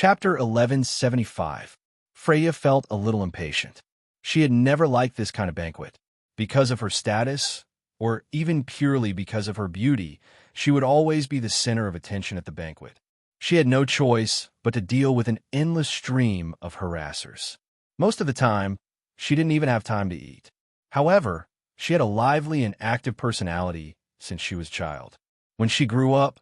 Chapter 1175. Freya felt a little impatient. She had never liked this kind of banquet. Because of her status, or even purely because of her beauty, she would always be the center of attention at the banquet. She had no choice but to deal with an endless stream of harassers. Most of the time, she didn't even have time to eat. However, she had a lively and active personality since she was a child. When she grew up,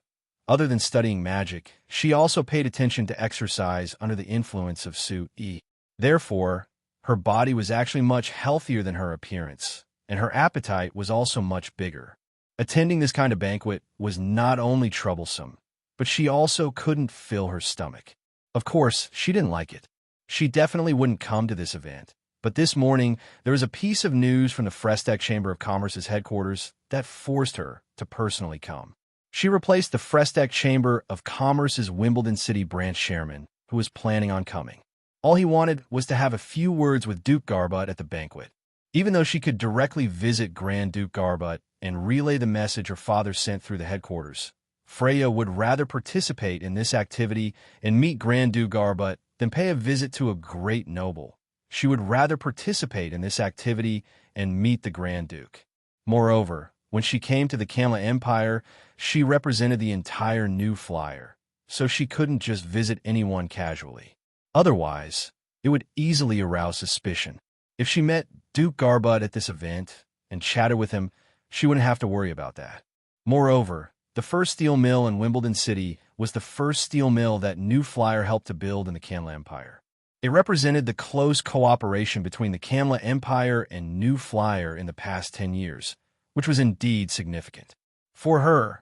other than studying magic, she also paid attention to exercise under the influence of Su-E. Therefore, her body was actually much healthier than her appearance, and her appetite was also much bigger. Attending this kind of banquet was not only troublesome, but she also couldn't fill her stomach. Of course, she didn't like it. She definitely wouldn't come to this event. But this morning, there was a piece of news from the Frestac Chamber of Commerce's headquarters that forced her to personally come. She replaced the Frestac Chamber of Commerce's Wimbledon City branch chairman, who was planning on coming. All he wanted was to have a few words with Duke Garbutt at the banquet. Even though she could directly visit Grand Duke Garbutt and relay the message her father sent through the headquarters, Freya would rather participate in this activity and meet Grand Duke Garbutt than pay a visit to a great noble. She would rather participate in this activity and meet the Grand Duke. Moreover, when she came to the Kamla Empire, she represented the entire New Flyer, so she couldn't just visit anyone casually. Otherwise, it would easily arouse suspicion. If she met Duke Garbutt at this event and chatted with him, she wouldn't have to worry about that. Moreover, the first steel mill in Wimbledon City was the first steel mill that New Flyer helped to build in the Kamla Empire. It represented the close cooperation between the Kamla Empire and New Flyer in the past 10 years, which was indeed significant. For her,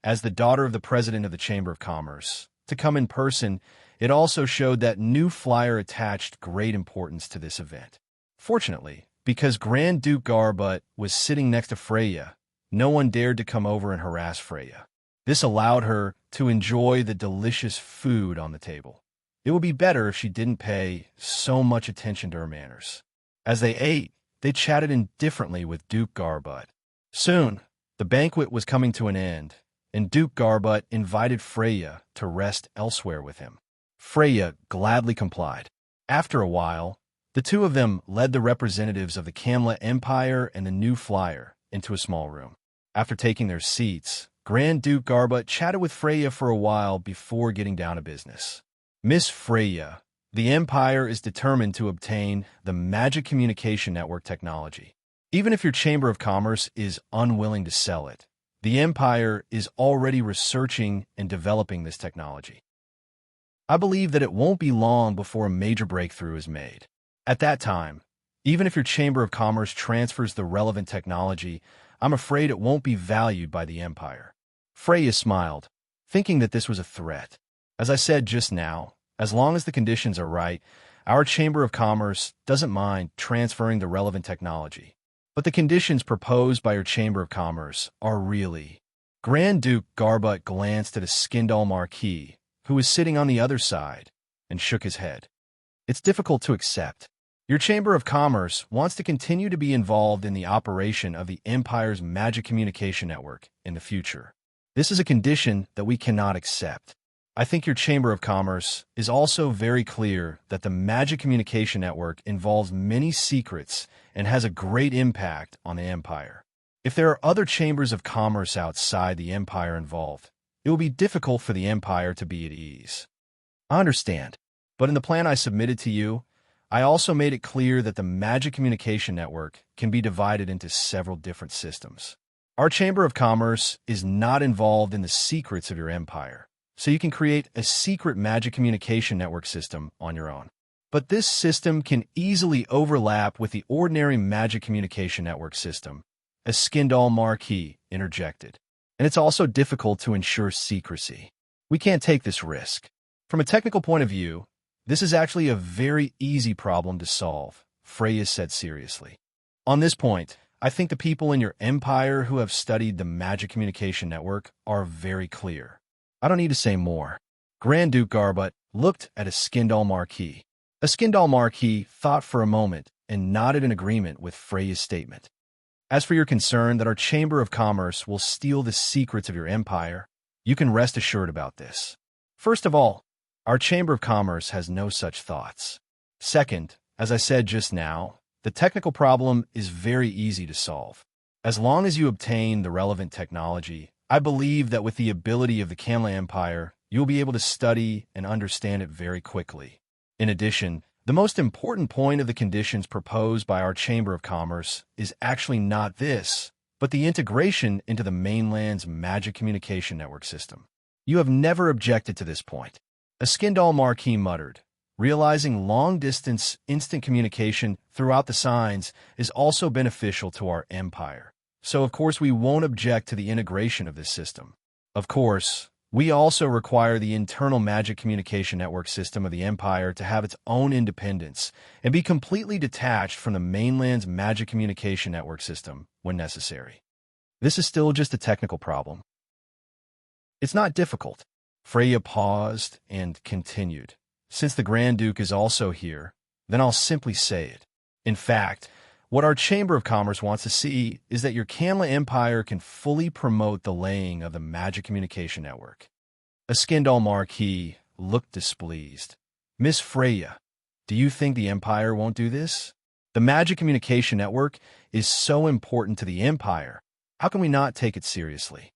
as the daughter of the president of the Chamber of Commerce, to come in person, it also showed that New Flyer attached great importance to this event. Fortunately, because Grand Duke Garbutt was sitting next to Freya, no one dared to come over and harass Freya. This allowed her to enjoy the delicious food on the table. It would be better if she didn't pay so much attention to her manners. As they ate, they chatted indifferently with Duke Garbutt. Soon, the banquet was coming to an end, and Duke Garbutt invited Freya to rest elsewhere with him. Freya gladly complied. After a while, the two of them led the representatives of the Kamla Empire and the New Flyer into a small room. After taking their seats, Grand Duke Garbutt chatted with Freya for a while before getting down to business. Miss Freya, the Empire is determined to obtain the Magic Communication Network technology. Even if your Chamber of Commerce is unwilling to sell it, the Empire is already researching and developing this technology. I believe that it won't be long before a major breakthrough is made. At that time, even if your Chamber of Commerce transfers the relevant technology, I'm afraid it won't be valued by the Empire. Freya smiled, thinking that this was a threat. As I said just now, as long as the conditions are right, our Chamber of Commerce doesn't mind transferring the relevant technology. But the conditions proposed by your Chamber of Commerce are really... Grand Duke Garbutt glanced at a Skindal Marquis, who was sitting on the other side, and shook his head. It's difficult to accept. Your Chamber of Commerce wants to continue to be involved in the operation of the Empire's Magic Communication Network in the future. This is a condition that we cannot accept. I think your Chamber of Commerce is also very clear that the Magic Communication Network involves many secrets and has a great impact on the Empire. If there are other chambers of commerce outside the Empire involved, it will be difficult for the Empire to be at ease. I understand, but in the plan I submitted to you, I also made it clear that the Magic Communication Network can be divided into several different systems. Our Chamber of Commerce is not involved in the secrets of your Empire, so you can create a secret Magic Communication Network system on your own. But this system can easily overlap with the ordinary Magic Communication Network system, as Skindal Marquis interjected. And it's also difficult to ensure secrecy. We can't take this risk. From a technical point of view, this is actually a very easy problem to solve, Freya said seriously. On this point, I think the people in your Empire who have studied the Magic Communication Network are very clear. I don't need to say more. Grand Duke Garbutt looked at a Skindal Marquis. A Skindal Marquis thought for a moment and nodded in agreement with Freya's statement. As for your concern that our Chamber of Commerce will steal the secrets of your Empire, you can rest assured about this. First of all, Our Chamber of Commerce has no such thoughts. Second, as I said just now, the technical problem is very easy to solve. As long as you obtain the relevant technology, I believe that with the ability of the Kamla Empire, you'll be able to study and understand it very quickly. In addition, the most important point of the conditions proposed by our Chamber of Commerce is actually not this, but the integration into the mainland's magic communication network system. You have never objected to this point. A Skindal Marquis muttered, realizing long-distance instant communication throughout the signs is also beneficial to our empire. So of course we won't object to the integration of this system. Of course, we also require the internal magic communication network system of the empire to have its own independence and be completely detached from the mainland's magic communication network system when necessary. This is still just a technical problem. It's not difficult. Freya paused and continued. Since the Grand Duke is also here, then I'll simply say it. In fact, what our Chamber of Commerce wants to see is that your Kamla Empire can fully promote the laying of the magic communication network. A Skindal Marquis looked displeased. Miss Freya, do you think the Empire won't do this? The magic communication network is so important to the Empire. How can we not take it seriously?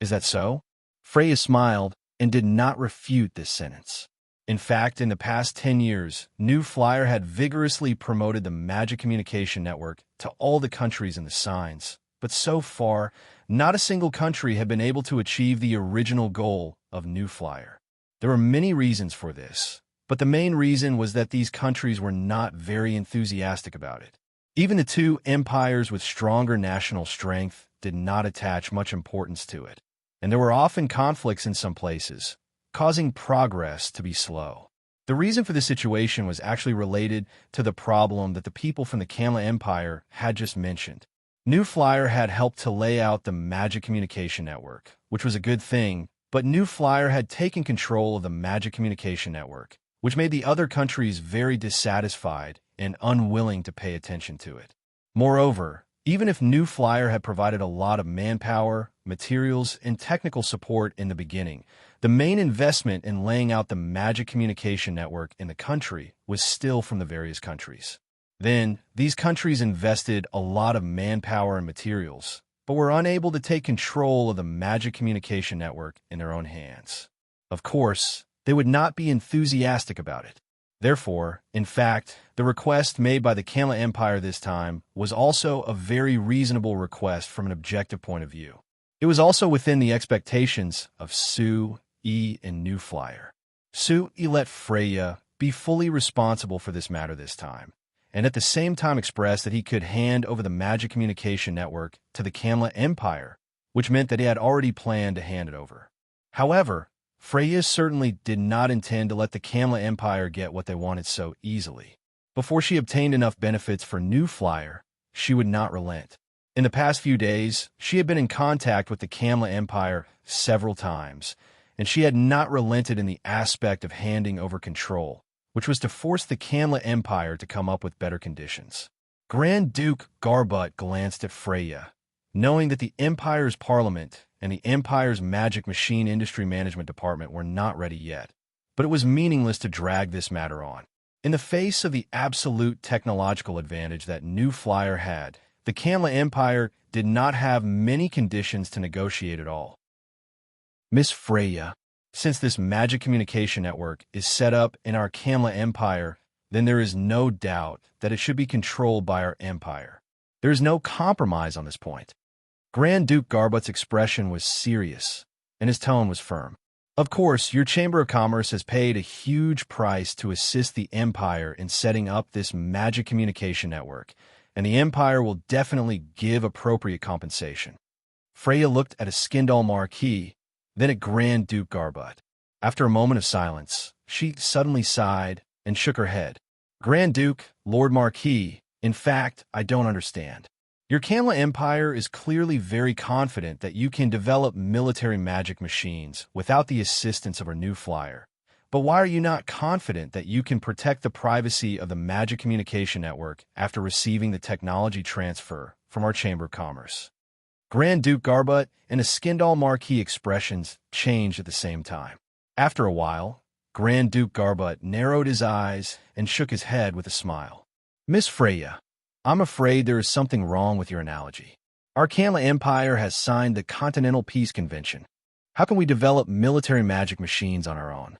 Is that so? Freya smiled and did not refute this sentence. In fact, in the past 10 years, New Flyer had vigorously promoted the magic communication network to all the countries in the signs. But so far, not a single country had been able to achieve the original goal of New Flyer. There were many reasons for this, but the main reason was that these countries were not very enthusiastic about it. Even the two empires with stronger national strength did not attach much importance to it, and there were often conflicts in some places, causing progress to be slow. The reason for this situation was actually related to the problem that the people from the Kamla Empire had just mentioned. New Flyer had helped to lay out the magic communication network, which was a good thing, but New Flyer had taken control of the magic communication network, which made the other countries very dissatisfied and unwilling to pay attention to it. Moreover, even if New Flyer had provided a lot of manpower, materials, and technical support in the beginning, the main investment in laying out the magic communication network in the country was still from the various countries. Then, these countries invested a lot of manpower and materials, but were unable to take control of the magic communication network in their own hands. Of course, they would not be enthusiastic about it. Therefore, in fact, the request made by the Kamla Empire this time was also a very reasonable request from an objective point of view. It was also within the expectations of Su, E, and New Flyer. Su E let Freya be fully responsible for this matter this time, and at the same time expressed that he could hand over the magic communication network to the Kamla Empire, which meant that he had already planned to hand it over. However, Freya certainly did not intend to let the Kamla Empire get what they wanted so easily. Before she obtained enough benefits for New Flyer, she would not relent. In the past few days, she had been in contact with the Kamla Empire several times, and she had not relented in the aspect of handing over control, which was to force the Kamla Empire to come up with better conditions. Grand Duke Garbut glanced at Freya, knowing that the Empire's Parliament and the Empire's Magic Machine Industry Management Department were not ready yet, but it was meaningless to drag this matter on. In the face of the absolute technological advantage that New Flyer had, the Kamla Empire did not have many conditions to negotiate at all. Miss Freya, since this magic communication network is set up in our Kamla Empire, then there is no doubt that it should be controlled by our empire. There is no compromise on this point. Grand Duke Garbut's expression was serious, and his tone was firm. Of course, your Chamber of Commerce has paid a huge price to assist the Empire in setting up this magic communication network, and the Empire will definitely give appropriate compensation. Freya looked at a Skindal Marquis, then at Grand Duke Garbut. After a moment of silence, she suddenly sighed and shook her head. Grand Duke, Lord Marquis, in fact, I don't understand. Your Kamla Empire is clearly very confident that you can develop military magic machines without the assistance of our New Flyer. But why are you not confident that you can protect the privacy of the magic communication network after receiving the technology transfer from our Chamber of Commerce? Grand Duke Garbut and a Skindal Marquis expressions changed at the same time. After a while, Grand Duke Garbut narrowed his eyes and shook his head with a smile. Miss Freya, I'm afraid there is something wrong with your analogy. Our Canla Empire has signed the Continental Peace Convention. How can we develop military magic machines on our own?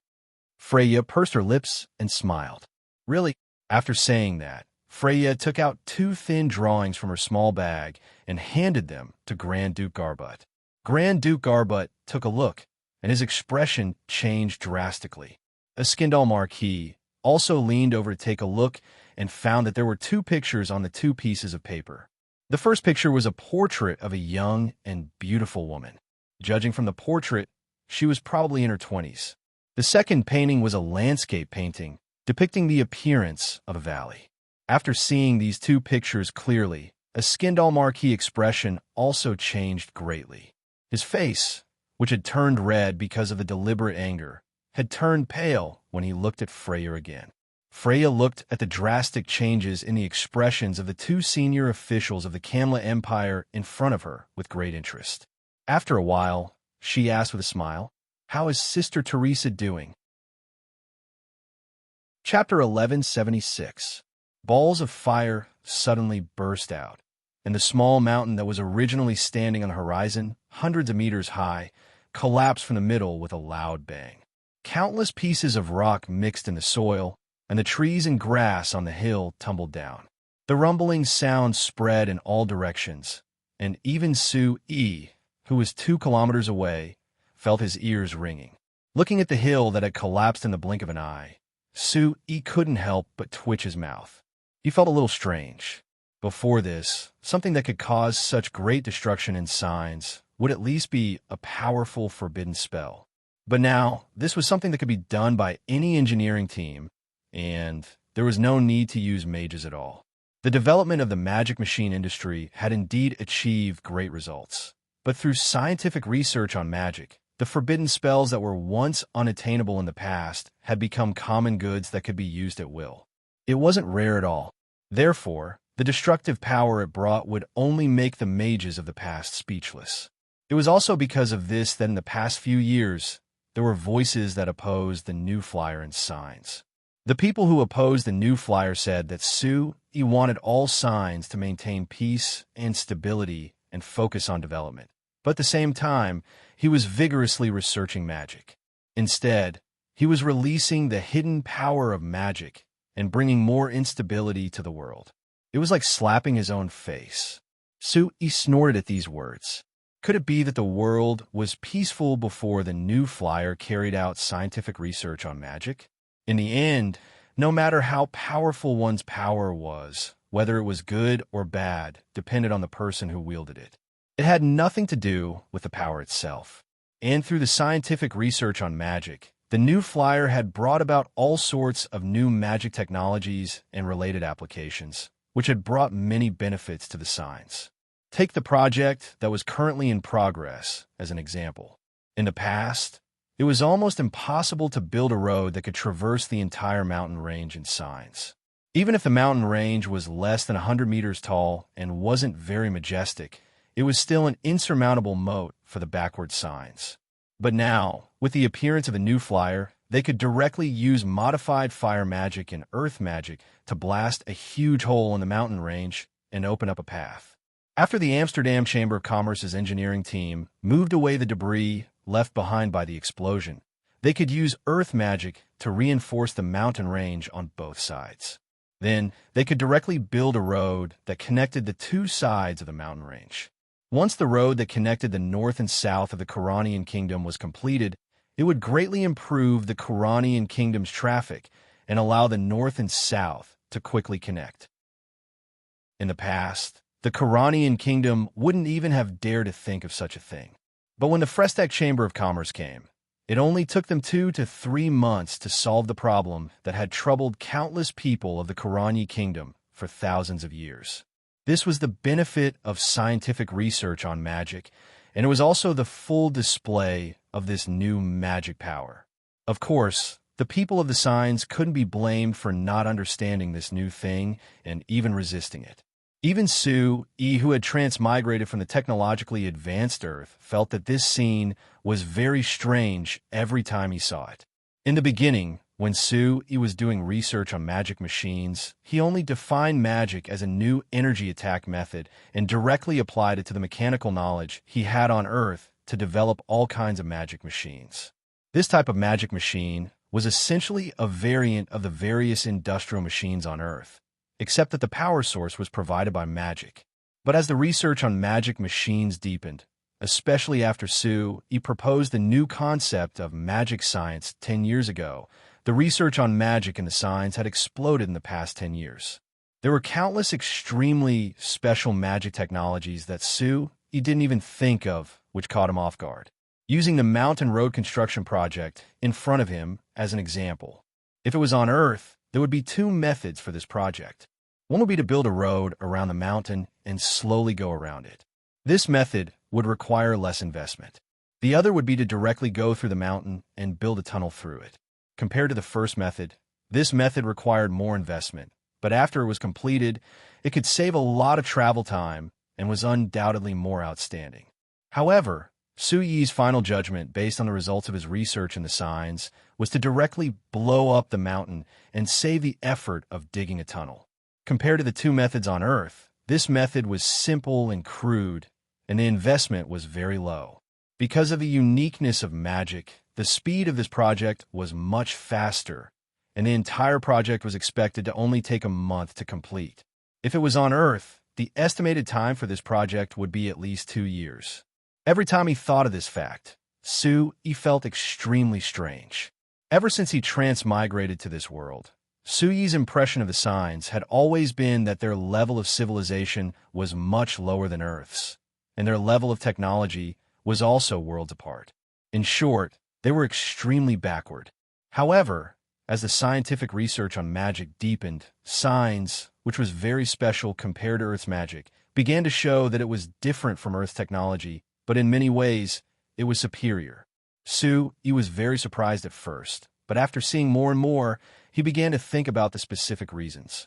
Freya pursed her lips and smiled. Really? After saying that, Freya took out 2 thin drawings from her small bag and handed them to Grand Duke Garbut. Grand Duke Garbut took a look, and his expression changed drastically. A Skindal Marquis also leaned over to take a look and found that there were 2 pictures on the 2 pieces of paper. The first picture was a portrait of a young and beautiful woman. Judging from the portrait, she was probably in her 20s. The second painting was a landscape painting depicting the appearance of a valley. After seeing these 2 pictures clearly, a Skindal Marquis expression also changed greatly. His face, which had turned red because of the deliberate anger, had turned pale when he looked at Freya again. Freya looked at the drastic changes in the expressions of the 2 senior officials of the Canla Empire in front of her with great interest. After a while, she asked with a smile, "How is Sister Teresa doing?" Chapter 1176. Balls of fire suddenly burst out, and the small mountain that was originally standing on the horizon, hundreds of meters high, collapsed from the middle with a loud bang. Countless pieces of rock mixed in the soil, and the trees and grass on the hill tumbled down. The rumbling sound spread in all directions, and even Su-E, who was 2 kilometers away, felt his ears ringing. Looking at the hill that had collapsed in the blink of an eye, Su-E couldn't help but twitch his mouth. He felt a little strange. Before this, something that could cause such great destruction in signs would at least be a powerful forbidden spell. But now, this was something that could be done by any engineering team, and there was no need to use mages at all. The development of the magic machine industry had indeed achieved great results. But through scientific research on magic, the forbidden spells that were once unattainable in the past had become common goods that could be used at will. It wasn't rare at all. Therefore, the destructive power it brought would only make the mages of the past speechless. It was also because of this that in the past few years, there were voices that opposed the new flyer and signs. The people who opposed the new flyer said that Su-E wanted all signs to maintain peace and stability and focus on development. But at the same time, he was vigorously researching magic. Instead, he was releasing the hidden power of magic and bringing more instability to the world. It was like slapping his own face. Su-E snorted at these words. Could it be that the world was peaceful before the new flyer carried out scientific research on magic? In the end, no matter how powerful one's power was, whether it was good or bad, depended on the person who wielded it. It had nothing to do with the power itself. And through the scientific research on magic, the new flyer had brought about all sorts of new magic technologies and related applications, which had brought many benefits to the signs. Take the project that was currently in progress as an example. In the past, it was almost impossible to build a road that could traverse the entire mountain range in signs. Even if the mountain range was less than 100 meters tall and wasn't very majestic, it was still an insurmountable moat for the backward signs. But now, with the appearance of a new flyer, they could directly use modified fire magic and earth magic to blast a huge hole in the mountain range and open up a path. After the Amsterdam Chamber of Commerce's engineering team moved away the debris left behind by the explosion, they could use earth magic to reinforce the mountain range on both sides. Then, they could directly build a road that connected the 2 sides of the mountain range. Once the road that connected the north and south of the Coranian kingdom was completed, it would greatly improve the Coranian kingdom's traffic and allow the north and south to quickly connect. In the past, the Coranian kingdom wouldn't even have dared to think of such a thing. But when the Frestac Chamber of Commerce came, it only took them 2 to 3 months to solve the problem that had troubled countless people of the Corani kingdom for thousands of years. This was the benefit of scientific research on magic, and it was also the full display of this new magic power. Of course, the people of the signs couldn't be blamed for not understanding this new thing and even resisting it. Even Su-E, who had transmigrated from the technologically advanced Earth, felt that this scene was very strange every time he saw it. In the beginning, when Sui was doing research on magic machines, he only defined magic as a new energy attack method and directly applied it to the mechanical knowledge he had on Earth to develop all kinds of magic machines. This type of magic machine was essentially a variant of the various industrial machines on Earth, except that the power source was provided by magic. But as the research on magic machines deepened, especially after Sui proposed the new concept of magic science 10 years ago, the research on magic and the science had exploded in the past 10 years. There were countless extremely special magic technologies that Sui didn't even think of, which caught him off guard. Using the mountain road construction project in front of him as an example. If it was on Earth, there would be two methods for this project. One would be to build a road around the mountain and slowly go around it. This method would require less investment. The other would be to directly go through the mountain and build a tunnel through it. Compared to the first method, this method required more investment, but after it was completed, it could save a lot of travel time and was undoubtedly more outstanding. However, Sui's final judgment, based on the results of his research in the signs, was to directly blow up the mountain and save the effort of digging a tunnel. Compared to the two methods on Earth, this method was simple and crude, and the investment was very low. Because of the uniqueness of magic, the speed of this project was much faster, and the entire project was expected to only take a month to complete. If it was on Earth, the estimated time for this project would be at least 2 years. Every time he thought of this fact, Sui felt extremely strange. Ever since he transmigrated to this world, Sui's impression of the signs had always been that their level of civilization was much lower than Earth's, and their level of technology was also worlds apart. In short, they were extremely backward. However, as the scientific research on magic deepened, signs, which was very special compared to Earth's magic, began to show that it was different from Earth's technology, but in many ways, it was superior. Sui was very surprised at first, but after seeing more and more, he began to think about the specific reasons.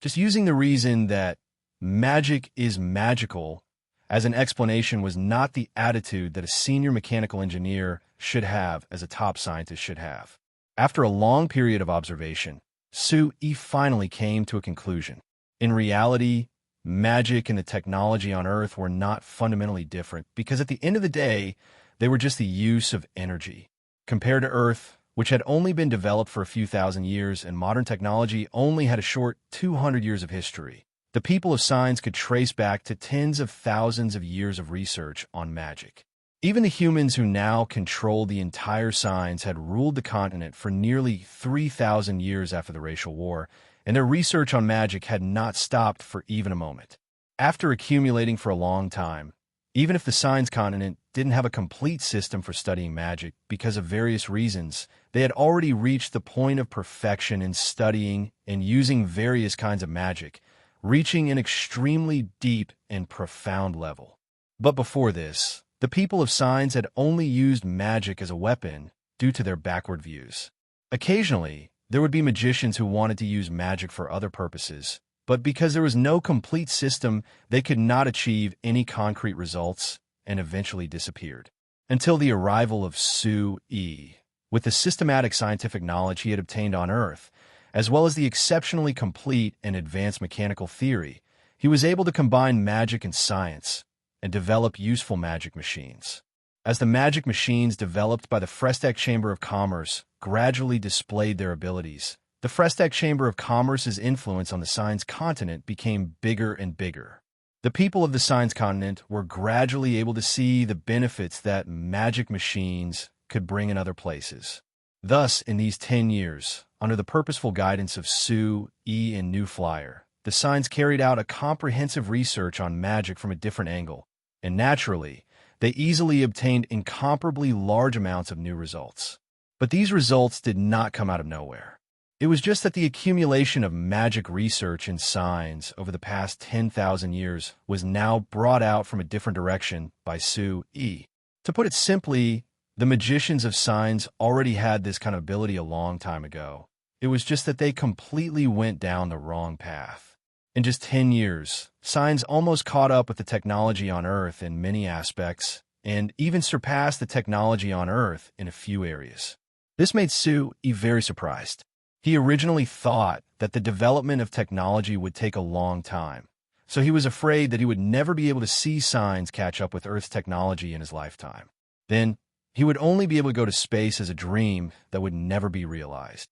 Just using the reason that magic is magical as an explanation was not the attitude that a senior mechanical engineer should have as a top scientist should have. After a long period of observation, Sui finally came to a conclusion. In reality, magic and the technology on Earth were not fundamentally different because at the end of the day, they were just the use of energy. Compared to Earth, which had only been developed for a few thousand years and modern technology only had a short 200 years of history, the people of signs could trace back to tens of thousands of years of research on magic. Even the humans who now controlled the entire signs had ruled the continent for nearly 3,000 years after the racial war, and their research on magic had not stopped for even a moment. After accumulating for a long time, even if the Signs continent didn't have a complete system for studying magic because of various reasons, they had already reached the point of perfection in studying and using various kinds of magic, reaching an extremely deep and profound level. But before this, the people of Signs had only used magic as a weapon due to their backward views. Occasionally, there would be magicians who wanted to use magic for other purposes, but because there was no complete system, they could not achieve any concrete results and eventually disappeared. Until the arrival of Sui, with the systematic scientific knowledge he had obtained on Earth, as well as the exceptionally complete and advanced mechanical theory, he was able to combine magic and science and develop useful magic machines. As the magic machines developed by the Frestec Chamber of Commerce gradually displayed their abilities, the Frestec Chamber of Commerce's influence on the Signs continent became bigger and bigger. The people of the Signs continent were gradually able to see the benefits that magic machines could bring in other places. Thus, in these 10 years, under the purposeful guidance of Sui and New Flyer, the Signs carried out a comprehensive research on magic from a different angle, and naturally, they easily obtained incomparably large amounts of new results. But these results did not come out of nowhere. It was just that the accumulation of magic research in Signs over the past 10,000 years was now brought out from a different direction by Sui. To put it simply, the magicians of Signs already had this kind of ability a long time ago. It was just that they completely went down the wrong path. In just 10 years, Signs almost caught up with the technology on Earth in many aspects, and even surpassed the technology on Earth in a few areas. This made Sui very surprised. He originally thought that the development of technology would take a long time, so he was afraid that he would never be able to see signs catch up with Earth's technology in his lifetime. Then, he would only be able to go to space as a dream that would never be realized.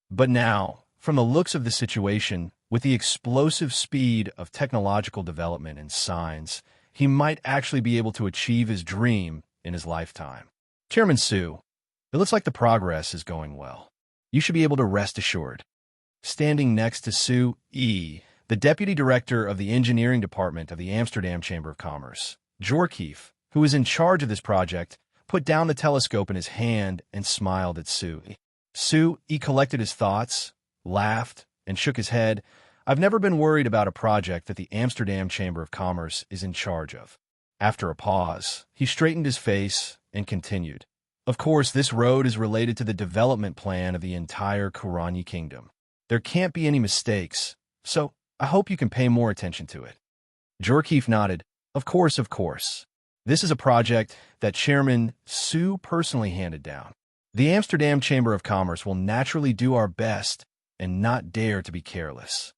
But now, from the looks of the situation, with the explosive speed of technological development and signs, he might actually be able to achieve his dream in his lifetime. Chairman Sui, it looks like the progress is going well. You should be able to rest assured. Standing next to Sui, the deputy director of the engineering department of the Amsterdam Chamber of Commerce, Jorkeef, who was in charge of this project, put down the telescope in his hand and smiled at Sui. Sui collected his thoughts, laughed, and shook his head. I've never been worried about a project that the Amsterdam Chamber of Commerce is in charge of. After a pause, he straightened his face and continued. Of course, this road is related to the development plan of the entire Kurani Kingdom. There can't be any mistakes, so I hope you can pay more attention to it. Jorkeef nodded. Of course, of course. This is a project that Chairman Sui personally handed down. The Amsterdam Chamber of Commerce will naturally do our best and not dare to be careless.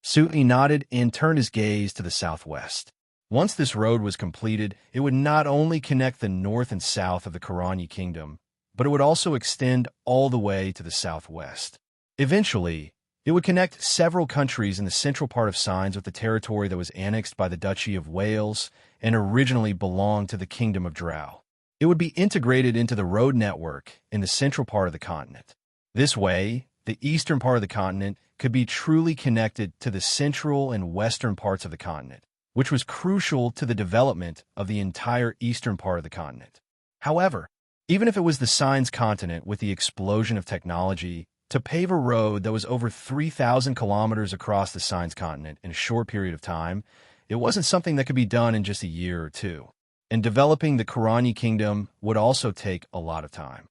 Sui nodded and turned his gaze to the southwest. Once this road was completed, it would not only connect the north and south of the Kurani Kingdom, but it would also extend all the way to the southwest. Eventually, it would connect several countries in the central part of Signs with the territory that was annexed by the Duchy of Wales and originally belonged to the Kingdom of Drow. It would be integrated into the road network in the central part of the continent. This way, the eastern part of the continent could be truly connected to the central and western parts of the continent, which was crucial to the development of the entire eastern part of the continent. However, even if it was the Signs continent with the explosion of technology, to pave a road that was over 3,000 kilometers across the Signs continent in a short period of time, it wasn't something that could be done in just a year or two. And developing the Kurani Kingdom would also take a lot of time.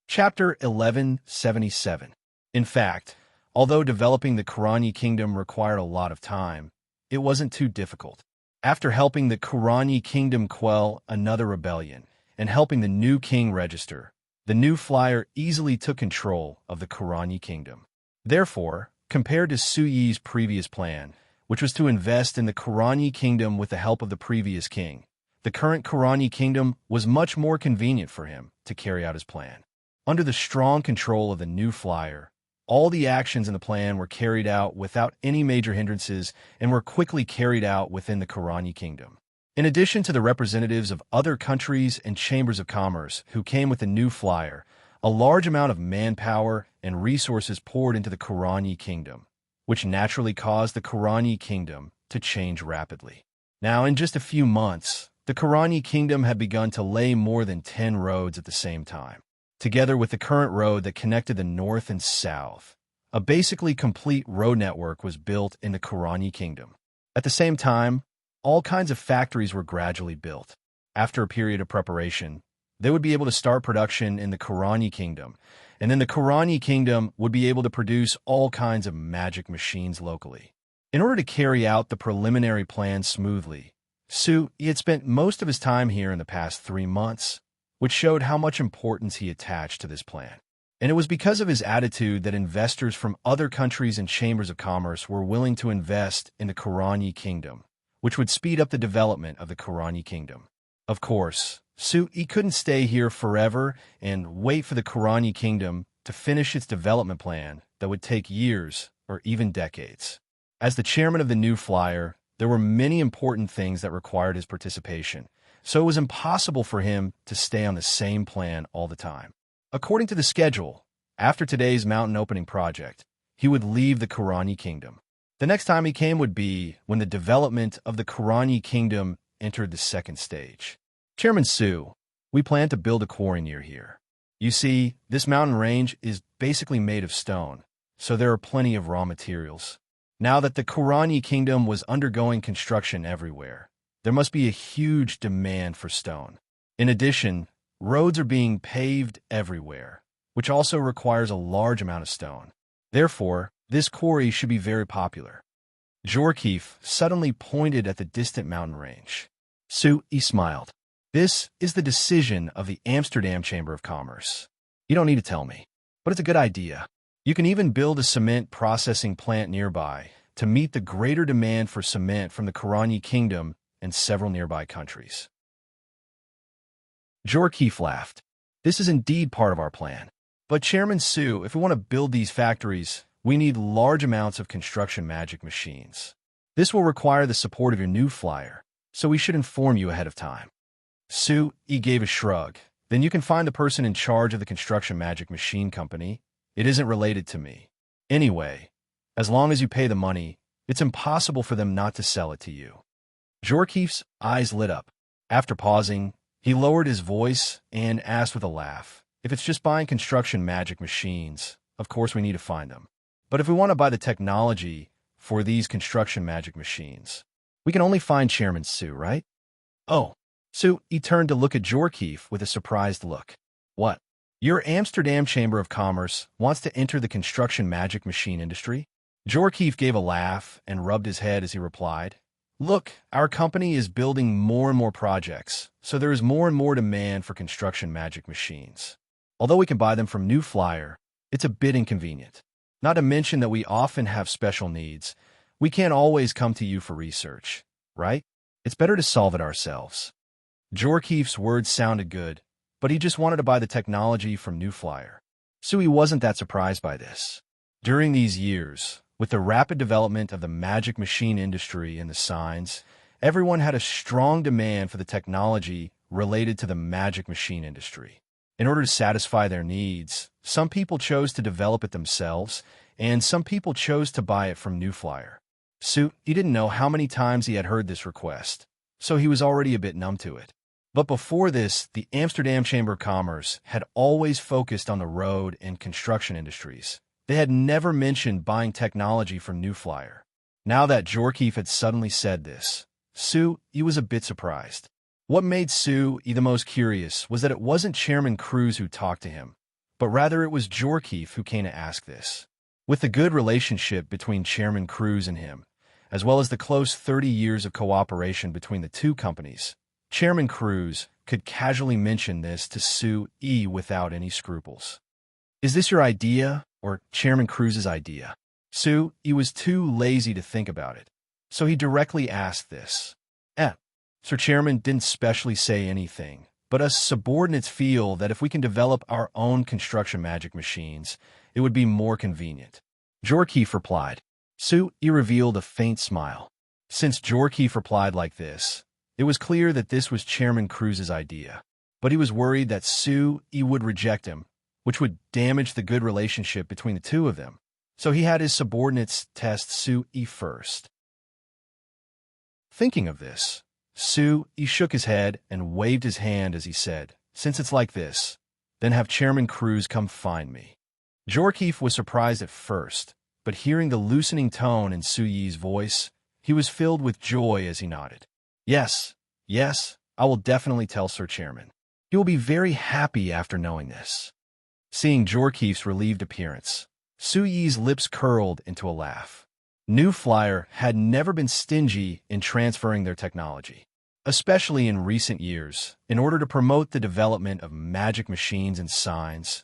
Chapter 1177. In fact, although developing the Kurani Kingdom required a lot of time, it wasn't too difficult. After helping the Kurani Kingdom quell another rebellion and helping the new king register, the new flyer easily took control of the Kurani Kingdom. Therefore, compared to Sui's previous plan, which was to invest in the Kurani Kingdom with the help of the previous king, the current Kurani Kingdom was much more convenient for him to carry out his plan. Under the strong control of the new flyer, all the actions in the plan were carried out without any major hindrances and were quickly carried out within the Kurani Kingdom. In addition to the representatives of other countries and chambers of commerce who came with the new flyer, a large amount of manpower and resources poured into the Kurani Kingdom, which naturally caused the Kurani Kingdom to change rapidly. Now, in just a few months, the Kurani Kingdom had begun to lay more than 10 roads at the same time. Together with the current road that connected the north and south, a basically complete road network was built in the Kurani Kingdom. At the same time, all kinds of factories were gradually built. After a period of preparation, they would be able to start production in the Kurani Kingdom, and then the Kurani Kingdom would be able to produce all kinds of magic machines locally. In order to carry out the preliminary plan smoothly, Sui had spent most of his time here in the past 3 months, which showed how much importance he attached to this plan. And it was because of his attitude that investors from other countries and chambers of commerce were willing to invest in the Kurani Kingdom, which would speed up the development of the Kurani Kingdom. Of course, Sui couldn't stay here forever and wait for the Kurani Kingdom to finish its development plan that would take years or even decades. As the chairman of the new flyer, there were many important things that required his participation, so it was impossible for him to stay on the same plan all the time. According to the schedule, after today's mountain opening project, he would leave the Kurani Kingdom. The next time he came would be when the development of the Kurani Kingdom entered the second stage. Chairman Sui, we plan to build a quarry near here. You see, this mountain range is basically made of stone, so there are plenty of raw materials. Now that the Kurani Kingdom was undergoing construction everywhere, there must be a huge demand for stone. In addition, roads are being paved everywhere, which also requires a large amount of stone. Therefore, this quarry should be very popular. Jorkeef suddenly pointed at the distant mountain range. Sui smiled. This is the decision of the Amsterdam Chamber of Commerce. You don't need to tell me, but it's a good idea. You can even build a cement processing plant nearby to meet the greater demand for cement from the Karani Kingdom and several nearby countries. Jorkeef laughed. This is indeed part of our plan. But Chairman Su, if we want to build these factories, we need large amounts of construction magic machines. This will require the support of your new flyer, so we should inform you ahead of time. Su gave a shrug. Then you can find the person in charge of the construction magic machine company. It isn't related to me. Anyway, as long as you pay the money, it's impossible for them not to sell it to you. Jorkeef's eyes lit up. After pausing, he lowered his voice and asked with a laugh, if it's just buying construction magic machines, of course we need to find them. But if we want to buy the technology for these construction magic machines, we can only find Chairman Su, right? Oh. Su turned to look at Jorkeef with a surprised look. What? Your Amsterdam Chamber of Commerce wants to enter the construction magic machine industry? Jorkeef gave a laugh and rubbed his head as he replied, Look, our company is building more and more projects, so there is more and more demand for construction magic machines. Although we can buy them from New Flyer, it's a bit inconvenient. Not to mention that we often have special needs. We can't always come to you for research, right? It's better to solve it ourselves. Jorkeef's words sounded good, but he just wanted to buy the technology from New Flyer. Sui wasn't that surprised by this. During these years, with the rapid development of the magic machine industry and the signs, everyone had a strong demand for the technology related to the magic machine industry. In order to satisfy their needs, some people chose to develop it themselves, and some people chose to buy it from New Flyer. He didn't know how many times he had heard this request, so he was already a bit numb to it. But before this, the Amsterdam Chamber of Commerce had always focused on the road and construction industries. They had never mentioned buying technology from New Flyer. Now that Jorkeef had suddenly said this, Su was a bit surprised. What made Su the most curious was that it wasn't Chairman Cruz who talked to him, but rather it was Jorkeef who came to ask this. With the good relationship between Chairman Cruz and him, as well as the close 30 years of cooperation between the two companies, Chairman Cruz could casually mention this to Su without any scruples. Is this your idea or Chairman Cruz's idea? Su was too lazy to think about it, so he directly asked this. Sir Chairman didn't specially say anything, but us subordinates feel that if we can develop our own construction magic machines, it would be more convenient. Jorkeef replied. Su revealed a faint smile. Since Jorkeef replied like this, it was clear that this was Chairman Cruz's idea, but he was worried that Su would reject him, which would damage the good relationship between the two of them. So he had his subordinates test Su first. Thinking of this, Su shook his head and waved his hand as he said, Since it's like this, then have Chairman Cruz come find me. Jorkeef was surprised at first, but hearing the loosening tone in Su-Yi's voice, he was filled with joy as he nodded. Yes, I will definitely tell Sir Chairman. He will be very happy after knowing this. Seeing Jorkeef's relieved appearance, Su-Yi's lips curled into a laugh. New Flyer had never been stingy in transferring their technology, especially in recent years. In order to promote the development of magic machines and signs,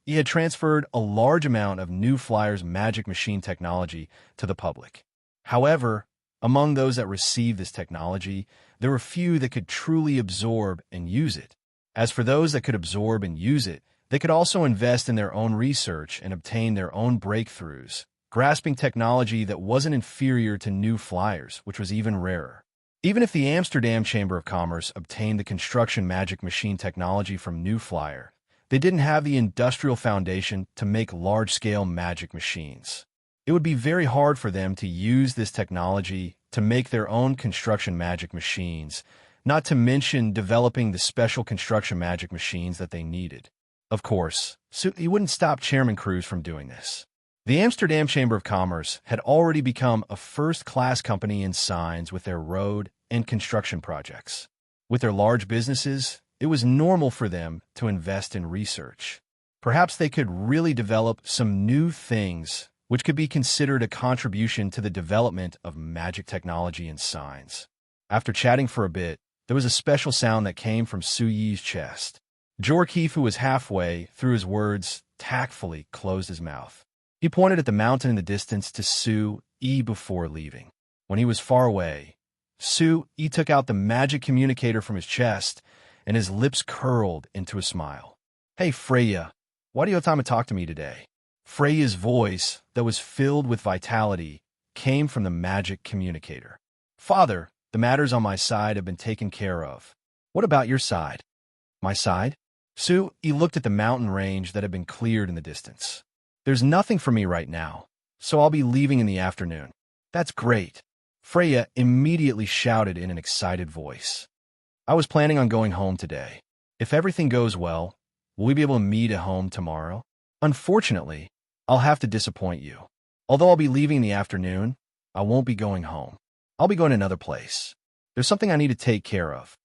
He had transferred a large amount of New Flyer's magic machine technology to the public. However, among those that received this technology, there were few that could truly absorb and use it. As for those that could absorb and use it, they could also invest in their own research and obtain their own breakthroughs, grasping technology that wasn't inferior to New Flyer's, which was even rarer. Even if the Amsterdam Chamber of Commerce obtained the construction magic machine technology from New Flyer, they didn't have the industrial foundation to make large-scale magic machines. It would be very hard for them to use this technology to make their own construction magic machines, not to mention developing the special construction magic machines that they needed. Of course, he wouldn't stop Chairman Cruz from doing this. The Amsterdam Chamber of Commerce had already become a first-class company in signs with their road and construction projects. With their large businesses, it was normal for them to invest in research. Perhaps they could really develop some new things which could be considered a contribution to the development of magic technology and signs. After chatting for a bit, there was a special sound that came from Su Yi's chest. Jorkeef, who was halfway through his words, tactfully closed his mouth. He pointed at the mountain in the distance to Su Yi before leaving. When he was far away, Su Yi took out the magic communicator from his chest, and his lips curled into a smile. "Hey, Freya, why do you have time to talk to me today?" Freya's voice, that was filled with vitality, came from the magic communicator. "Father, the matters on my side have been taken care of. What about your side?" "My side?" Su Yi looked at the mountain range that had been cleared in the distance. "There's nothing for me right now, so I'll be leaving in the afternoon." "That's great," Freya immediately shouted in an excited voice. "I was planning on going home today. If everything goes well, will we be able to meet at home tomorrow?" "Unfortunately, I'll have to disappoint you. Although I'll be leaving in the afternoon, I won't be going home. I'll be going to another place. There's something I need to take care of."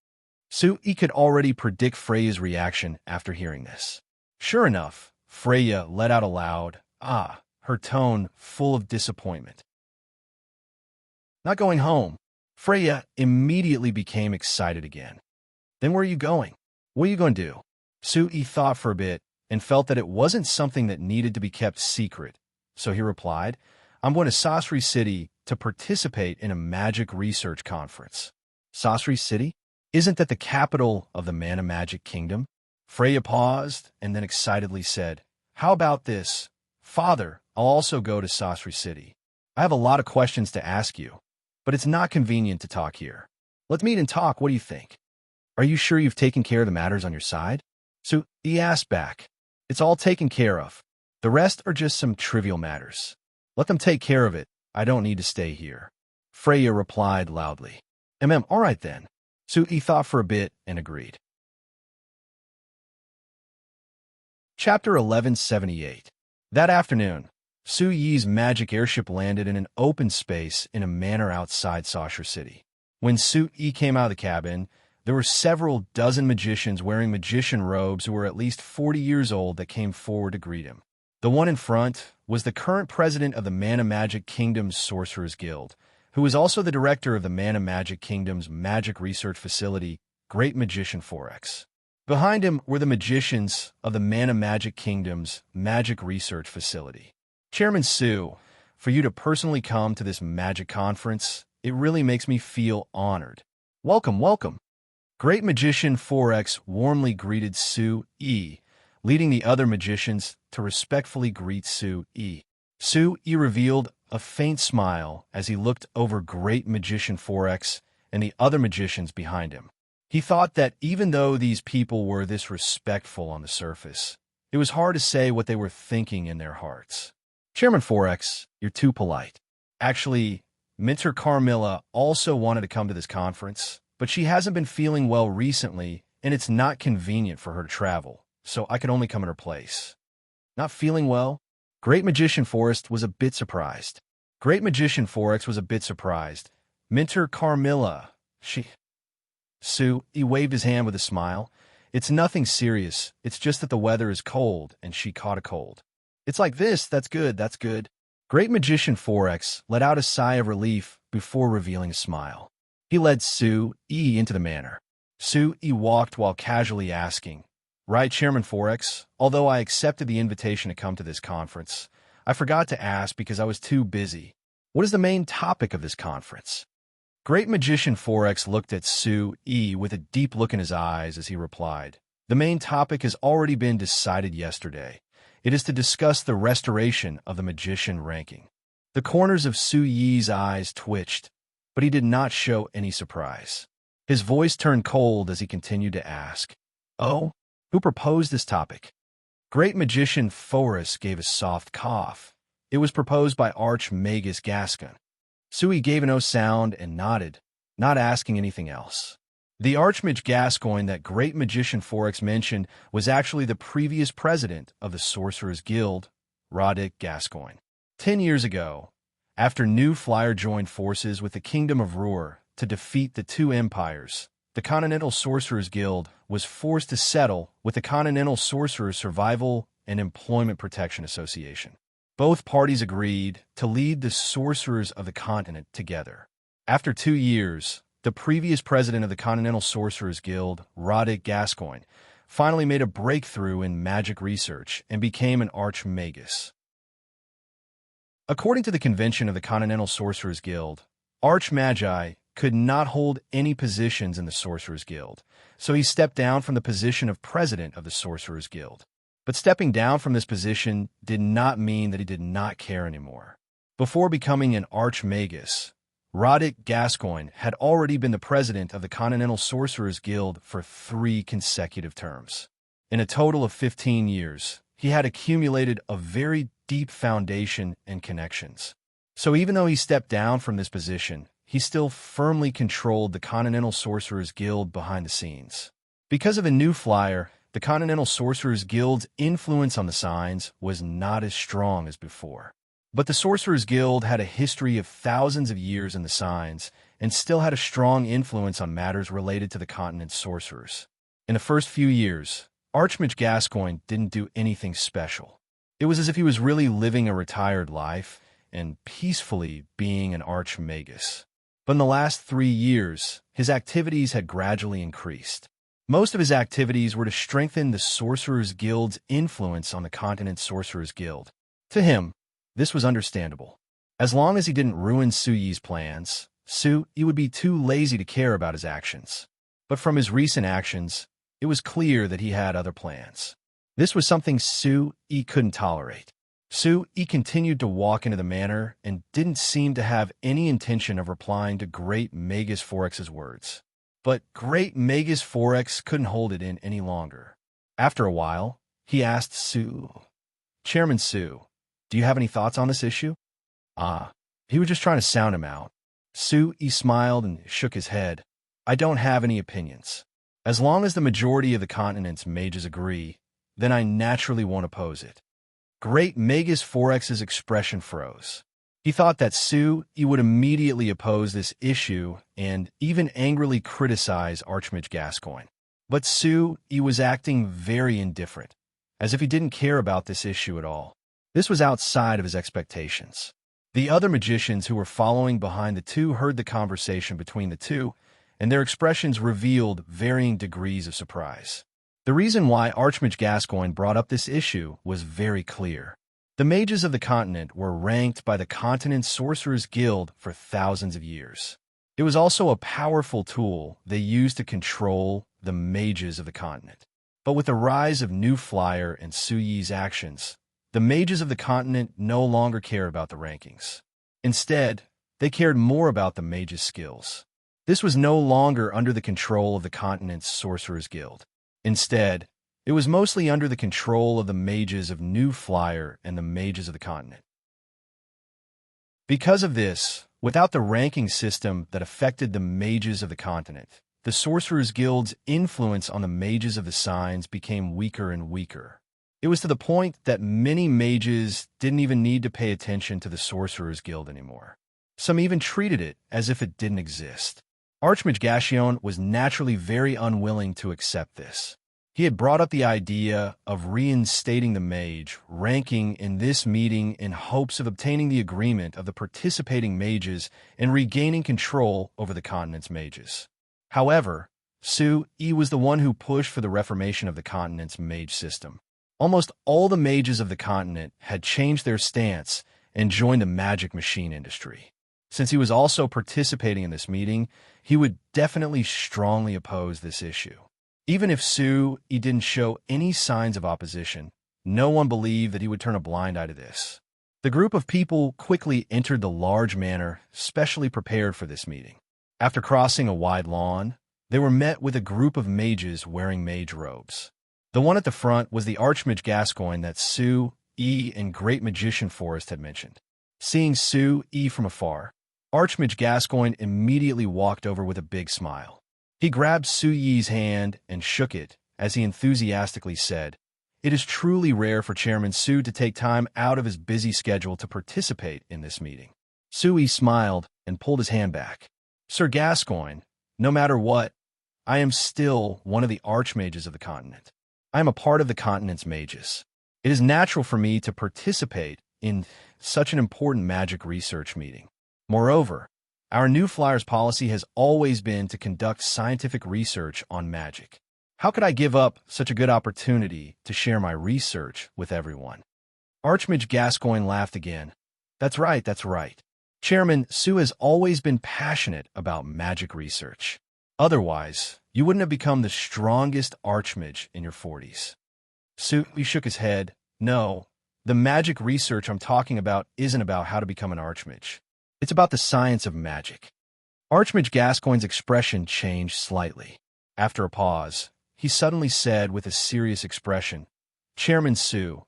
Su Yi could already predict Freya's reaction after hearing this. Sure enough, Freya let out a loud "ah," her tone full of disappointment. "Not going home." Freya immediately became excited again. "Then where are you going? What are you going to do?" Su Yi thought for a bit and felt that it wasn't something that needed to be kept secret, so he replied, "I'm going to Sasri City to participate in a magic research conference." "Sasri City? Isn't that the capital of the Mana Magic Kingdom?" Freya paused and then excitedly said, "How about this? Father, I'll also go to Sasri City. I have a lot of questions to ask you, but it's not convenient to talk here. Let's meet and talk, what do you think?" "Are you sure you've taken care of the matters on your side?" Su Yi asked back. "It's all taken care of. The rest are just some trivial matters. Let them take care of it. I don't need to stay here." Freya replied loudly. All right then." Su Yi thought for a bit and agreed. Chapter 1178. That afternoon, Su Yi's magic airship landed in an open space in a manor outside Sasri City. When Su Yi came out of the cabin, there were several dozen magicians wearing magician robes who were at least 40 years old that came forward to greet him. The one in front was the current president of the Mana Magic Kingdom's Sorcerers Guild, who was also the director of the Mana Magic Kingdom's Magic Research Facility, Great Magician Forex. Behind him were the magicians of the Mana Magic Kingdom's Magic Research Facility. "Chairman Su, for you to personally come to this magic conference, it really makes me feel honored. Welcome, welcome." Great Magician Forex warmly greeted Su Yi, leading the other magicians to respectfully greet Su Yi. Su Yi revealed a faint smile as he looked over Great Magician Forex and the other magicians behind him. He thought that even though these people were this respectful on the surface, it was hard to say what they were thinking in their hearts. "Chairman Forex, you're too polite. Actually, Minter Carmilla also wanted to come to this conference, but she hasn't been feeling well recently, and it's not convenient for her to travel, so I could only come in her place." "Not feeling well?" Great Magician Forest was a bit surprised. Great Magician Forex was a bit surprised. "Minter Carmilla, Su Yi waved his hand with a smile. "It's nothing serious. It's just that the weather is cold, and she caught a cold." "It's like this. That's good, that's good." Great Magician Forex let out a sigh of relief before revealing a smile. He led Su Yi into the manor. Su Yi walked while casually asking, "Right, Chairman Forex, although I accepted the invitation to come to this conference, I forgot to ask because I was too busy. What is the main topic of this conference?" Great Magician Forex looked at Su Yi with a deep look in his eyes as he replied, "The main topic has already been decided yesterday. It is to discuss the restoration of the magician ranking." The corners of Su Yi's eyes twitched, but he did not show any surprise. His voice turned cold as he continued to ask, "Oh, who proposed this topic?" Great Magician Forrest gave a soft cough. It was proposed by Archmagus Gascon. Su Yi gave an "oh" sound and nodded, not asking anything else. The Archmage Gascoigne that Great Magician Forex mentioned was actually the previous president of the Sorcerers Guild, Roddick Gascoigne. 10 years ago, after New Flyer joined forces with the Kingdom of Ruhr to defeat the two empires, the Continental Sorcerers Guild was forced to settle with the Continental Sorcerers Survival and Employment Protection Association. Both parties agreed to lead the sorcerers of the continent together. After 2 years, the previous president of the Continental Sorcerers Guild, Roderick Gascoigne, finally made a breakthrough in magic research and became an archmagus. According to the convention of the Continental Sorcerers Guild, Archmagi could not hold any positions in the Sorcerers Guild, so he stepped down from the position of president of the Sorcerers Guild. But stepping down from this position did not mean that he did not care anymore. Before becoming an archmagus, Roderick Gascoigne had already been the president of the Continental Sorcerers Guild for 3 consecutive terms. In a total of 15 years, he had accumulated a very deep foundation and connections. So even though he stepped down from this position, he still firmly controlled the Continental Sorcerers Guild behind the scenes. Because of a new flyer, the Continental Sorcerers Guild's influence on the signs was not as strong as before. But the Sorcerers Guild had a history of thousands of years in the signs and still had a strong influence on matters related to the continent's sorcerers. In the first few years, Archmage Gascoigne didn't do anything special. It was as if he was really living a retired life and peacefully being an archmagus. But in the last 3 years, his activities had gradually increased. Most of his activities were to strengthen the Sorcerers Guild's influence on the continent's Sorcerers Guild. To him, this was understandable. As long as he didn't ruin Su Yi's plans, Su Yi would be too lazy to care about his actions. But from his recent actions, it was clear that he had other plans. This was something Su Yi couldn't tolerate. Su Yi continued to walk into the manor and didn't seem to have any intention of replying to Great Magus Forex's words. But Great Magus Forex couldn't hold it in any longer. After a while, he asked Su, "Chairman Su, do you have any thoughts on this issue?" He was just trying to sound him out. Su Yi smiled and shook his head. "I don't have any opinions. As long as the majority of the continent's mages agree, then I naturally won't oppose it." Great Magus Forex's expression froze. He thought that Su Yi would immediately oppose this issue and even angrily criticize Archmage Gascoigne. But Su Yi was acting very indifferent, as if he didn't care about this issue at all. This was outside of his expectations. The other magicians who were following behind the two heard the conversation between the two, and their expressions revealed varying degrees of surprise. The reason why Archmage Gascoigne brought up this issue was very clear. The mages of the continent were ranked by the continent's Sorcerers Guild for thousands of years. It was also a powerful tool they used to control the mages of the continent. But with the rise of New Flyer and Su Yi's actions, the mages of the continent no longer care about the rankings. Instead, they cared more about the mages' skills. This was no longer under the control of the continent's Sorcerers Guild. Instead, it was mostly under the control of the mages of New Flyer and the mages of the continent. Because of this, without the ranking system that affected the mages of the continent, the Sorcerers Guild's influence on the mages of the signs became weaker and weaker. It was to the point that many mages didn't even need to pay attention to the Sorcerers Guild anymore. Some even treated it as if it didn't exist. Archmage Gascoigne was naturally very unwilling to accept this. He had brought up the idea of reinstating the mage ranking in this meeting in hopes of obtaining the agreement of the participating mages and regaining control over the continent's mages. However, Su Yi was the one who pushed for the reformation of the continent's mage system. Almost all the mages of the continent had changed their stance and joined the magic machine industry. Since he was also participating in this meeting, he would definitely strongly oppose this issue. Even if Su Yi didn't show any signs of opposition, no one believed that he would turn a blind eye to this. The group of people quickly entered the large manor, specially prepared for this meeting. After crossing a wide lawn, they were met with a group of mages wearing mage robes. The one at the front was the Archmage Gascoigne that Su Yi and Great Magician Forest had mentioned. Seeing Su Yi from afar, Archmage Gascoigne immediately walked over with a big smile. He grabbed Su Yi's hand and shook it as he enthusiastically said, "It is truly rare for Chairman Su to take time out of his busy schedule to participate in this meeting." Su Yi smiled and pulled his hand back. "Sir Gascoigne, no matter what, I am still one of the archmages of the continent. I am a part of the continent's mages. It is natural for me to participate in such an important magic research meeting. Moreover, Our new flyer's policy has always been to conduct scientific research on magic. How could I give up such a good opportunity to share my research with everyone? Archmage Gascoigne laughed again. That's right, that's right. Chairman, Sue has always been passionate about magic research. Otherwise, you wouldn't have become the strongest Archmage in your 40s. Sue, he shook his head. No, the magic research I'm talking about isn't about how to become an Archmage. It's about the science of magic. Archmage Gascoigne's expression changed slightly. After a pause, he suddenly said with a serious expression, Chairman Sue,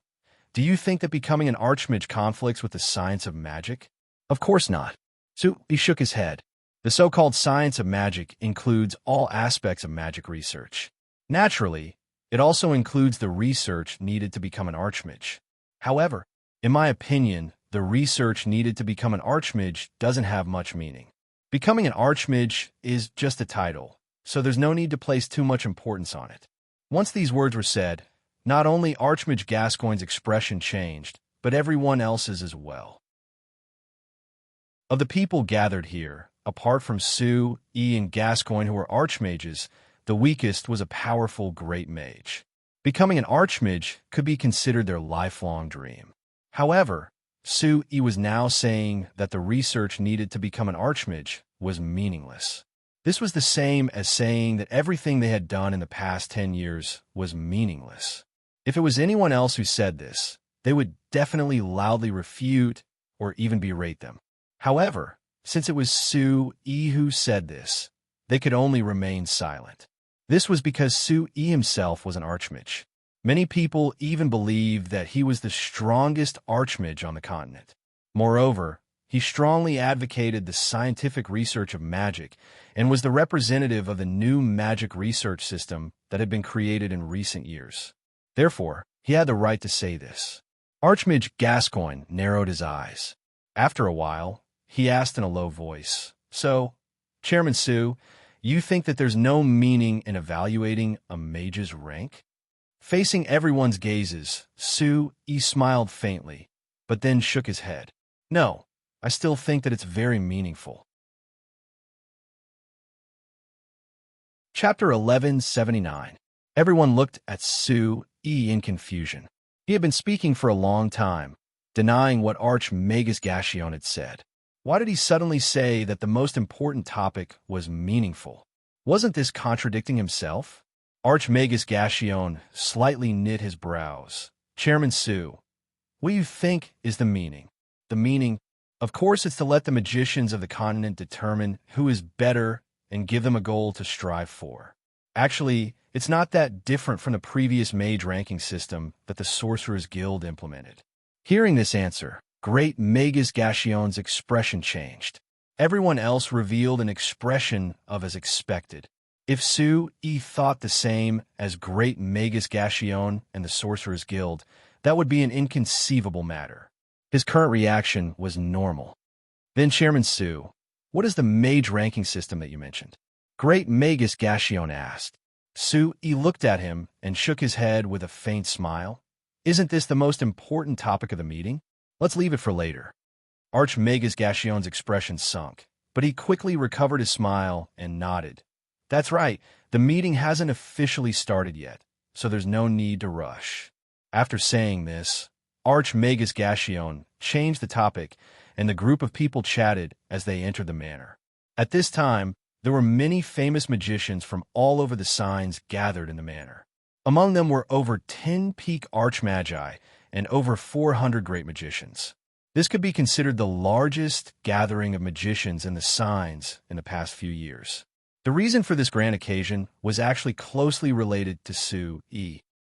do you think that becoming an Archmage conflicts with the science of magic? Of course not. Sue, he shook his head. The so-called science of magic includes all aspects of magic research. Naturally, it also includes the research needed to become an Archmage. However, in my opinion, the research needed to become an Archmage doesn't have much meaning. Becoming an Archmage is just a title, so there's no need to place too much importance on it. Once these words were said, not only Archmage Gascoigne's expression changed, but everyone else's as well. Of the people gathered here, apart from Sue, and Gascoigne who were Archmages, the weakest was a powerful Great Mage. Becoming an Archmage could be considered their lifelong dream. However, Sue was now saying that the research needed to become an Archmage was meaningless. This was the same as saying that everything they had done in the past 10 years was meaningless. If it was anyone else who said this, they would definitely loudly refute or even berate them. However, since it was Sue who said this, they could only remain silent. This was because Sue himself was an Archmage. Many people even believed that he was the strongest Archmage on the continent. Moreover, he strongly advocated the scientific research of magic and was the representative of the new magic research system that had been created in recent years. Therefore, he had the right to say this. Archmage Gascoigne narrowed his eyes. After a while, he asked in a low voice, So, Chairman Sue, you think that there's no meaning in evaluating a mage's rank? Facing everyone's gazes, Sue smiled faintly, but then shook his head. No, I still think that it's very meaningful. Chapter 1179. Everyone looked at Sue in confusion. He had been speaking for a long time, denying what Archmagus Gascoigne had said. Why did he suddenly say that the most important topic was meaningful? Wasn't this contradicting himself? Archmagus Gascoigne slightly knit his brows. Chairman Sue, what do you think is the meaning? The meaning, of course, is to let the magicians of the continent determine who is better and give them a goal to strive for. Actually, it's not that different from the previous mage ranking system that the Sorcerers Guild implemented. Hearing this answer, Great Magus Gascoigne's expression changed. Everyone else revealed an expression of as expected. If Sue thought the same as Great Magus Gascoigne and the Sorcerers Guild, that would be an inconceivable matter. His current reaction was normal. Then Chairman Sue, what is the mage ranking system that you mentioned? Great Magus Gascoigne asked. Sue looked at him and shook his head with a faint smile. Isn't this the most important topic of the meeting? Let's leave it for later. Archmagus Gascoigne's expression sunk, but he quickly recovered his smile and nodded. That's right, the meeting hasn't officially started yet, so there's no need to rush. After saying this, Archmagus Gascoigne changed the topic, and the group of people chatted as they entered the manor. At this time, there were many famous magicians from all over the signs gathered in the manor. Among them were over 10 peak archmagi and over 400 great magicians. This could be considered the largest gathering of magicians in the signs in the past few years. The reason for this grand occasion was actually closely related to Sue.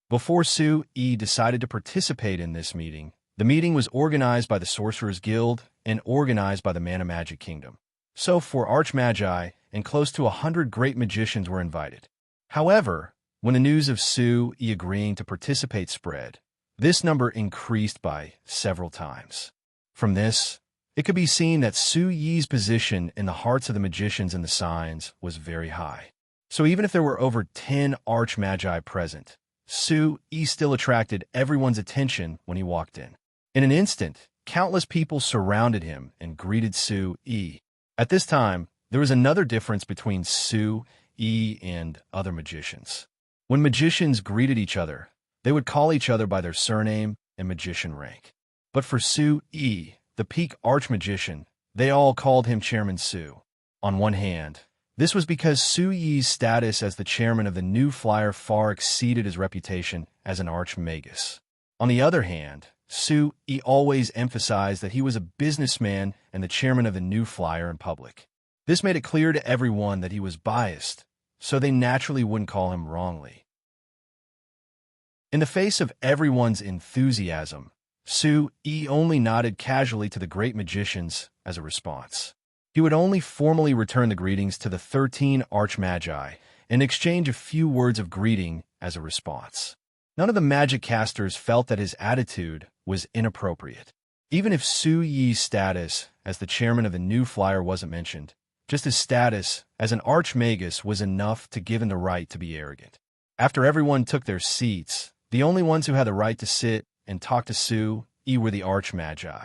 Before Sue decided to participate in this meeting, the meeting was organized by the Sorcerers Guild and organized by the Mana Magic Kingdom. So, for archmagi and close to 100 great magicians were invited. However, when the news of Sue agreeing to participate spread, this number increased by several times. From this, it could be seen that Sue Yi's position in the hearts of the magicians and the signs was very high. So even if there were over 10 archmagi present, Sue still attracted everyone's attention when he walked in. In an instant, countless people surrounded him and greeted Sue. At this time, there was another difference between Su, Yi, and other magicians. When magicians greeted each other, they would call each other by their surname and magician rank. But for Su Yi, the peak archmagician, they all called him Chairman Su. On one hand, this was because Su Yi's status as the chairman of the New Flyer far exceeded his reputation as an archmagus. On the other hand, Su Yi always emphasized that he was a businessman and the chairman of the New Flyer in public. This made it clear to everyone that he was biased, so they naturally wouldn't call him wrongly. In the face of everyone's enthusiasm, Su Yi only nodded casually to the great magicians as a response. He would only formally return the greetings to the 13 archmagi and exchange a few words of greeting as a response. None of the magic casters felt that his attitude was inappropriate. Even if Su Yi's status as the chairman of the New Flyer wasn't mentioned, just his status as an archmagus was enough to give him the right to be arrogant. After everyone took their seats, the only ones who had the right to sit and talk to Su Yi were the archmagi.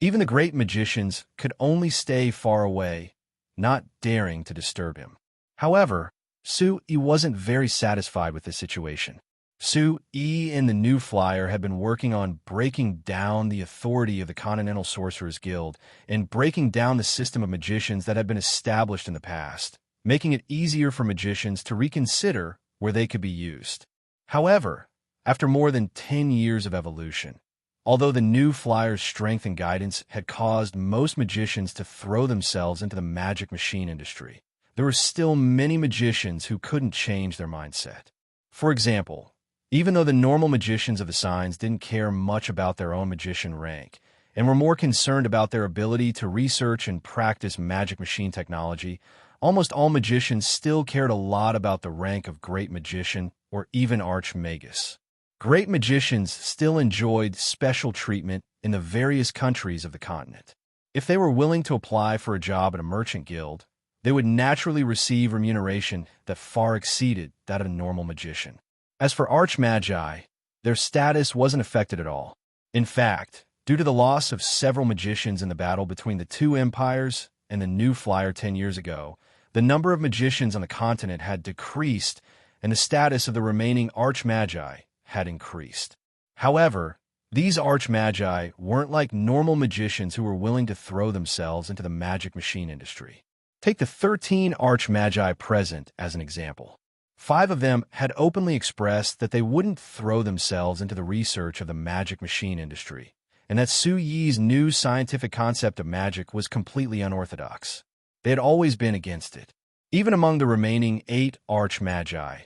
Even the great magicians could only stay far away, not daring to disturb him. However, Su Yi wasn't very satisfied with this situation. Su Yi and the New Flyer had been working on breaking down the authority of the Continental Sorcerers Guild and breaking down the system of magicians that had been established in the past, making it easier for magicians to reconsider where they could be used. However, after more than 10 years of evolution, although the New Flyer's strength and guidance had caused most magicians to throw themselves into the magic machine industry, there were still many magicians who couldn't change their mindset. For example, even though the normal magicians of the signs didn't care much about their own magician rank and were more concerned about their ability to research and practice magic machine technology, almost all magicians still cared a lot about the rank of great magician or even archmagus. Great magicians still enjoyed special treatment in the various countries of the continent. If they were willing to apply for a job at a merchant guild, they would naturally receive remuneration that far exceeded that of a normal magician. As for archmagi, their status wasn't affected at all. In fact, due to the loss of several magicians in the battle between the two empires and the New Flyer 10 years ago, the number of magicians on the continent had decreased and the status of the remaining archmagi had increased. However, these archmagi weren't like normal magicians who were willing to throw themselves into the magic machine industry. Take the 13 archmagi present as an example. 5 of them had openly expressed that they wouldn't throw themselves into the research of the magic machine industry, and that Su Yi's new scientific concept of magic was completely unorthodox. They had always been against it. Even among the remaining 8 archmagi,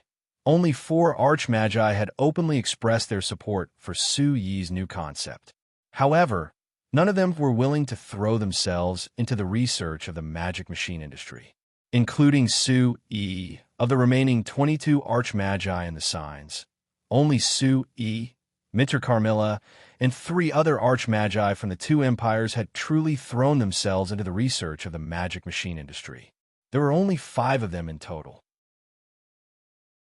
only 4 archmagi had openly expressed their support for Su Yi's new concept. However, none of them were willing to throw themselves into the research of the magic machine industry, including Su Yi. Of the remaining 22 archmagi in the signs, only Su Yi, Minter Carmilla, and 3 other archmagi from the 2 empires had truly thrown themselves into the research of the magic machine industry. There were only 5 of them in total.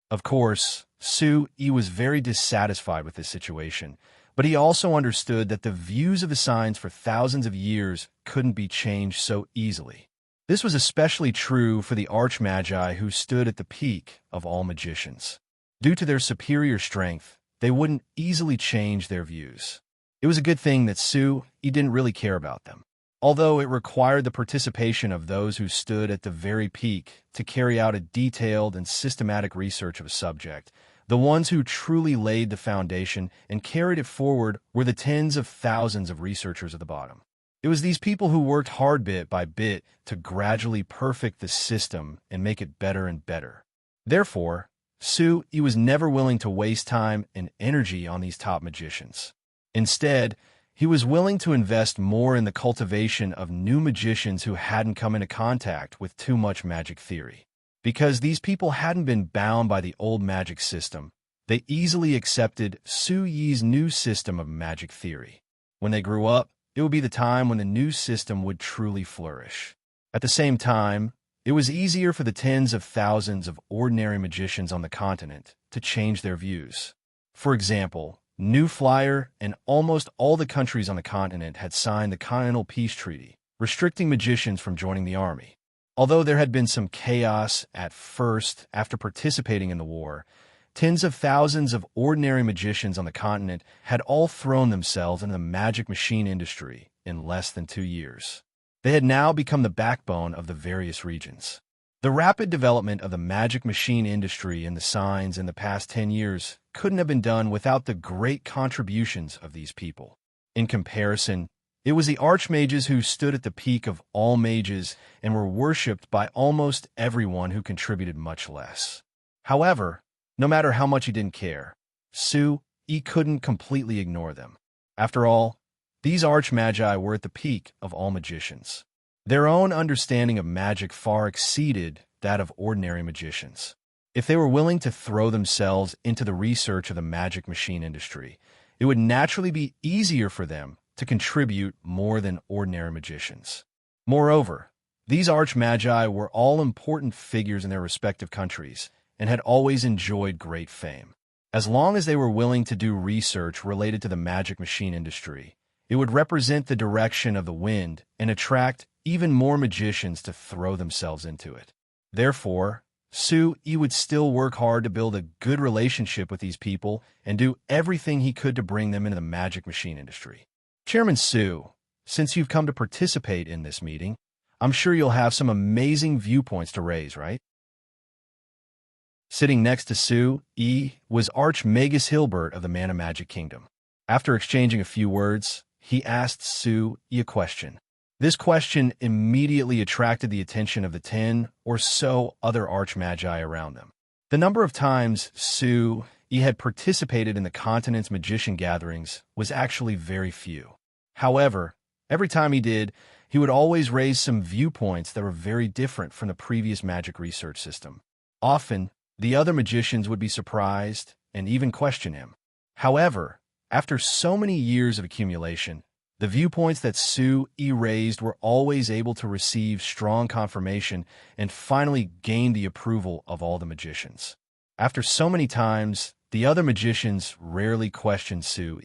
Of course, Su Yi was very dissatisfied with this situation, but he also understood that the views of the signs for thousands of years couldn't be changed so easily. This was especially true for the archmagi who stood at the peak of all magicians. Due to their superior strength, they wouldn't easily change their views. It was a good thing that Su Yi didn't really care about them. Although it required the participation of those who stood at the very peak to carry out a detailed and systematic research of a subject, the ones who truly laid the foundation and carried it forward were the tens of thousands of researchers at the bottom. It was these people who worked hard bit by bit to gradually perfect the system and make it better and better. Therefore, Su Yi was never willing to waste time and energy on these top magicians. Instead, he was willing to invest more in the cultivation of new magicians who hadn't come into contact with too much magic theory. Because these people hadn't been bound by the old magic system, they easily accepted Su Yi's new system of magic theory. When they grew up, it would be the time when the new system would truly flourish. At the same time, it was easier for the tens of thousands of ordinary magicians on the continent to change their views. For example, New Flyer and almost all the countries on the continent had signed the Continental Peace Treaty, restricting magicians from joining the army. Although there had been some chaos at first after participating in the war, tens of thousands of ordinary magicians on the continent had all thrown themselves into the magic machine industry in less than 2 years. They had now become the backbone of the various regions. The rapid development of the magic machine industry in the signs in the past 10 years couldn't have been done without the great contributions of these people. In comparison, it was the archmages who stood at the peak of all mages and were worshipped by almost everyone who contributed much less. However, no matter how much he didn't care, he couldn't completely ignore them. After all, these archmagi were at the peak of all magicians. Their own understanding of magic far exceeded that of ordinary magicians. If they were willing to throw themselves into the research of the magic machine industry, it would naturally be easier for them to contribute more than ordinary magicians. Moreover, these archmagi were all important figures in their respective countries and had always enjoyed great fame. As long as they were willing to do research related to the magic machine industry, it would represent the direction of the wind and attract even more magicians to throw themselves into it. Therefore, He would still work hard to build a good relationship with these people and do everything he could to bring them into the magic machine industry. Chairman Su, since you've come to participate in this meeting, I'm sure you'll have some amazing viewpoints to raise, right? Sitting next to Su, was Archmagus Hilbert of the Mana Magic Kingdom. After exchanging a few words, he asked Su a question. This question immediately attracted the attention of the 10 or so other archmagi around them. The number of times Su had participated in the continent's magician gatherings was actually very few. However, every time he did, he would always raise some viewpoints that were very different from the previous magic research system. Often, the other magicians would be surprised and even question him. However, after so many years of accumulation, the viewpoints that Su raised were always able to receive strong confirmation and finally gained the approval of all the magicians. After so many times, the other magicians rarely questioned Su.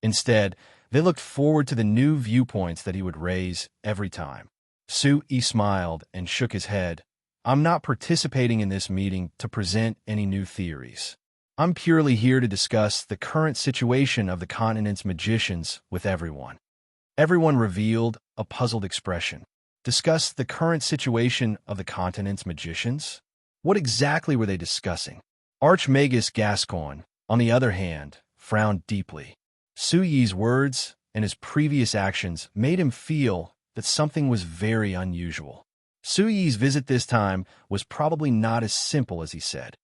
Instead, they looked forward to the new viewpoints that he would raise every time. Su smiled and shook his head. I'm not participating in this meeting to present any new theories. I'm purely here to discuss the current situation of the continent's magicians with everyone. Everyone revealed a puzzled expression. Discuss the current situation of the continent's magicians? What exactly were they discussing? Archmagus Gascoigne, on the other hand, frowned deeply. Su Yi's words and his previous actions made him feel that something was very unusual. Su Yi's visit this time was probably not as simple as he said.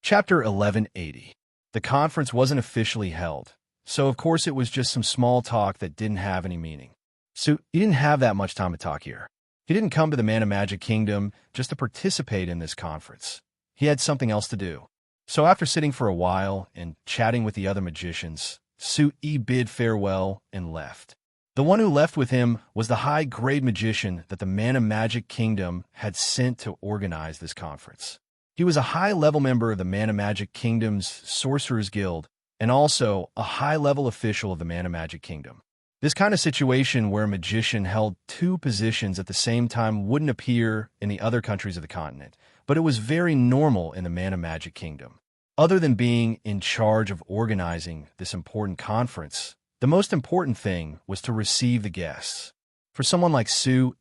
Chapter 1180. The conference wasn't officially held, so of course it was just some small talk that didn't have any meaning. He didn't have that much time to talk here. He didn't come to the Mana Magic Kingdom just to participate in this conference. He had something else to do. So after sitting for a while and chatting with the other magicians, Su bid farewell and left. The one who left with him was the high-grade magician that the Mana Magic Kingdom had sent to organize this conference. He was a high-level member of the Mana Magic Kingdom's Sorcerer's Guild and also a high-level official of the Mana Magic Kingdom. This kind of situation where a magician held two positions at the same time wouldn't appear in the other countries of the continent, but it was very normal in the Mana Magic Kingdom. Other than being in charge of organizing this important conference, the most important thing was to receive the guests. For someone like Su,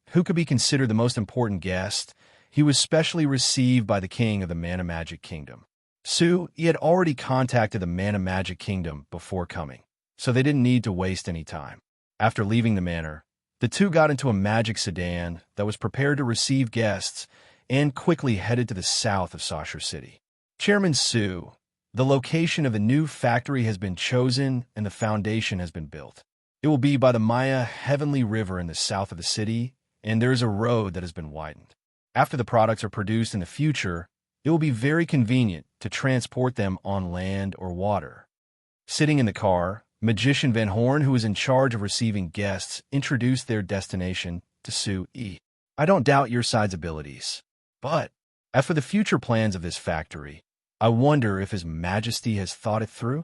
who could be considered the most important guest, he was specially received by the king of the Mana Magic Kingdom. Su had already contacted the Mana Magic Kingdom before coming, so they didn't need to waste any time. After leaving the manor, the two got into a magic sedan that was prepared to receive guests and quickly headed to the south of Saucer City. Chairman Su, the location of the new factory has been chosen and the foundation has been built. It will be by the Maya Heavenly River in the south of the city, and there is a road that has been widened. After the products are produced in the future, it will be very convenient to transport them on land or water. Sitting in the car, Magician Van Horn, who was in charge of receiving guests, introduced their destination to Su. I don't doubt your side's abilities, but as for the future plans of this factory, I wonder if His Majesty has thought it through?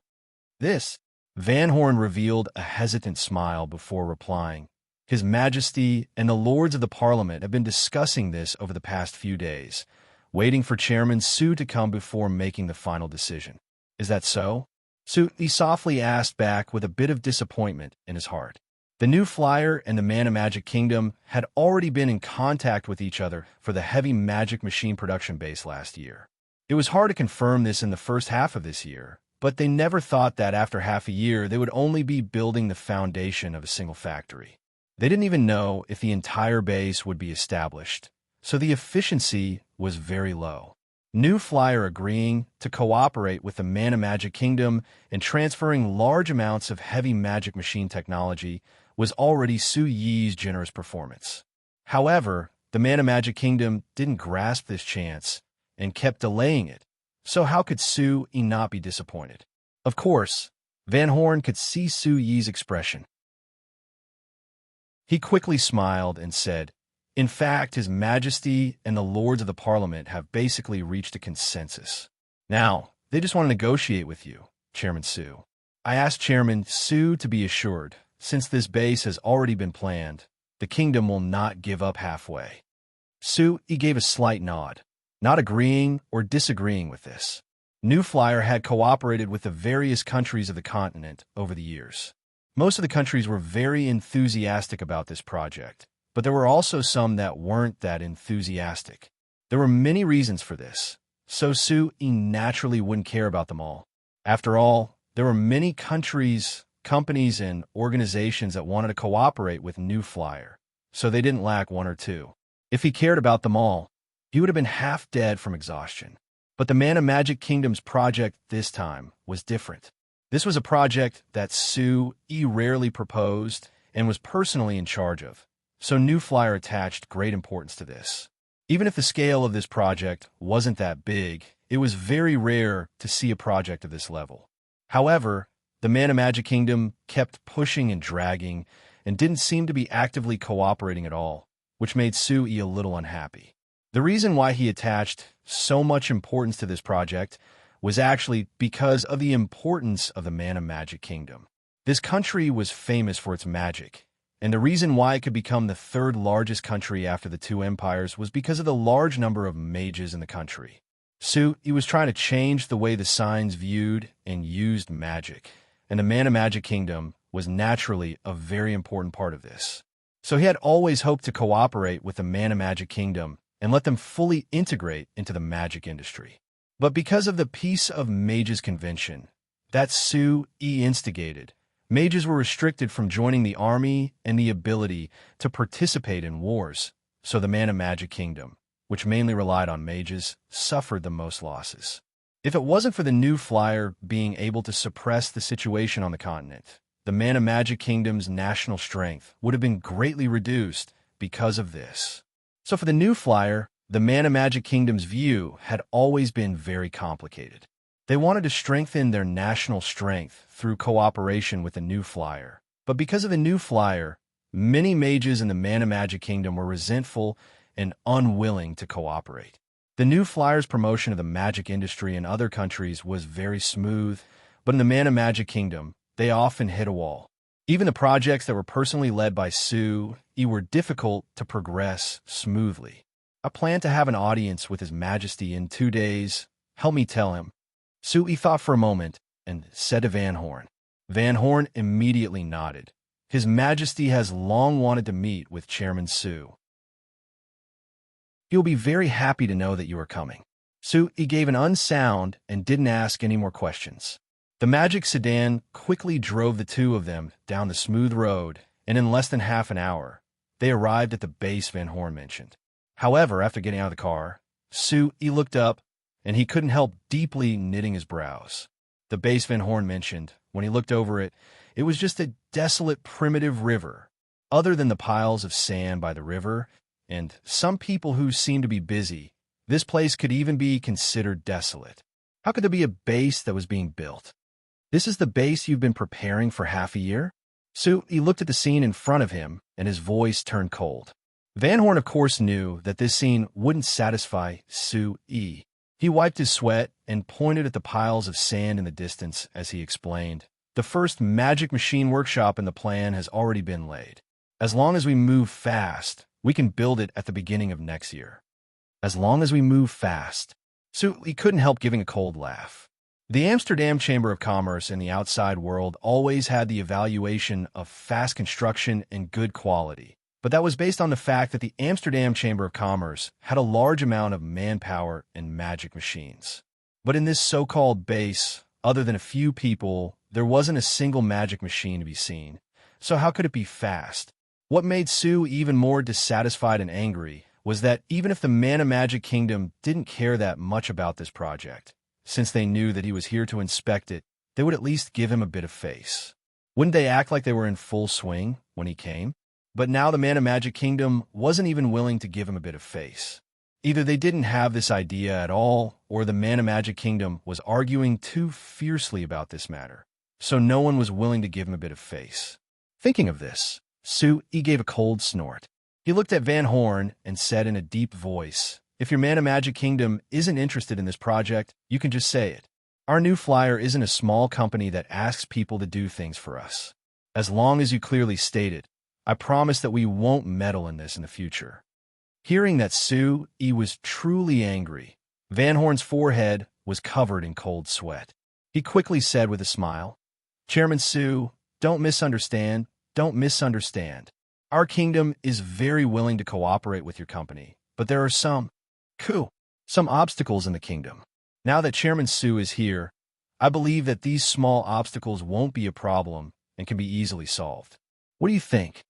This Van Horn revealed a hesitant smile before replying. His Majesty and the Lords of the Parliament have been discussing this over the past few days, waiting for Chairman Su to come before making the final decision. Is that so? Su, he softly asked back with a bit of disappointment in his heart. The new flyer and the Man of Magic Kingdom had already been in contact with each other for the heavy magic machine production base last year. It was hard to confirm this in the first half of this year, but they never thought that after half a year they would only be building the foundation of a single factory. They didn't even know if the entire base would be established, so the efficiency was very low. New Flyer agreeing to cooperate with the Man of Magic Kingdom and transferring large amounts of heavy magic machine technology was already Su Yi's generous performance. However, the Man of Magic Kingdom didn't grasp this chance and kept delaying it, so how could Su Yi not be disappointed? Of course, Van Horn could see Su Yi's expression. He quickly smiled and said, "In fact, His Majesty and the Lords of the Parliament have basically reached a consensus. Now, they just want to negotiate with you, Chairman Su. I asked Chairman Su to be assured, since this base has already been planned, the kingdom will not give up halfway." Su Yi gave a slight nod, not agreeing or disagreeing with this. New Flyer had cooperated with the various countries of the continent over the years. Most of the countries were very enthusiastic about this project, but there were also some that weren't that enthusiastic. There were many reasons for this, so Su Yi naturally wouldn't care about them all. After all, there were many countries, companies, and organizations that wanted to cooperate with New Flyer, so they didn't lack one or two. If he cared about them all, he would have been half dead from exhaustion. But the Man of Magic Kingdom's project this time was different. This was a project that Su Yi rarely proposed and was personally in charge of, so New Flyer attached great importance to this. Even if the scale of this project wasn't that big, it was very rare to see a project of this level. However, the Man of Magic Kingdom kept pushing and dragging and didn't seem to be actively cooperating at all, which made Su Yi a little unhappy. The reason why he attached so much importance to this project was actually because of the importance of the Man of Magic Kingdom. This country was famous for its magic, and the reason why it could become the third largest country after the two empires was because of the large number of mages in the country. Su Yi was trying to change the way the signs viewed and used magic, and the Man of Magic Kingdom was naturally a very important part of this. So he had always hoped to cooperate with the Man of Magic Kingdom and let them fully integrate into the magic industry. But because of the Peace of Mages Convention that Su Yi instigated, mages were restricted from joining the army and the ability to participate in wars, so the Man of Magic Kingdom, which mainly relied on mages, suffered the most losses. If it wasn't for the New Flyer being able to suppress the situation on the continent, the Man of Magic Kingdom's national strength would have been greatly reduced because of this. So for the New Flyer, the Man of Magic Kingdom's view had always been very complicated. They wanted to strengthen their national strength through cooperation with the New Flyer. But because of the New Flyer, many mages in the Man of Magic Kingdom were resentful and unwilling to cooperate. The New Flyer's promotion of the magic industry in other countries was very smooth, but in the Man of Magic Kingdom, they often hit a wall. Even the projects that were personally led by Su Yi were difficult to progress smoothly. "I plan to have an audience with His Majesty in 2 days. Help me tell him." Su Yi thought for a moment and said to Van Horn. Van Horn immediately nodded. His Majesty has long wanted to meet with Chairman Su. "He'll be very happy to know that you are coming." Su Yi gave an unsound and didn't ask any more questions. The magic sedan quickly drove the two of them down the smooth road, and in less than half an hour, they arrived at the base Van Horn mentioned. However, after getting out of the car, Su Yi looked up, and he couldn't help deeply knitting his brows. The base Van Horn mentioned, when he looked over it, it was just a desolate primitive river. Other than the piles of sand by the river, and some people who seemed to be busy, this place could even be considered desolate. How could there be a base that was being built? "This is the base you've been preparing for half a year?" Su Yi looked at the scene in front of him, and his voice turned cold. Van Horn, of course, knew that this scene wouldn't satisfy Su Yi. He wiped his sweat and pointed at the piles of sand in the distance as he explained, The first magic machine workshop in the plan has already been laid. As long as we move fast, we can build it at the beginning of next year. As long as we move fast. So he couldn't help giving a cold laugh. The Amsterdam Chamber of Commerce in the outside world always had the evaluation of fast construction and good quality, but that was based on the fact that the Amsterdam Chamber of Commerce had a large amount of manpower and magic machines. But in this so-called base, other than a few people, there wasn't a single magic machine to be seen. So how could it be fast? What made Sue even more dissatisfied and angry was that even if the Mana Magic Kingdom didn't care that much about this project, since they knew that he was here to inspect it, they would at least give him a bit of face. Wouldn't they act like they were in full swing when he came? But now the Mana Magic Kingdom wasn't even willing to give him a bit of face. Either they didn't have this idea at all, or the Mana Magic Kingdom was arguing too fiercely about this matter, so no one was willing to give him a bit of face. Thinking of this, Sue gave a cold snort. He looked at Van Horn and said in a deep voice, "If your Mana Magic Kingdom isn't interested in this project, you can just say it. Our new flyer isn't a small company that asks people to do things for us. As long as you clearly state it, I promise that we won't meddle in this in the future." Hearing that Sue was truly angry, Van Horn's forehead was covered in cold sweat. He quickly said with a smile, "Chairman Sue, don't misunderstand. Don't misunderstand. Our kingdom is very willing to cooperate with your company, but there are some obstacles in the kingdom. Now that Chairman Sue is here, I believe that these small obstacles won't be a problem and can be easily solved. What do you think?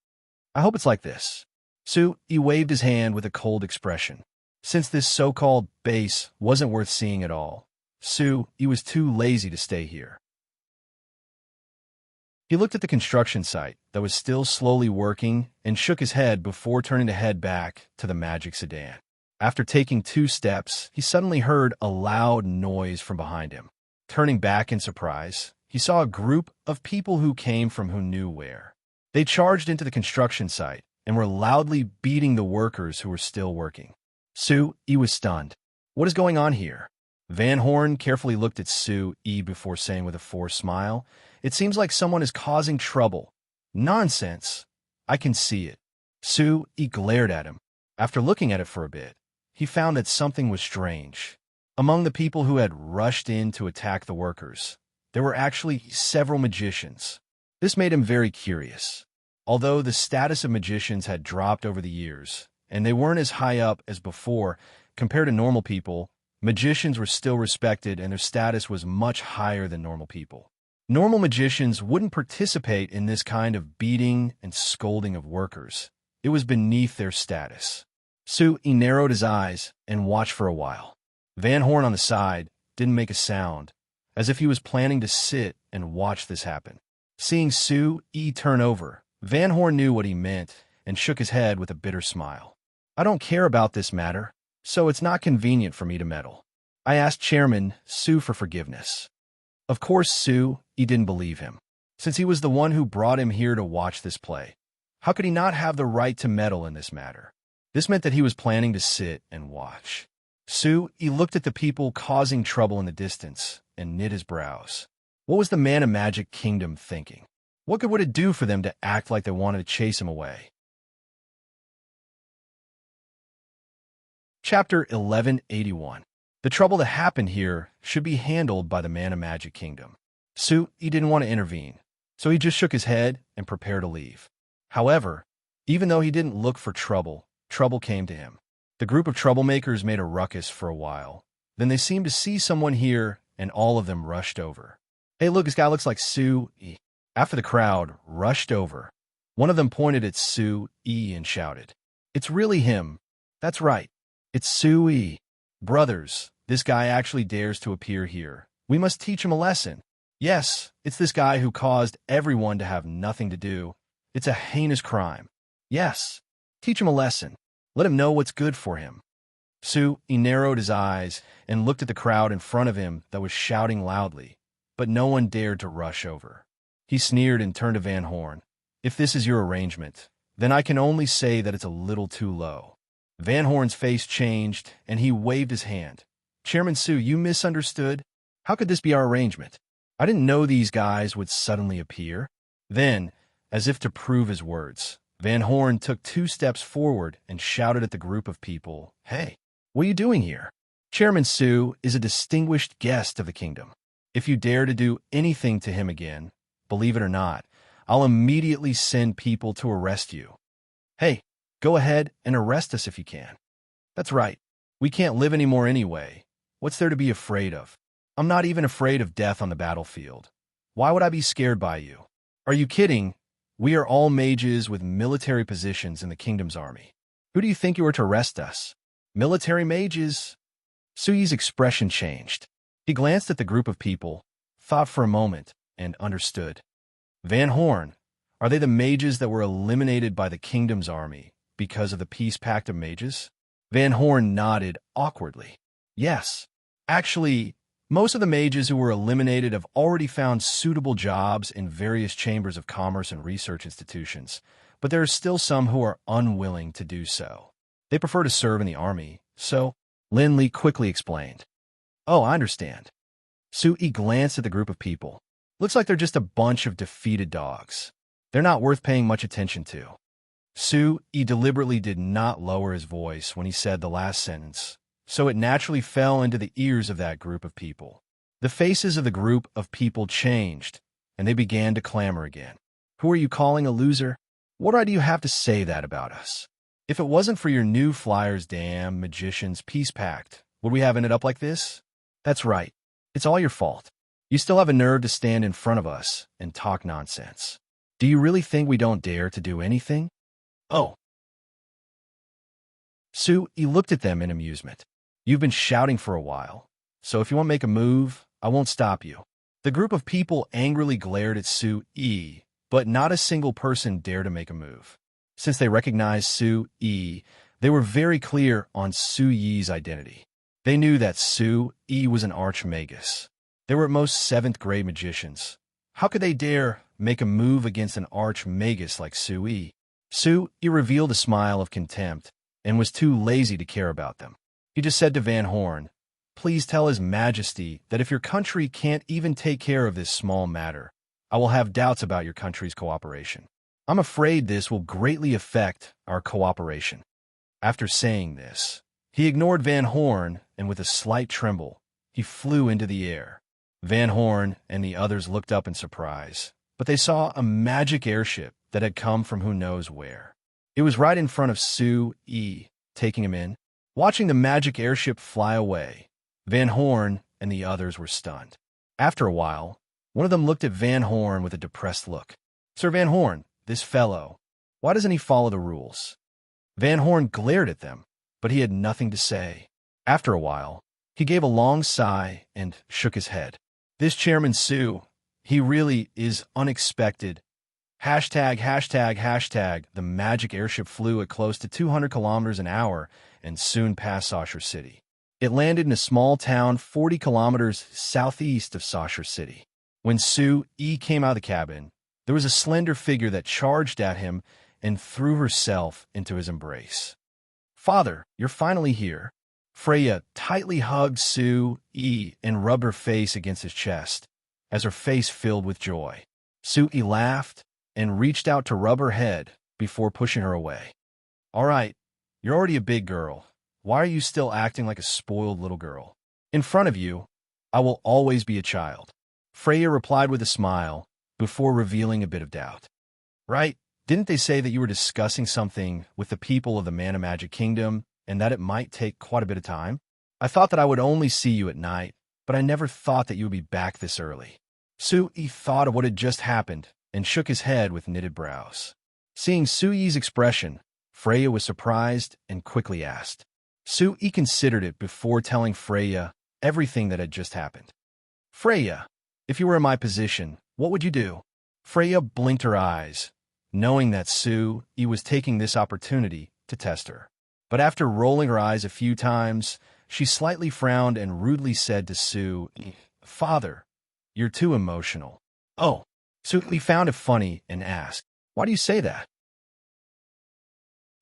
I hope it's like this." Sue waved his hand with a cold expression. Since this so-called base wasn't worth seeing at all, Sue was too lazy to stay here. He looked at the construction site that was still slowly working and shook his head before turning to head back to the magic sedan. After taking 2 steps, he suddenly heard a loud noise from behind him. Turning back in surprise, he saw a group of people who came from who knew where. They charged into the construction site and were loudly beating the workers who were still working. Sue was stunned. What is going on here? Van Horn carefully looked at Sue before saying with a forced smile, "It seems like someone is causing trouble." "Nonsense. I can see it." Sue glared at him. After looking at it for a bit, he found that something was strange. Among the people who had rushed in to attack the workers, there were actually several magicians. This made him very curious. Although the status of magicians had dropped over the years, and they weren't as high up as before compared to normal people, magicians were still respected and their status was much higher than normal people. Normal magicians wouldn't participate in this kind of beating and scolding of workers. It was beneath their status. Sue narrowed his eyes and watched for a while. Van Horn on the side didn't make a sound, as if he was planning to sit and watch this happen. Seeing Sue turn over, Van Horn knew what he meant and shook his head with a bitter smile. "I don't care about this matter, so it's not convenient for me to meddle. I asked Chairman Sue for forgiveness." Of course, Sue didn't believe him, since he was the one who brought him here to watch this play. How could he not have the right to meddle in this matter? This meant that he was planning to sit and watch. Sue looked at the people causing trouble in the distance and knit his brows. What was the Mana Magic Kingdom thinking? What good would it do for them to act like they wanted to chase him away? Chapter 1181. The trouble that happened here should be handled by the Mana Magic Kingdom. Sue didn't want to intervene, so he just shook his head and prepared to leave. However, even though he didn't look for trouble, trouble came to him. The group of troublemakers made a ruckus for a while. Then they seemed to see someone here, and all of them rushed over. "Hey, look, this guy looks like Sue." After the crowd rushed over, one of them pointed at Sue and shouted, "It's really him. That's right. It's Sue. Brothers, this guy actually dares to appear here. We must teach him a lesson. Yes, it's this guy who caused everyone to have nothing to do. It's a heinous crime. Yes, teach him a lesson. Let him know what's good for him." Sue narrowed his eyes and looked at the crowd in front of him that was shouting loudly, but no one dared to rush over. He sneered and turned to Van Horn. "If this is your arrangement, then I can only say that it's a little too low." Van Horn's face changed, and he waved his hand. "Chairman Sue, you misunderstood. How could this be our arrangement? I didn't know these guys would suddenly appear. Then, as if to prove his words, Van Horn took 2 steps forward and shouted at the group of people, "Hey, what are you doing here? Chairman Su is a distinguished guest of the kingdom. If you dare to do anything to him again, believe it or not, I'll immediately send people to arrest you. Hey, go ahead and arrest us if you can. That's right. We can't live anymore anyway. What's there to be afraid of? I'm not even afraid of death on the battlefield. Why would I be scared by you? Are you kidding? We are all mages with military positions in the kingdom's army. Who do you think you are to arrest us? Military mages?" Suyi's expression changed. He glanced at the group of people, thought for a moment, and understood. Van Horn, are they the mages that were eliminated by the kingdom's army because of the peace pact of mages? Van Horn nodded awkwardly. Yes. Actually, most of the mages who were eliminated have already found suitable jobs in various chambers of commerce and research institutions, but there are still some who are unwilling to do so. They prefer to serve in the army, so Lin Li quickly explained. "Oh, I understand." Su-yi glanced at the group of people. "Looks like they're just a bunch of defeated dogs. They're not worth paying much attention to." Su-yi deliberately did not lower his voice when he said the last sentence, so it naturally fell into the ears of that group of people. The faces of the group of people changed, and they began to clamor again. "Who are you calling a loser? What right do you have to say that about us? If it wasn't for your new flyers, damn magician's peace pact, would we have ended up like this? That's right. It's all your fault. You still have a nerve to stand in front of us and talk nonsense. Do you really think we don't dare to do anything?" "Oh." Su-yi looked at them in amusement. "You've been shouting for a while, so if you want to make a move, I won't stop you." The group of people angrily glared at Su-yi, but not a single person dared to make a move. Since they recognized Su-yi, they were very clear on Su-yi's identity. They knew that Su-yi was an archmagus. They were at most 7th-grade magicians. How could they dare make a move against an archmagus like Su-yi? Su-yi revealed a smile of contempt and was too lazy to care about them. He just said to Van Horn, "Please tell His Majesty that if your country can't even take care of this small matter, I will have doubts about your country's cooperation. I'm afraid this will greatly affect our cooperation." After saying this, he ignored Van Horn, and with a slight tremble, he flew into the air. Van Horn and the others looked up in surprise, but they saw a magic airship that had come from who knows where. It was right in front of Su-yi, taking him in. Watching the magic airship fly away, Van Horn and the others were stunned. After a while, one of them looked at Van Horn with a depressed look. "Sir Van Horn, this fellow, why doesn't he follow the rules?" Van Horn glared at them, but he had nothing to say. After a while, he gave a long sigh and shook his head. "This Chairman Su, he really is unexpected. Hashtag, hashtag, hashtag." The magic airship flew at close to 200 kilometers an hour and soon passed Saucer City. It landed in a small town 40 kilometers southeast of Saucer City. When Su-yi came out of the cabin, there was a slender figure that charged at him and threw herself into his embrace. "Father, you're finally here." Freya tightly hugged Su-yi and rubbed her face against his chest, as her face filled with joy. Su-yi laughed and reached out to rub her head before pushing her away. "All right, you're already a big girl. Why are you still acting like a spoiled little girl? In front of you, I will always be a child." Freya replied with a smile, before revealing a bit of doubt. "Right, didn't they say that you were discussing something with the people of the Mana Magic Kingdom, and that it might take quite a bit of time? I thought that I would only see you at night, but I never thought that you would be back this early." Su-yi thought of what had just happened, and shook his head with knitted brows. Seeing Su-yi's expression, Freya was surprised and quickly asked. Su-yi considered it before telling Freya everything that had just happened. "Freya, if you were in my position, what would you do?" Freya blinked her eyes, knowing that Su-yi was taking this opportunity to test her. But after rolling her eyes a few times, she slightly frowned and rudely said to Su-yi, "Father, you're too emotional." "Oh." Su-yi found it funny and asked, "Why do you say that?"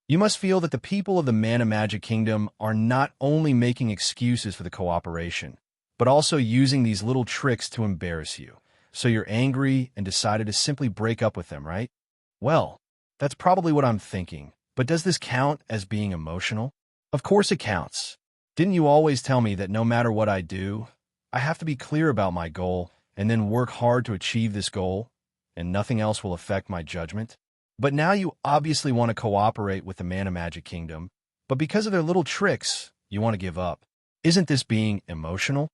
"You must feel that the people of the Mana Magic Kingdom are not only making excuses for the cooperation, but also using these little tricks to embarrass you. So you're angry and decided to simply break up with them, right? Well, that's probably what I'm thinking. But does this count as being emotional? Of course it counts. Didn't you always tell me that no matter what I do, I have to be clear about my goal and then work hard to achieve this goal, and nothing else will affect my judgment? But now you obviously want to cooperate with the Mana Magic Kingdom, but because of their little tricks, you want to give up. Isn't this being emotional?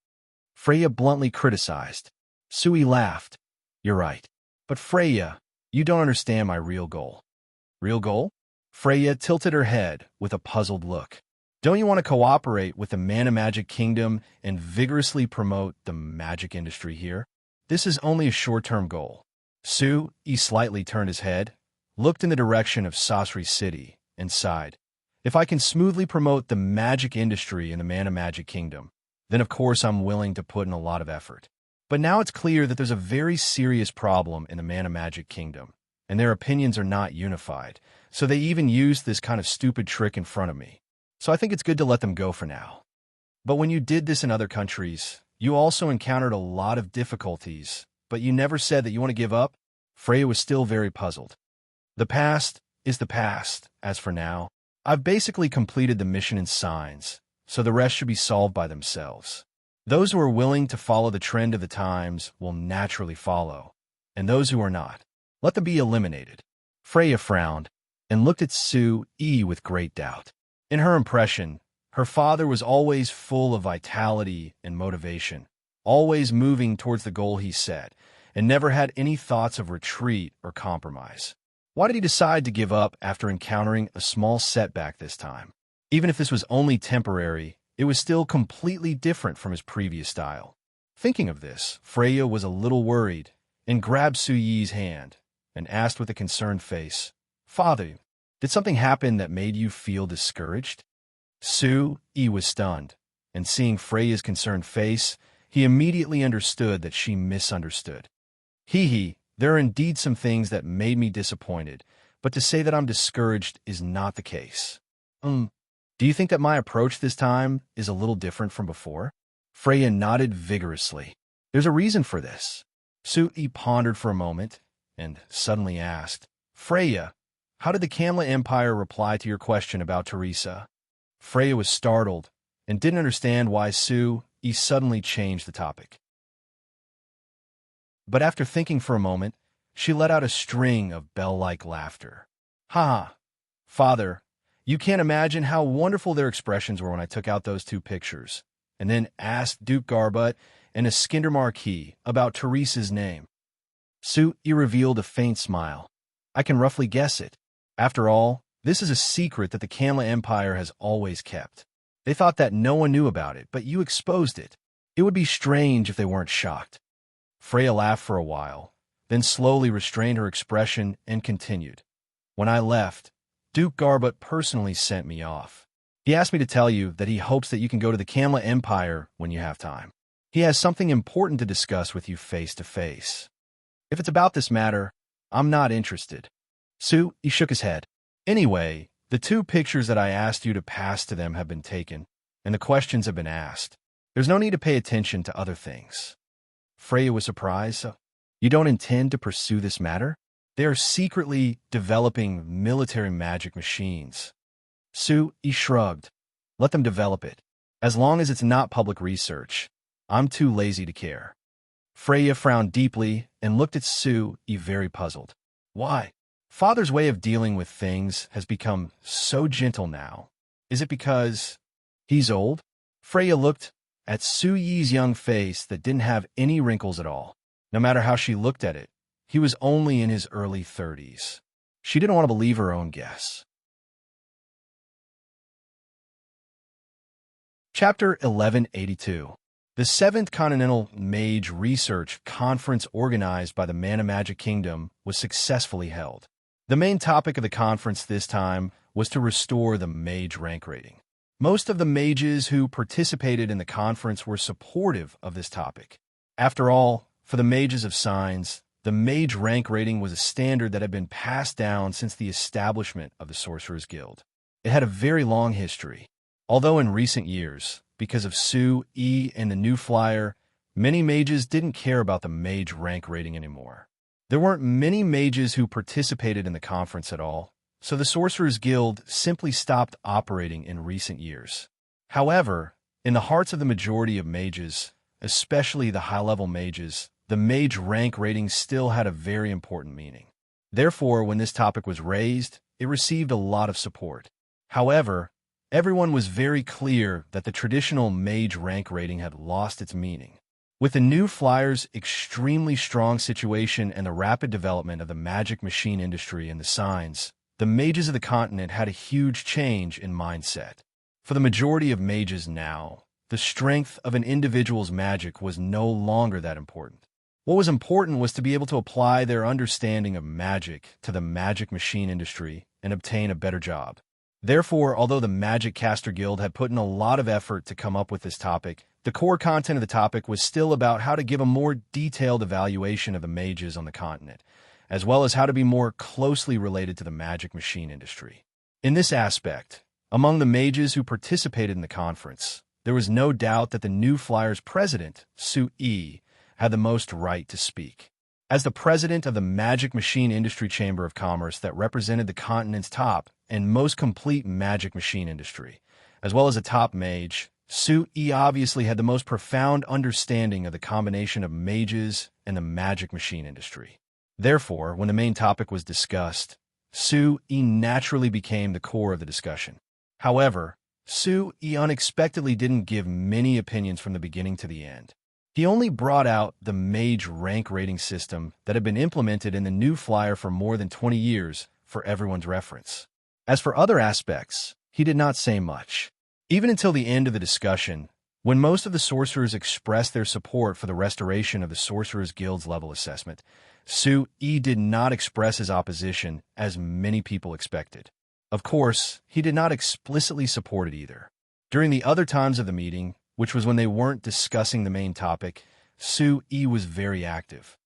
Freya bluntly criticized. Sui laughed. You're right. But Freya, you don't understand my real goal. Real goal? Freya tilted her head with a puzzled look. Don't you want to cooperate with the Mana Magic Kingdom and vigorously promote the magic industry here? This is only a short-term goal. Sui slightly turned his head, looked in the direction of Sasri City, and sighed. If I can smoothly promote the magic industry in the Mana Magic Kingdom, then of course I'm willing to put in a lot of effort. But now it's clear that there's a very serious problem in the Mana Magic Kingdom, and their opinions are not unified, so they even used this kind of stupid trick in front of me. So I think it's good to let them go for now. But when you did this in other countries, you also encountered a lot of difficulties, but you never said that you want to give up? Freya was still very puzzled. The past is the past. As for now, I've basically completed the mission in signs, so the rest should be solved by themselves. Those who are willing to follow the trend of the times will naturally follow, and those who are not, let them be eliminated. Freya frowned and looked at Sui with great doubt. In her impression, her father was always full of vitality and motivation, always moving towards the goal he set, and never had any thoughts of retreat or compromise. Why did he decide to give up after encountering a small setback this time? Even if this was only temporary, it was still completely different from his previous style. Thinking of this, Freya was a little worried and grabbed Sui's hand and asked with a concerned face, Father, did something happen that made you feel discouraged? Sui was stunned, and seeing Freya's concerned face, he immediately understood that she misunderstood. There are indeed some things that made me disappointed, but to say that I'm discouraged is not the case. Do you think that my approach this time is a little different from before? Freya nodded vigorously. There's a reason for this. Sui pondered for a moment and suddenly asked, Freya, how did the Kamla Empire reply to your question about Teresa? Freya was startled and didn't understand why Sui suddenly changed the topic. But after thinking for a moment, she let out a string of bell-like laughter. Ha! Father, you can't imagine how wonderful their expressions were when I took out those two pictures, and then asked Duke Garbutt and Iskender Marquis about Teresa's name. Sui revealed a faint smile. I can roughly guess it. After all, this is a secret that the Kamla Empire has always kept. They thought that no one knew about it, but you exposed it. It would be strange if they weren't shocked. Freya laughed for a while, then slowly restrained her expression and continued. When I left, Duke Garbutt personally sent me off. He asked me to tell you that he hopes that you can go to the Kamla Empire when you have time. He has something important to discuss with you face to face. If it's about this matter, I'm not interested. Sui shook his head. Anyway, the two pictures that I asked you to pass to them have been taken, and the questions have been asked. There's no need to pay attention to other things. Freya was surprised. You don't intend to pursue this matter? They are secretly developing military magic machines. Sui shrugged. Let them develop it. As long as it's not public research, I'm too lazy to care. Freya frowned deeply and looked at Sui very puzzled. Why? Father's way of dealing with things has become so gentle now. Is it because he's old? Freya looked at Sui's young face that didn't have any wrinkles at all. No matter how she looked at it, he was only in his early 30s. She didn't want to believe her own guess. Chapter 1182. The 7th Continental Mage Research Conference organized by the Mana Magic Kingdom was successfully held. The main topic of the conference this time was to restore the mage rank rating. Most of the mages who participated in the conference were supportive of this topic. After all, for the mages of signs, the mage rank rating was a standard that had been passed down since the establishment of the Sorcerers Guild. It had a very long history, although in recent years, because of Sui and the New Flyer, many mages didn't care about the mage rank rating anymore. There weren't many mages who participated in the conference at all, so the Sorcerers Guild simply stopped operating in recent years. However, in the hearts of the majority of mages, especially the high-level mages, the mage rank rating still had a very important meaning. Therefore, when this topic was raised, it received a lot of support. However, everyone was very clear that the traditional mage rank rating had lost its meaning. With the new Flyers' extremely strong situation and the rapid development of the magic machine industry and the signs, the mages of the continent had a huge change in mindset. For the majority of mages now, the strength of an individual's magic was no longer that important. What was important was to be able to apply their understanding of magic to the magic machine industry and obtain a better job. Therefore, although the Magic Caster Guild had put in a lot of effort to come up with this topic, the core content of the topic was still about how to give a more detailed evaluation of the mages on the continent, as well as how to be more closely related to the magic machine industry. In this aspect, among the mages who participated in the conference, there was no doubt that the new Flyers president, Su-E, had the most right to speak. As the president of the Magic Machine Industry Chamber of Commerce that represented the continent's top and most complete magic machine industry, as well as a top mage, Su-E obviously had the most profound understanding of the combination of mages and the magic machine industry. Therefore, when the main topic was discussed, Su-E naturally became the core of the discussion. However, Su-E unexpectedly didn't give many opinions from the beginning to the end. He only brought out the mage rank rating system that had been implemented in the new Flyer for more than 20 years for everyone's reference. As for other aspects, he did not say much. Even until the end of the discussion, when most of the sorcerers expressed their support for the restoration of the Sorcerers Guild's level assessment, Su-E did not express his opposition as many people expected. Of course, he did not explicitly support it either. During the other times of the meeting, which was when they weren't discussing the main topic, Su-E was very active.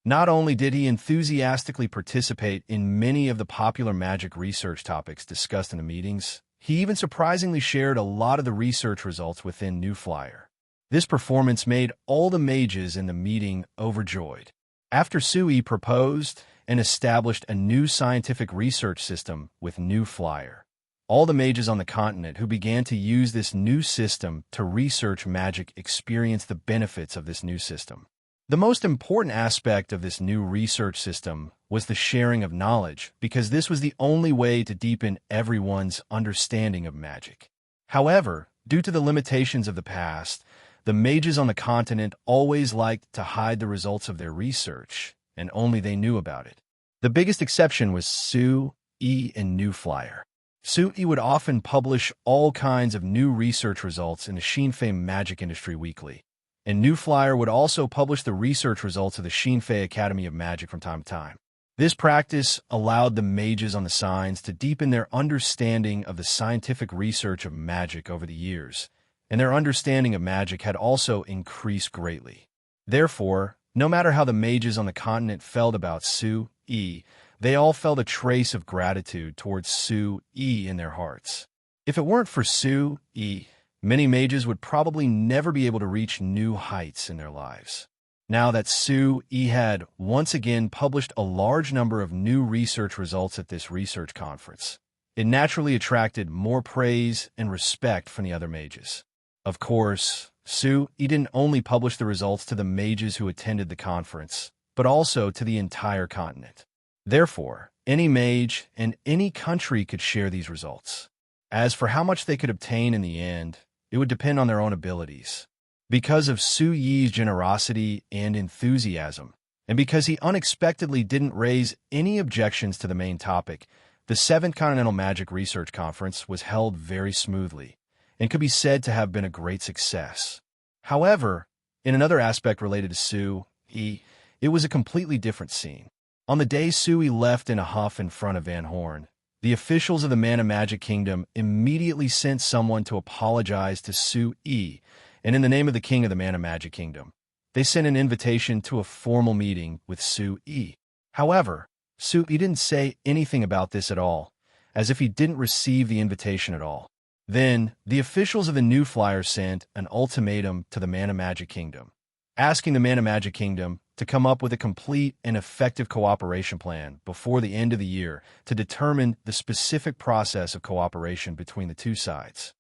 Not only did he enthusiastically participate in many of the popular magic research topics discussed in the meetings, he even surprisingly shared a lot of the research results within New Flyer. This performance made all the mages in the meeting overjoyed. After Su-E proposed and established a new scientific research system with New Flyer, all the mages on the continent who began to use this new system to research magic experienced the benefits of this new system. The most important aspect of this new research system was the sharing of knowledge, because this was the only way to deepen everyone's understanding of magic. However, due to the limitations of the past, the mages on the continent always liked to hide the results of their research, and only they knew about it. The biggest exception was Su-E and New Flyer. Su-E would often publish all kinds of new research results in the Shinfei Magic Industry Weekly, and New Flyer would also publish the research results of the Shinfei Academy of Magic from time to time. This practice allowed the mages on the signs to deepen their understanding of the scientific research of magic over the years, and their understanding of magic had also increased greatly. Therefore, no matter how the mages on the continent felt about Su-E, they all felt a trace of gratitude towards Su-E in their hearts. If it weren't for Su-E, many mages would probably never be able to reach new heights in their lives. Now that Su-E had once again published a large number of new research results at this research conference, it naturally attracted more praise and respect from the other mages. Of course, Su-E didn't only publish the results to the mages who attended the conference, but also to the entire continent. Therefore, any mage and any country could share these results. As for how much they could obtain in the end, it would depend on their own abilities. Because of Su-Yi's generosity and enthusiasm, and because he unexpectedly didn't raise any objections to the main topic, the 7th Continental Magic Research Conference was held very smoothly, and could be said to have been a great success. However, in another aspect related to Su-E, it was a completely different scene. On the day Su-E left in a huff in front of Van Horn, the officials of the Mana Magic Kingdom immediately sent someone to apologize to Su-E, and in the name of the King of the Mana Magic Kingdom, they sent an invitation to a formal meeting with Su-E. However, Su-E didn't say anything about this at all, as if he didn't receive the invitation at all. Then, the officials of the New Flyer sent an ultimatum to the Mana Magic Kingdom, asking the Mana Magic Kingdom to come up with a complete and effective cooperation plan before the end of the year to determine the specific process of cooperation between the two sides.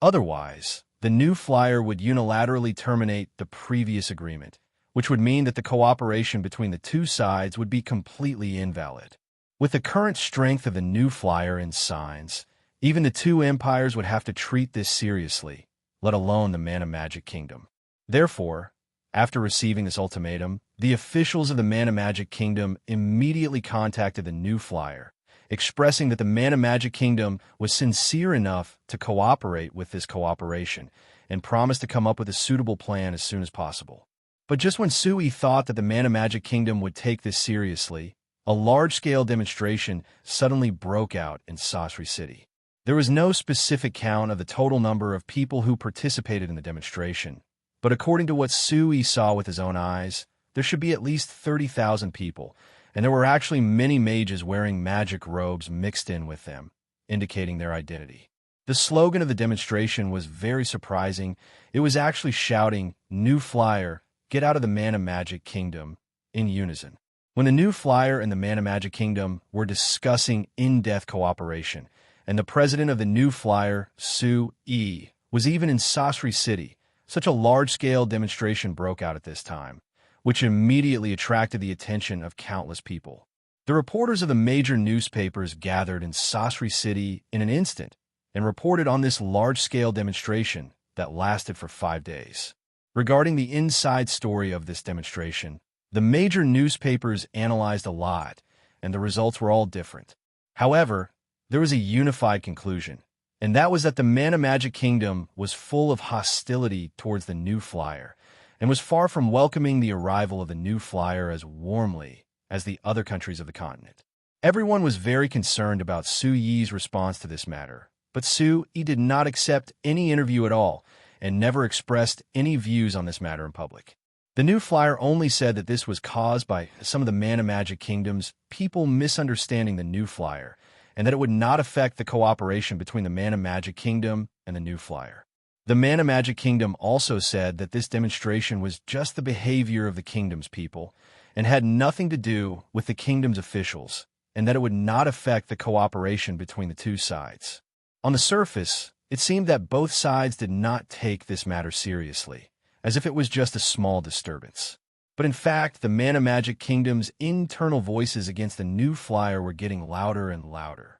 Otherwise, the New Flyer would unilaterally terminate the previous agreement, which would mean that the cooperation between the two sides would be completely invalid. With the current strength of the New Flyer in signs, even the two empires would have to treat this seriously, let alone the Mana Magic Kingdom. Therefore, after receiving this ultimatum, the officials of the Mana Magic Kingdom immediately contacted the New Flyer, expressing that the Mana Magic Kingdom was sincere enough to cooperate with this cooperation and promised to come up with a suitable plan as soon as possible. But just when Sui thought that the Mana Magic Kingdom would take this seriously, a large-scale demonstration suddenly broke out in Sasri City. There was no specific count of the total number of people who participated in the demonstration, but according to what Sui saw with his own eyes, there should be at least 30,000 people, and there were actually many mages wearing magic robes mixed in with them, indicating their identity. The slogan of the demonstration was very surprising. It was actually shouting, "New Flyer, get out of the Mana Magic Kingdom," in unison. When the New Flyer and the Mana Magic Kingdom were discussing in-depth cooperation, and the president of the New Flyer, Sui, was even in Sasri City, such a large-scale demonstration broke out at this time, which immediately attracted the attention of countless people. The reporters of the major newspapers gathered in Sasri City in an instant and reported on this large-scale demonstration that lasted for 5 days. Regarding the inside story of this demonstration, the major newspapers analyzed a lot, and the results were all different. However, there was a unified conclusion, and that was that the Mana Magic Kingdom was full of hostility towards the New Flyer, and was far from welcoming the arrival of the New Flyer as warmly as the other countries of the continent. Everyone was very concerned about Sui's response to this matter, but Sui did not accept any interview at all, and never expressed any views on this matter in public. The New Flyer only said that this was caused by some of the Mana Magic Kingdom's people misunderstanding the New Flyer, and that it would not affect the cooperation between the Mana Magic Kingdom and the New Flyer. The Mana Magic Kingdom also said that this demonstration was just the behavior of the kingdom's people, and had nothing to do with the kingdom's officials, and that it would not affect the cooperation between the two sides. On the surface, it seemed that both sides did not take this matter seriously, as if it was just a small disturbance. But in fact, the Mana Magic Kingdom's internal voices against the New Flyer were getting louder and louder.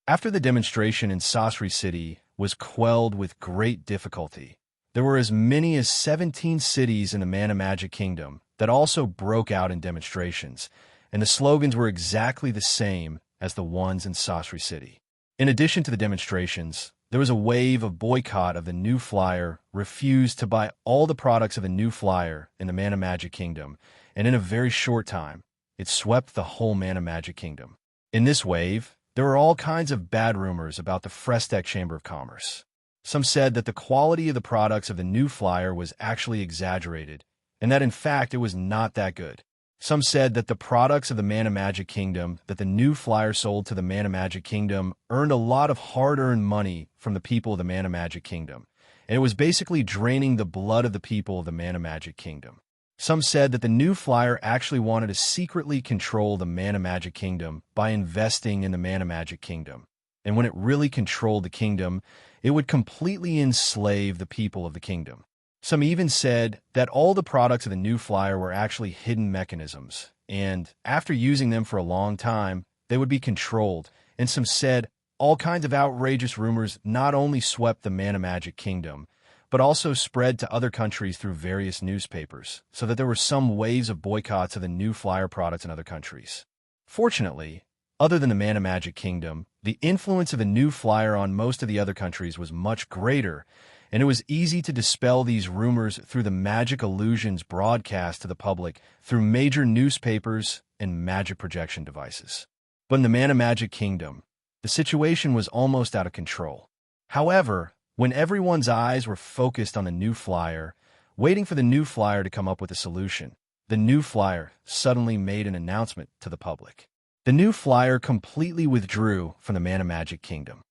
After the demonstration in Sasri City was quelled with great difficulty, there were as many as 17 cities in the Mana Magic Kingdom that also broke out in demonstrations, and the slogans were exactly the same as the ones in Sasri City. In addition to the demonstrations, there was a wave of boycott of the New Flyer refused to buy all the products of the New Flyer in the Mana Magic Kingdom, and in a very short time, it swept the whole Mana Magic Kingdom. In this wave, there were all kinds of bad rumors about the Frestek Chamber of Commerce. Some said that the quality of the products of the New Flyer was actually exaggerated, and that in fact it was not that good. Some said that the products of the Mana Magic Kingdom that the New Flyer sold to the Mana Magic Kingdom earned a lot of hard-earned money from the people of the Mana Magic Kingdom, and it was basically draining the blood of the people of the Mana Magic Kingdom. Some said that the New Flyer actually wanted to secretly control the Mana Magic Kingdom by investing in the Mana Magic Kingdom, and when it really controlled the kingdom, it would completely enslave the people of the kingdom. Some even said that all the products of the New Flyer were actually hidden mechanisms, and after using them for a long time, they would be controlled, and some said all kinds of outrageous rumors not only swept the Mana Magic Kingdom, but also spread to other countries through various newspapers, so that there were some waves of boycotts of the New Flyer products in other countries. Fortunately, other than the Mana Magic Kingdom, the influence of the New Flyer on most of the other countries was much greater, and it was easy to dispel these rumors through the magic illusions broadcast to the public through major newspapers and magic projection devices. But in the Mana Magic Kingdom, the situation was almost out of control. However, when everyone's eyes were focused on the New Flyer, waiting for the New Flyer to come up with a solution, the New Flyer suddenly made an announcement to the public. The new flyer completely withdrew from the Mana Magic Kingdom.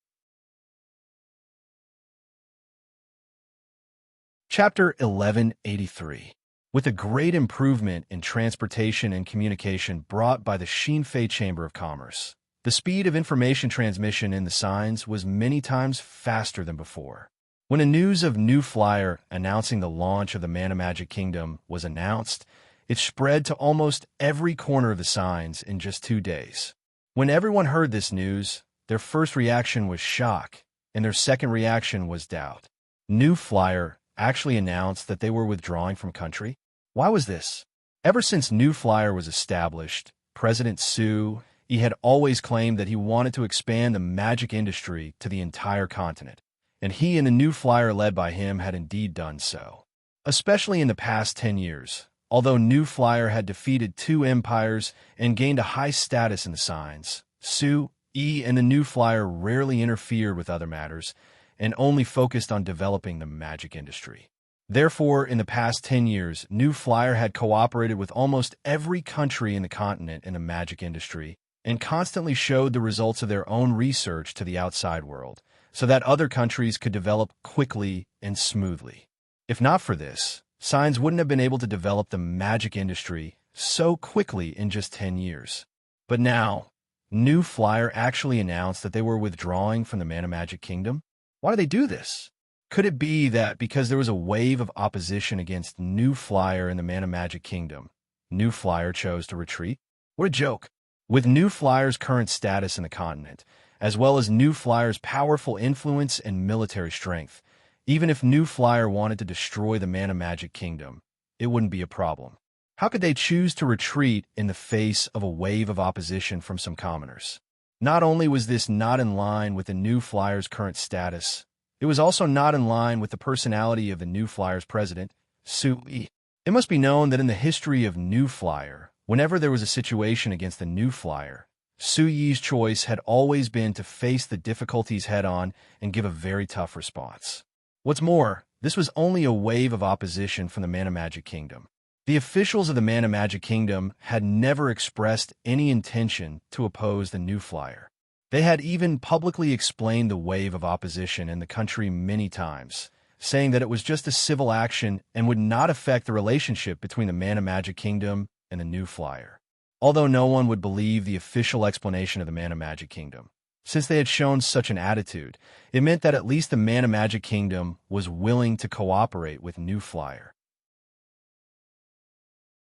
Chapter 1183. With a great improvement in transportation and communication brought by the Shinfei Chamber of Commerce, the speed of information transmission in the signs was many times faster than before. When a news of new flyer announcing the launch of the Mana Magic Kingdom was announced, it spread to almost every corner of the signs in just 2 days. When everyone heard this news, their first reaction was shock, and their second reaction was doubt. New flyer actually announced that they were withdrawing from country? Why was this? Ever since New Flyer was established, President Su had always claimed that he wanted to expand the magic industry to the entire continent, and he and the New Flyer led by him had indeed done so. Especially in the past 10 years, although New Flyer had defeated 2 empires and gained a high status in the signs, Su and the New Flyer rarely interfered with other matters and only focused on developing the magic industry. Therefore, in the past 10 years, New Flyer had cooperated with almost every country in the continent in the magic industry and constantly showed the results of their own research to the outside world so that other countries could develop quickly and smoothly. If not for this, Signs wouldn't have been able to develop the magic industry so quickly in just 10 years. But now, New Flyer actually announced that they were withdrawing from the Mana Magic Kingdom. Why do they do this? Could it be that because there was a wave of opposition against New Flyer in the Mana Magic Kingdom, New Flyer chose to retreat? What a joke. With New Flyer's current status in the continent, as well as New Flyer's powerful influence and military strength, even if New Flyer wanted to destroy the Mana Magic Kingdom, it wouldn't be a problem. How could they choose to retreat in the face of a wave of opposition from some commoners? Not only was this not in line with the New Flyer's current status, it was also not in line with the personality of the New Flyer's president, Su. It must be known that in the history of New Flyer, whenever there was a situation against the New Flyer, Su Yi's choice had always been to face the difficulties head-on and give a very tough response. What's more, this was only a wave of opposition from the Mana Magic Kingdom. The officials of the Mana Magic Kingdom had never expressed any intention to oppose the New Flyer. They had even publicly explained the wave of opposition in the country many times, saying that it was just a civil action and would not affect the relationship between the Mana Magic Kingdom and the New Flyer. Although no one would believe the official explanation of the Mana Magic Kingdom, since they had shown such an attitude, it meant that at least the Mana Magic Kingdom was willing to cooperate with New Flyer.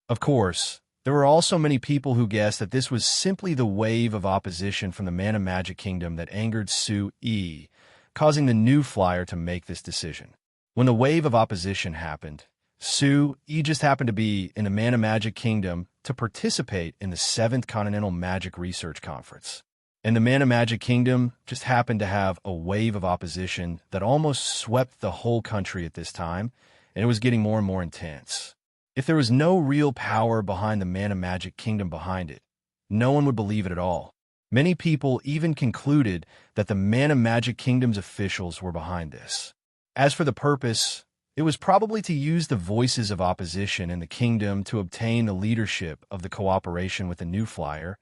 Of course, there were also many people who guessed that this was simply the wave of opposition from the Mana Magic Kingdom that angered Su, causing the New Flyer to make this decision. When the wave of opposition happened, Su just happened to be in the Mana Magic Kingdom to participate in the 7th Continental Magic Research Conference. And the Mana Magic Kingdom just happened to have a wave of opposition that almost swept the whole country at this time, and it was getting more and more intense. If there was no real power behind the Mana Magic Kingdom behind it, no one would believe it at all. Many people even concluded that the Mana Magic Kingdom's officials were behind this. As for the purpose, it was probably to use the voices of opposition in the kingdom to obtain the leadership of the cooperation with the New Flyer,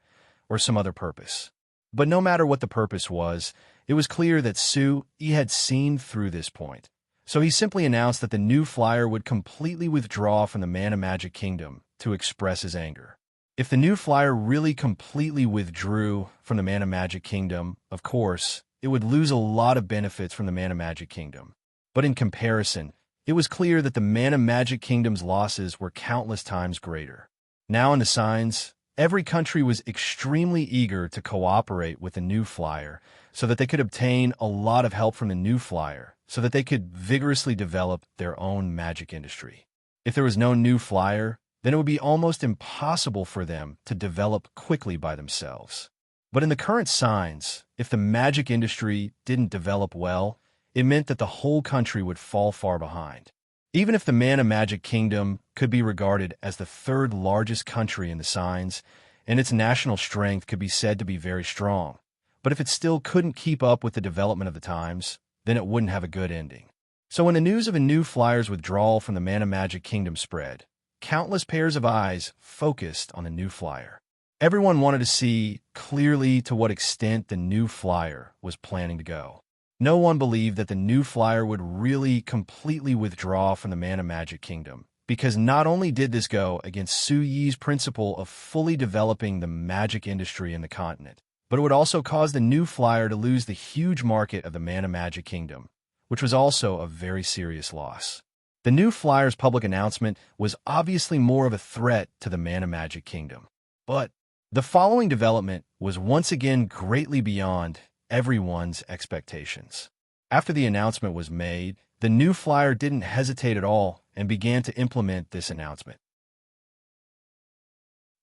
or some other purpose. But no matter what the purpose was, it was clear that Su had seen through this point. So he simply announced that the New Flyer would completely withdraw from the Mana Magic Kingdom to express his anger. If the New Flyer really completely withdrew from the Mana Magic Kingdom, of course, it would lose a lot of benefits from the Mana Magic Kingdom. But in comparison, it was clear that the Mana Magic Kingdom's losses were countless times greater. Now in the signs, every country was extremely eager to cooperate with the New Flyer so that they could obtain a lot of help from the New Flyer, so that they could vigorously develop their own magic industry. If there was no New Flyer, then it would be almost impossible for them to develop quickly by themselves. But in the current signs, if the magic industry didn't develop well, it meant that the whole country would fall far behind. Even if the Mana Magic Kingdom could be regarded as the 3rd largest country in the signs, and its national strength could be said to be very strong, but if it still couldn't keep up with the development of the times, then it wouldn't have a good ending. So when the news of a New Flyer's withdrawal from the Mana Magic Kingdom spread, countless pairs of eyes focused on the New Flyer. Everyone wanted to see clearly to what extent the new flyer was planning to go. No one believed that the new flyer would really completely withdraw from the Mana Magic Kingdom, because not only did this go against Su Yi's principle of fully developing the magic industry in the continent, but it would also cause the new flyer to lose the huge market of the Mana Magic Kingdom, which was also a very serious loss. The new flyer's public announcement was obviously more of a threat to the Mana Magic Kingdom. But the following development was once again greatly beyond everyone's expectations. After the announcement was made, the new flyer didn't hesitate at all and began to implement this announcement.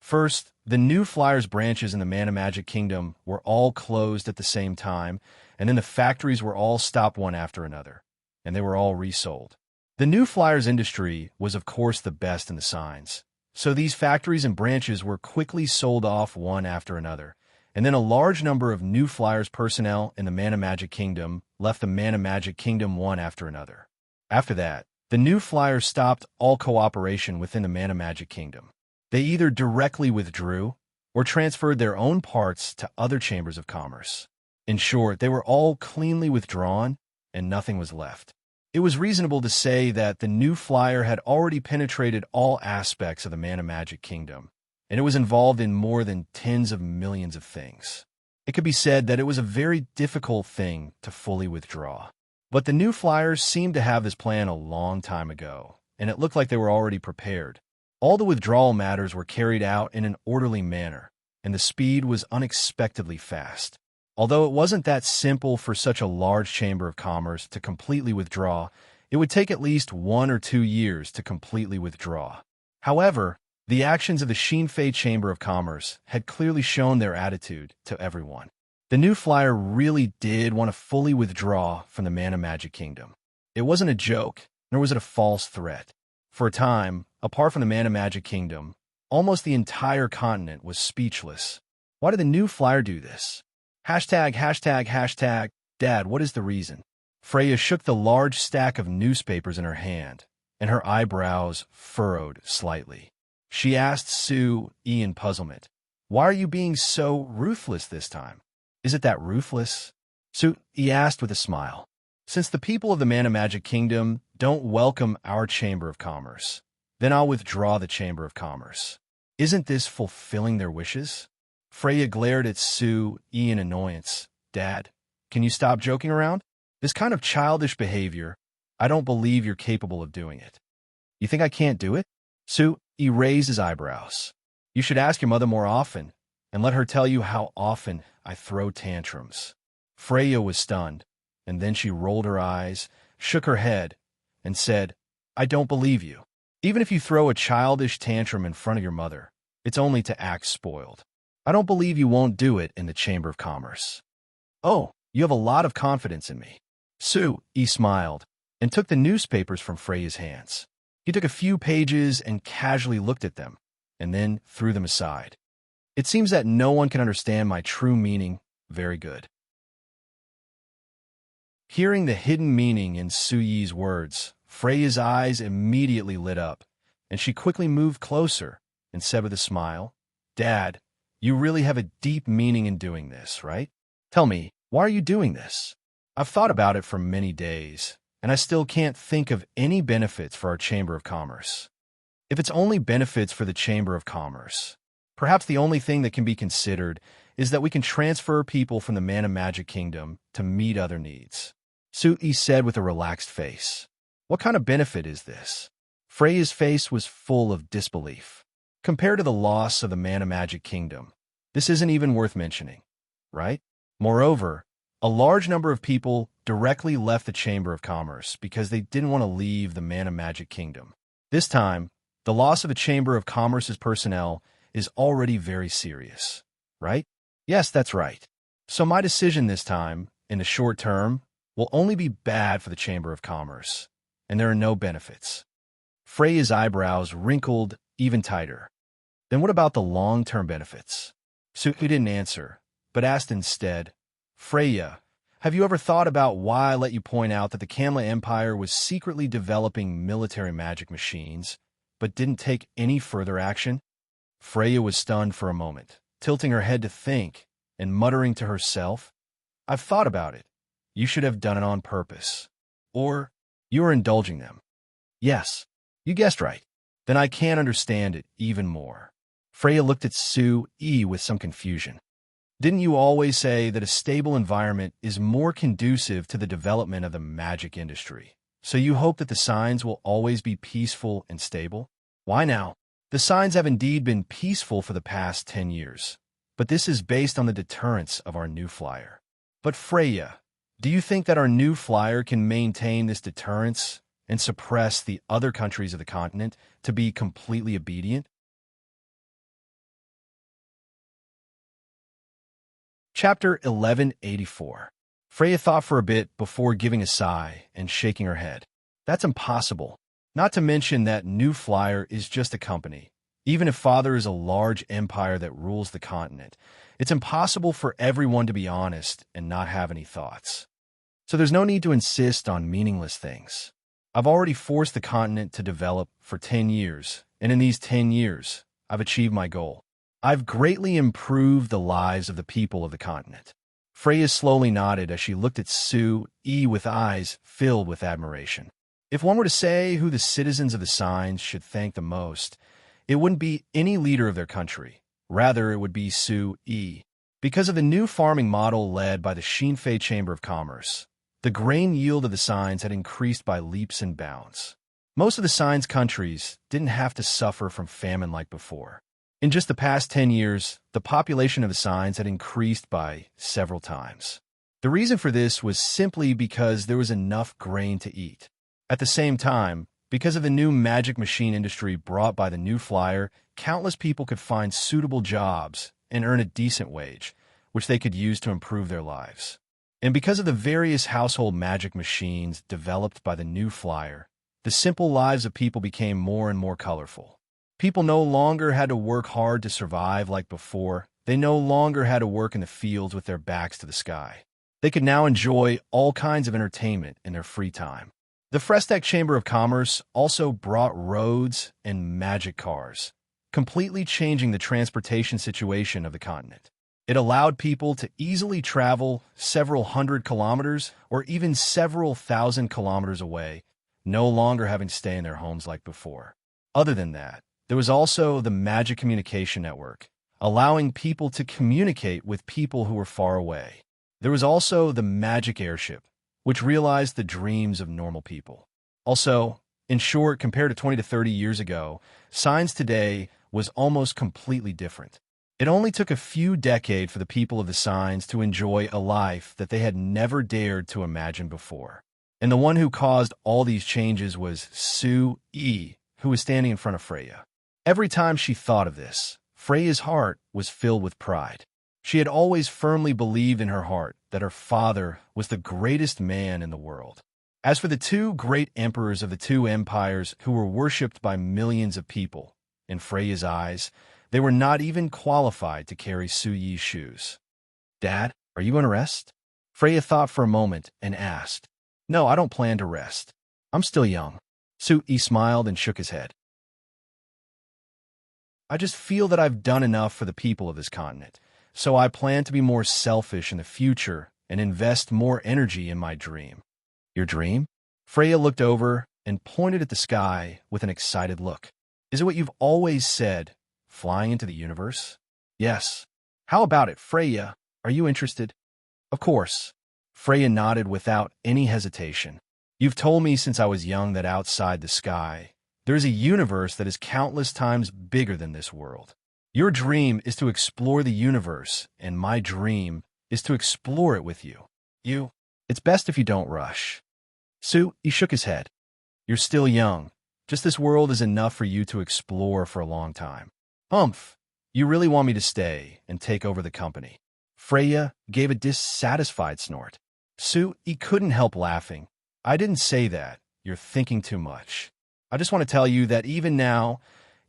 First, the new flyer's branches in the Mana Magic Kingdom were all closed at the same time, and then the factories were all stopped one after another, and they were all resold. The new flyer's industry was of course the best in the signs, so these factories and branches were quickly sold off one after another, and then a large number of new flyer's personnel in the Mana Magic Kingdom left the Mana Magic Kingdom one after another. After that, the new flyer stopped all cooperation within the Mana Magic Kingdom. They either directly withdrew or transferred their own parts to other chambers of commerce. In short, they were all cleanly withdrawn and nothing was left. It was reasonable to say that the new flyer had already penetrated all aspects of the Mana Magic Kingdom, and it was involved in more than tens of millions of things. It could be said that it was a very difficult thing to fully withdraw. But the new flyers seemed to have this plan a long time ago, and it looked like they were already prepared. All the withdrawal matters were carried out in an orderly manner, and the speed was unexpectedly fast. Although it wasn't that simple for such a large chamber of commerce to completely withdraw, it would take at least 1 or 2 years to completely withdraw. However, the actions of the Xinfei Chamber of Commerce had clearly shown their attitude to everyone. The new flyer really did want to fully withdraw from the Mana Magic Kingdom. It wasn't a joke, nor was it a false threat. For a time, apart from the Mana Magic Kingdom, almost the entire continent was speechless. Why did the new flyer do this? Hashtag, Dad, what is the reason? Freya shook the large stack of newspapers in her hand, and her eyebrows furrowed slightly. She asked Su Yi in puzzlement, "Why are you being so ruthless this time? Is it that ruthless?" Su Yi asked with a smile. "Since the people of the Mana Magic Kingdom don't welcome our Chamber of Commerce, then I'll withdraw the Chamber of Commerce. Isn't this fulfilling their wishes?" Freya glared at Su Yi in annoyance. "Dad, can you stop joking around? This kind of childish behavior, I don't believe you're capable of doing it." "You think I can't do it?" Su Yi raised his eyebrows. "You should ask your mother more often, and let her tell you how often I throw tantrums." Freya was stunned, and then she rolled her eyes, shook her head, and said, "I don't believe you. Even if you throw a childish tantrum in front of your mother, it's only to act spoiled. I don't believe you won't do it in the Chamber of Commerce." "Oh, you have a lot of confidence in me." Su Yi smiled and took the newspapers from Freya's hands. He took a few pages and casually looked at them, and then threw them aside. "It seems that no one can understand my true meaning. Very good." Hearing the hidden meaning in Su Yi's words, Freya's eyes immediately lit up, and she quickly moved closer and said with a smile, "Dad, you really have a deep meaning in doing this, right? Tell me, why are you doing this? I've thought about it for many days, and I still can't think of any benefits for our Chamber of Commerce. If it's only benefits for the Chamber of Commerce, perhaps the only thing that can be considered is that we can transfer people from the Mana Magic Kingdom to meet other needs." Su Yi said with a relaxed face. "What kind of benefit is this?" Freya's face was full of disbelief. "Compared to the loss of the Mana Magic Kingdom, this isn't even worth mentioning, right? Moreover, a large number of people directly left the Chamber of Commerce because they didn't want to leave the Mana Magic Kingdom. This time, the loss of the Chamber of Commerce's personnel is already very serious, right?" "Yes, that's right. So my decision this time, in the short term, will only be bad for the Chamber of Commerce, and there are no benefits." Freya's eyebrows wrinkled even tighter. "Then what about the long-term benefits?" Su Yi didn't answer, but asked instead, "Freya, have you ever thought about why I let you point out that the Kamla Empire was secretly developing military magic machines, but didn't take any further action?" Freya was stunned for a moment, tilting her head to think and muttering to herself, "I've thought about it. You should have done it on purpose. Or, you are indulging them." "Yes, you guessed right." "Then I can't understand it even more." Freya looked at Sue-E with some confusion. "Didn't you always say that a stable environment is more conducive to the development of the magic industry? So you hope that the signs will always be peaceful and stable?" "Why now? The signs have indeed been peaceful for the past 10 years, but this is based on the deterrence of our new flyer." "But Freya, do you think that our new flyer can maintain this deterrence and suppress the other countries of the continent to be completely obedient?" Chapter 1184. Freya thought for a bit before giving a sigh and shaking her head. "That's impossible. Not to mention that New Flyer is just a company. Even if Father is a large empire that rules the continent, it's impossible for everyone to be honest and not have any thoughts. So there's no need to insist on meaningless things. I've already forced the continent to develop for 10 years, and in these 10 years, I've achieved my goal. I've greatly improved the lives of the people of the continent." Freya slowly nodded as she looked at Sue-E with eyes filled with admiration. If one were to say who the citizens of the signs should thank the most, it wouldn't be any leader of their country. Rather, it would be Sue-E. Because of the new farming model led by the Shinfei Chamber of Commerce, the grain yield of the signs had increased by leaps and bounds. Most of the signs' countries didn't have to suffer from famine like before. In just the past 10 years, the population of the signs had increased by several times. The reason for this was simply because there was enough grain to eat. At the same time, because of the new magic machine industry brought by the new flyer, countless people could find suitable jobs and earn a decent wage, which they could use to improve their lives. And because of the various household magic machines developed by the new flyer, the simple lives of people became more and more colorful. People no longer had to work hard to survive like before. They no longer had to work in the fields with their backs to the sky. They could now enjoy all kinds of entertainment in their free time. The Frestec Chamber of Commerce also brought roads and magic cars, completely changing the transportation situation of the continent. It allowed people to easily travel several hundred kilometers or even several thousand kilometers away, no longer having to stay in their homes like before. Other than that, there was also the Magic Communication Network, allowing people to communicate with people who were far away. There was also the Magic Airship, which realized the dreams of normal people. Also, in short, compared to 20 to 30 years ago, science today was almost completely different. It only took a few decades for the people of the signs to enjoy a life that they had never dared to imagine before. And the one who caused all these changes was Sue-E, who was standing in front of Freya. Every time she thought of this, Freya's heart was filled with pride. She had always firmly believed in her heart that her father was the greatest man in the world. As for the two great emperors of the two empires who were worshipped by millions of people, in Freya's eyes, they were not even qualified to carry Sue-Yi's shoes. "Dad, are you going to rest?" Freya thought for a moment and asked. "No, I don't plan to rest. I'm still young." Sue-Yi smiled and shook his head. "I just feel that I've done enough for the people of this continent, so I plan to be more selfish in the future and invest more energy in my dream." "Your dream?" Freya looked over and pointed at the sky with an excited look. "Is it what you've always said, flying into the universe?" "Yes." "How about it, Freya? Are you interested?" "Of course." Freya nodded without any hesitation. "You've told me since I was young that outside the sky, there is a universe that is countless times bigger than this world. Your dream is to explore the universe, and my dream is to explore it with you. It's best if you don't rush." He shook his head. "You're still young. Just this world is enough for you to explore for a long time." "Humph! You really want me to stay and take over the company?" Freya gave a dissatisfied snort. He couldn't help laughing. "I didn't say that. You're thinking too much. I just want to tell you that even now,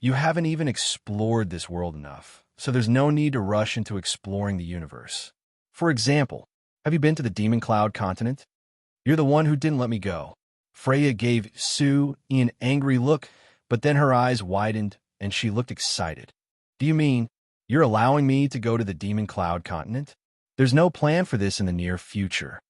you haven't even explored this world enough, so there's no need to rush into exploring the universe. For example, have you been to the Demon Cloud continent? You're the one who didn't let me go." Freya gave Sue an angry look, but then her eyes widened and she looked excited. "Do you mean You're allowing me to go to the Demon Cloud continent? There's no plan for this in the near future.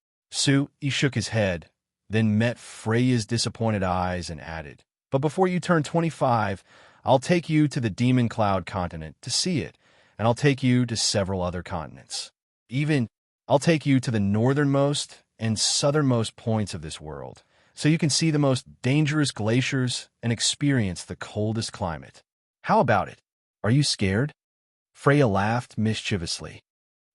He shook his head, then met Freya's disappointed eyes and added, but before you turn 25, I'll take you to the Demon Cloud continent to see it, and I'll take you to several other continents. Even, I'll take you to the northernmost and southernmost points of this world, so you can see the most dangerous glaciers and experience the coldest climate. How about it? Are you scared? Freya laughed mischievously.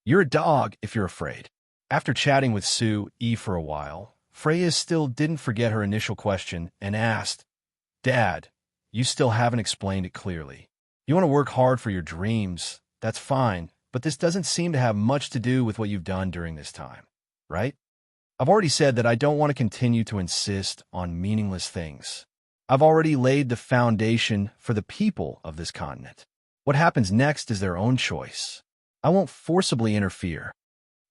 You're a dog if you're afraid. After chatting with Sue for a while, Freya still didn't forget her initial question and asked, Dad, you still haven't explained it clearly. You want to work hard for your dreams, that's fine, but this doesn't seem to have much to do with what you've done during this time, right? I've already said that I don't want to continue to insist on meaningless things. I've already laid the foundation for the people of this continent. What happens next is their own choice. I won't forcibly interfere.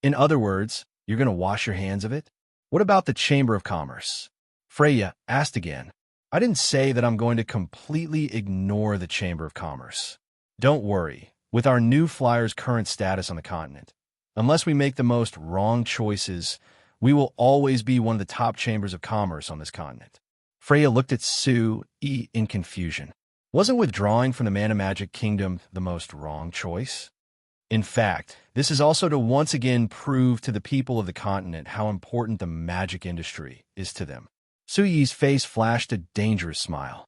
In other words, you're going to wash your hands of it? What about the Chamber of Commerce? Freya asked again. I didn't say that I'm going to completely ignore the Chamber of Commerce. Don't worry, with our new flyer's current status on the continent, unless we make the most wrong choices, we will always be one of the top chambers of commerce on this continent. Freya looked at Sue in confusion. Wasn't withdrawing from the Mana Magic Kingdom the most wrong choice? In fact, this is also to once again prove to the people of the continent how important the magic industry is to them. Suyi's face flashed a dangerous smile.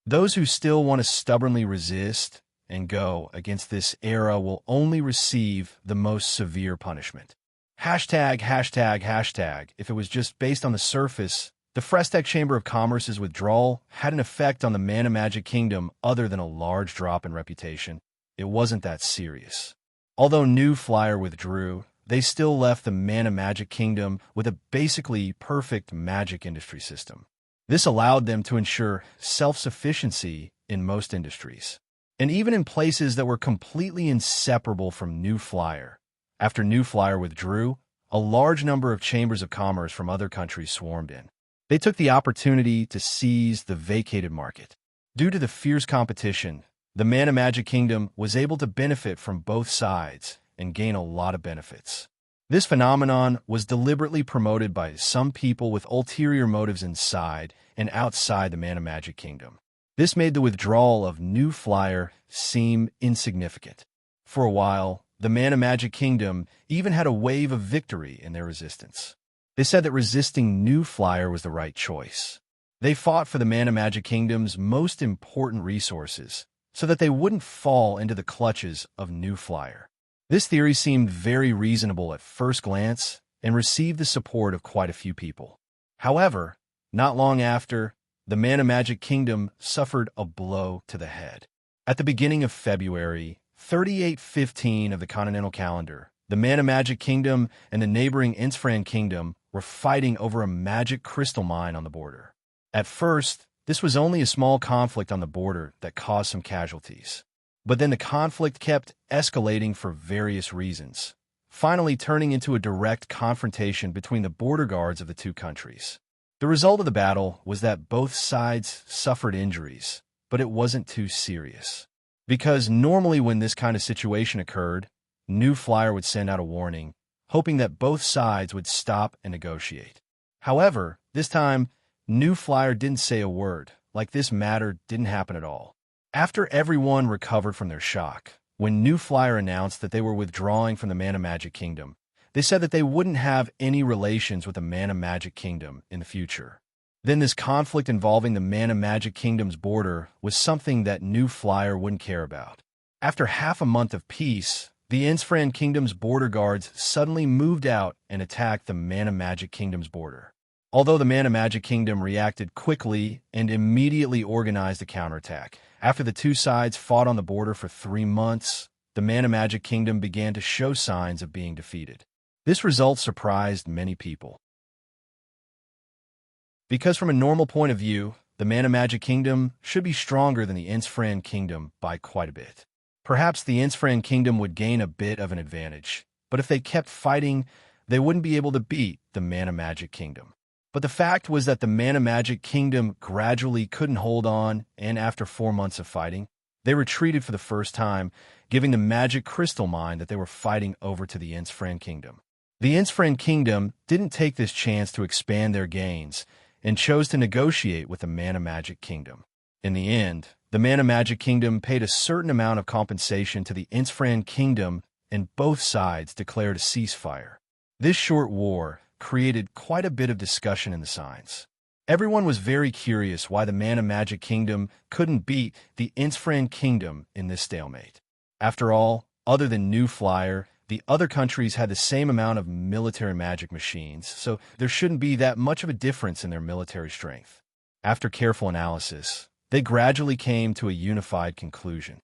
Those who still want to stubbornly resist and go against this era will only receive the most severe punishment. Hashtag. If it was just based on the surface, the Frestech Chamber of Commerce's withdrawal had an effect on the Mana Magic Kingdom other than a large drop in reputation. It wasn't that serious. Although New Flyer withdrew, they still left the Mana Magic Kingdom with a basically perfect magic industry system. This allowed them to ensure self-sufficiency in most industries, and even in places that were completely inseparable from New Flyer. After New Flyer withdrew, a large number of chambers of commerce from other countries swarmed in. They took the opportunity to seize the vacated market. Due to the fierce competition, the Mana Magic Kingdom was able to benefit from both sides and gain a lot of benefits. This phenomenon was deliberately promoted by some people with ulterior motives inside and outside the Mana Magic Kingdom. This made the withdrawal of New Flyer seem insignificant. For a while, the Mana Magic Kingdom even had a wave of victory in their resistance. They said that resisting New Flyer was the right choice. They fought for the Mana Magic Kingdom's most important resources, so that they wouldn't fall into the clutches of New Flyer. This theory seemed very reasonable at first glance and received the support of quite a few people. However, not long after, the Mana Magic Kingdom suffered a blow to the head. At the beginning of February 3815 of the Continental Calendar, the Mana Magic Kingdom and the neighboring Insfran Kingdom were fighting over a magic crystal mine on the border. At first, this was only a small conflict on the border that caused some casualties. But then the conflict kept escalating for various reasons, finally turning into a direct confrontation between the border guards of the two countries. The result of the battle was that both sides suffered injuries, but it wasn't too serious. Because normally when this kind of situation occurred, New Flyer would send out a warning, hoping that both sides would stop and negotiate. However, this time, New Flyer didn't say a word, like this matter didn't happen at all. After everyone recovered from their shock, when New Flyer announced that they were withdrawing from the Mana Magic Kingdom, they said that they wouldn't have any relations with the Mana Magic Kingdom in the future. Then this conflict involving the Mana Magic Kingdom's border was something that New Flyer wouldn't care about. After half a month of peace, the Insfran Kingdom's border guards suddenly moved out and attacked the Mana Magic Kingdom's border. Although the Mana Magic Kingdom reacted quickly and immediately organized a counterattack, after the two sides fought on the border for 3 months, the Mana Magic Kingdom began to show signs of being defeated. This result surprised many people. Because from a normal point of view, the Mana Magic Kingdom should be stronger than the Insfran Kingdom by quite a bit. Perhaps the Insfran Kingdom would gain a bit of an advantage, but if they kept fighting, they wouldn't be able to beat the Mana Magic Kingdom. But the fact was that the Mana Magic Kingdom gradually couldn't hold on, and after 4 months of fighting, They retreated for the first time, giving the magic crystal mine that they were fighting over to the Insfran kingdom. The Insfran kingdom didn't take this chance to expand their gains and chose to negotiate with the Mana Magic kingdom. In the end, the Mana Magic kingdom paid a certain amount of compensation to the Insfran kingdom, and both sides declared a ceasefire. This short war created quite a bit of discussion in the signs. Everyone was very curious why the Mana Magic kingdom couldn't beat the Insfran kingdom in this stalemate. After all, other than New Flyer, the other countries had the same amount of military magic machines, so there shouldn't be that much of a difference in their military strength. After careful analysis, they gradually came to a unified conclusion.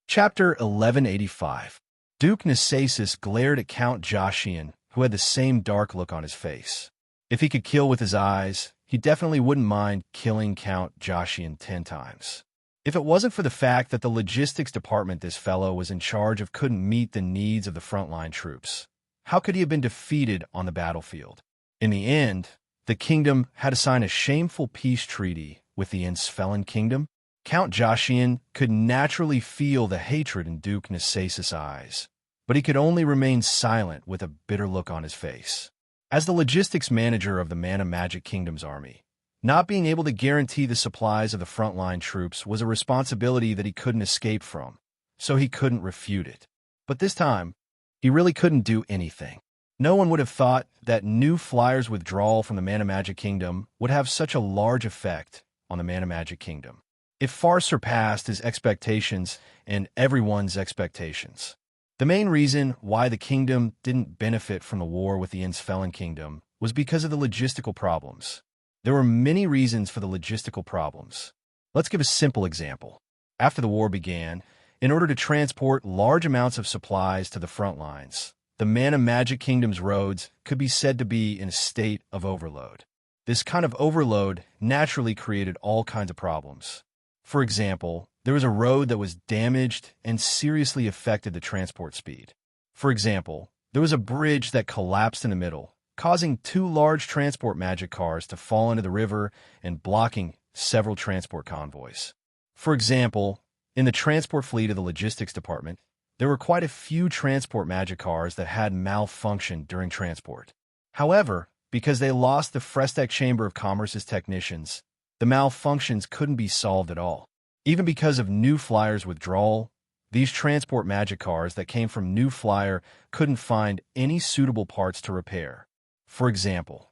Chapter 1185. Duke Nasasis glared at Count Joshian, who had the same dark look on his face. If he could kill with his eyes, he definitely wouldn't mind killing Count Joshian 10 times. If it wasn't for the fact that the logistics department this fellow was in charge of couldn't meet the needs of the frontline troops, how could he have been defeated on the battlefield? In the end, the kingdom had to sign a shameful peace treaty with the Insfelan kingdom. Count Joshian could naturally feel the hatred in Duke Nasasis' eyes, but he could only remain silent with a bitter look on his face. As the logistics manager of the Mana Magic Kingdom's army, not being able to guarantee the supplies of the frontline troops was a responsibility that he couldn't escape from, so he couldn't refute it. But this time, he really couldn't do anything. No one would have thought that New Flyer's withdrawal from the Mana Magic Kingdom would have such a large effect on the Mana Magic Kingdom. It far surpassed his expectations and everyone's expectations. The main reason why the kingdom didn't benefit from the war with the Insfelan kingdom was because of the logistical problems. There were many reasons for the logistical problems. Let's give a simple example. After the war began, in order to transport large amounts of supplies to the front lines, the Mana Magic Kingdom's roads could be said to be in a state of overload. This kind of overload naturally created all kinds of problems. For example, there was a road that was damaged and seriously affected the transport speed. For example, there was a bridge that collapsed in the middle, causing 2 large transport magic cars to fall into the river and blocking several transport convoys. For example, in the transport fleet of the logistics department, there were quite a few transport magic cars that had malfunctioned during transport. However, because they lost the Frestec Chamber of Commerce's technicians, the malfunctions couldn't be solved at all. Even because of New Flyer's withdrawal, these transport magic cars that came from New Flyer couldn't find any suitable parts to repair. For example,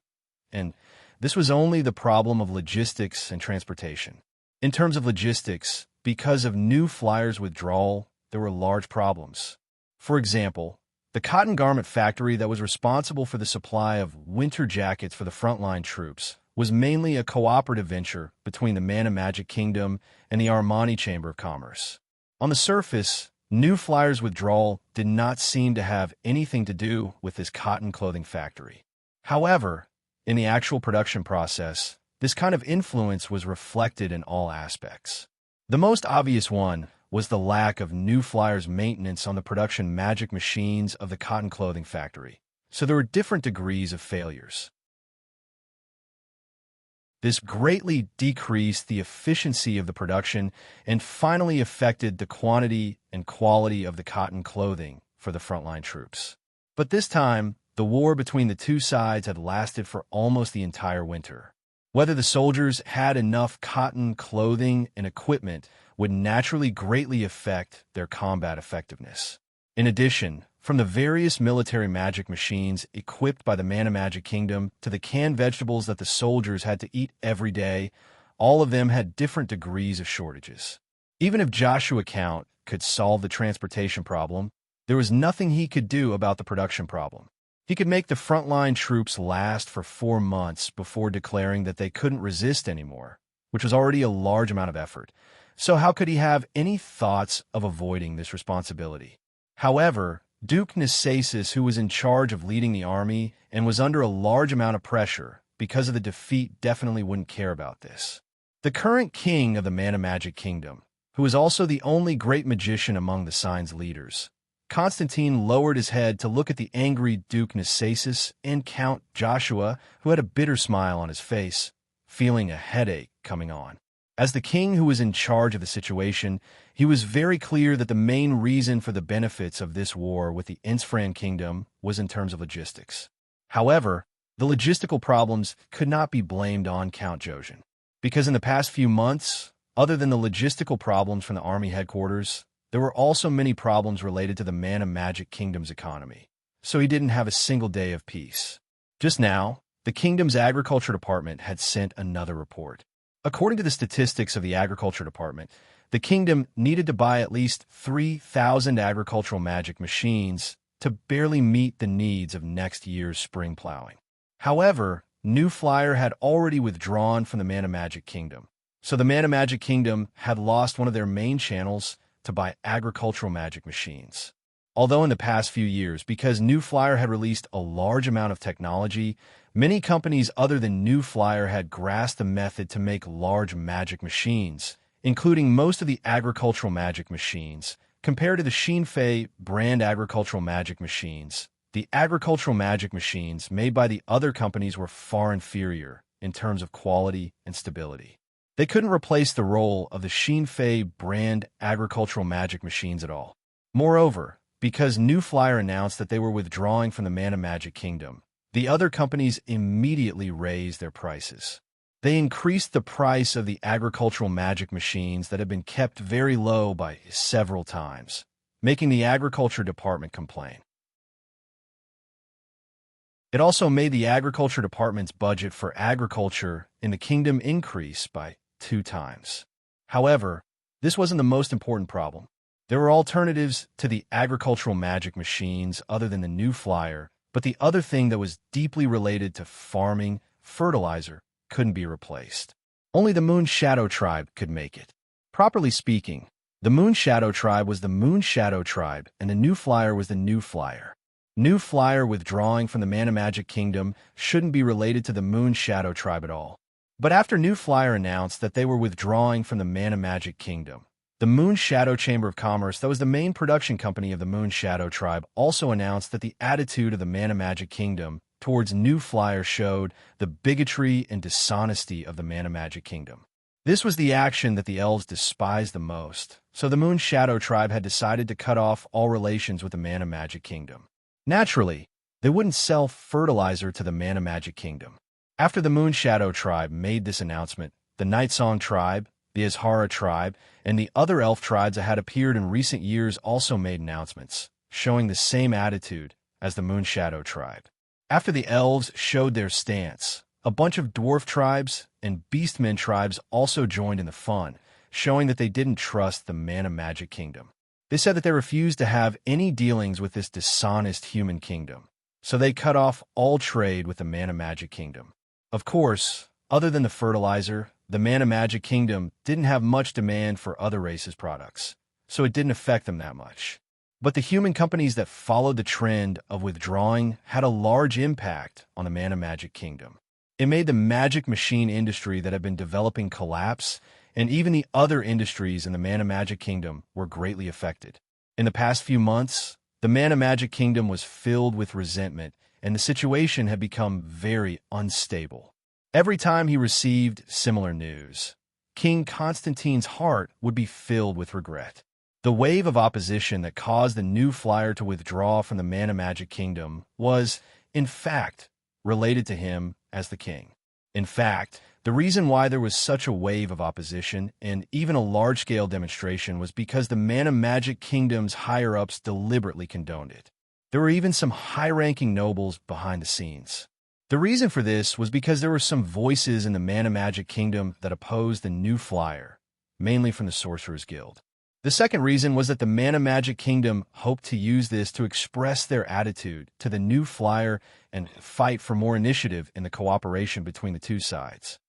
and this was only the problem of logistics and transportation. In terms of logistics, because of New Flyer's withdrawal, there were large problems. For example, the cotton garment factory that was responsible for the supply of winter jackets for the frontline troops was mainly a cooperative venture between the Mana Magic Kingdom and the Armani Chamber of Commerce. On the surface, New Flyer's withdrawal did not seem to have anything to do with this cotton clothing factory. However, in the actual production process, this kind of influence was reflected in all aspects. The most obvious one was the lack of New Flyer's maintenance on the production magic machines of the cotton clothing factory, so there were different degrees of failures. This greatly decreased the efficiency of the production and finally affected the quantity and quality of the cotton clothing for the frontline troops. But this time, the war between the two sides had lasted for almost the entire winter. Whether the soldiers had enough cotton clothing and equipment would naturally greatly affect their combat effectiveness. In addition, from the various military magic machines equipped by the Mana Magic Kingdom to the canned vegetables that the soldiers had to eat every day, all of them had different degrees of shortages. Even if Joshua Count could solve the transportation problem, there was nothing he could do about the production problem. He could make the frontline troops last for 4 months before declaring that they couldn't resist anymore, which was already a large amount of effort. So how could he have any thoughts of avoiding this responsibility? However, Duke Nasasis, who was in charge of leading the army and was under a large amount of pressure because of the defeat, definitely wouldn't care about this. The current king of the Mana Magic Kingdom, who was also the only great magician among the sign's leaders, Constantine lowered his head to look at the angry Duke Nasasis and Count Joshua, who had a bitter smile on his face. feeling a headache coming on. As the king who was in charge of the situation, he was very clear that the main reason for the benefits of this war with the Insfran kingdom was in terms of logistics. However, the logistical problems could not be blamed on Count Jojen, because in the past few months, other than the logistical problems from the army headquarters, there were also many problems related to the Mana Magic Kingdom's economy, so he didn't have a single day of peace. Just now, the kingdom's agriculture department had sent another report. According to the statistics of the agriculture department, the kingdom needed to buy at least 3,000 agricultural magic machines to barely meet the needs of next year's spring plowing. However, New Flyer had already withdrawn from the Mana Magic Kingdom, so the Mana Magic Kingdom had lost one of their main channels to buy agricultural magic machines. Although in the past few years, because New Flyer had released a large amount of technology, many companies other than New Flyer had grasped the method to make large magic machines, including most of the agricultural magic machines. Compared to the Xinfei brand agricultural magic machines, the agricultural magic machines made by the other companies were far inferior in terms of quality and stability. They couldn't replace the role of the Xinfei brand agricultural magic machines at all. Moreover, because New Flyer announced that they were withdrawing from the Mana Magic Kingdom, the other companies immediately raised their prices. They increased the price of the agricultural magic machines that had been kept very low by several times, making the agriculture department complain. It also made the agriculture department's budget for agriculture in the kingdom increase by 2 times. However, this wasn't the most important problem. There were alternatives to the agricultural magic machines other than the New Flyer, but the other thing that was deeply related to farming, fertilizer, couldn't be replaced. Only the Moon Shadow Tribe could make it. Properly speaking, the Moon Shadow Tribe was the Moon Shadow Tribe, and the New Flyer was the New Flyer. New Flyer withdrawing from the Mana Magic Kingdom shouldn't be related to the Moon Shadow Tribe at all. But after New Flyer announced that they were withdrawing from the Mana Magic Kingdom, the Moon Shadow Chamber of Commerce, that was the main production company of the Moon Shadow Tribe, also announced that the attitude of the Mana Magic Kingdom towards New Flyer showed the bigotry and dishonesty of the Mana Magic Kingdom. This was the action that the elves despised the most, so the Moon Shadow Tribe had decided to cut off all relations with the Mana Magic Kingdom. Naturally, they wouldn't sell fertilizer to the Mana Magic Kingdom. After the Moon Shadow Tribe made this announcement, the Night Song Tribe, the Azhara Tribe, and the other elf tribes that had appeared in recent years also made announcements, showing the same attitude as the Moon Shadow Tribe. After the elves showed their stance, a bunch of dwarf tribes and beastmen tribes also joined in the fun, showing that they didn't trust the Mana Magic Kingdom. They said that they refused to have any dealings with this dishonest human kingdom, so they cut off all trade with the Mana Magic Kingdom. Of course, other than the fertilizer, the Mana Magic Kingdom didn't have much demand for other races' products, so it didn't affect them that much. But the human companies that followed the trend of withdrawing had a large impact on the Mana Magic Kingdom. It made the magic machine industry that had been developing collapse, and even the other industries in the Mana Magic Kingdom were greatly affected. In the past few months, the Mana Magic Kingdom was filled with resentment, and the situation had become very unstable. Every time he received similar news, King Constantine's heart would be filled with regret. The wave of opposition that caused the New Flyer to withdraw from the Mana Magic Kingdom was, in fact, related to him as the king. In fact, the reason why there was such a wave of opposition and even a large-scale demonstration was because the Mana Magic Kingdom's higher-ups deliberately condoned it. There were even some high-ranking nobles behind the scenes. The reason for this was because there were some voices in the Mana Magic Kingdom that opposed the New Flyer, mainly from the Sorcerer's Guild. The second reason was that the Mana Magic Kingdom hoped to use this to express their attitude to the New Flyer and fight for more initiative in the cooperation between the two sides.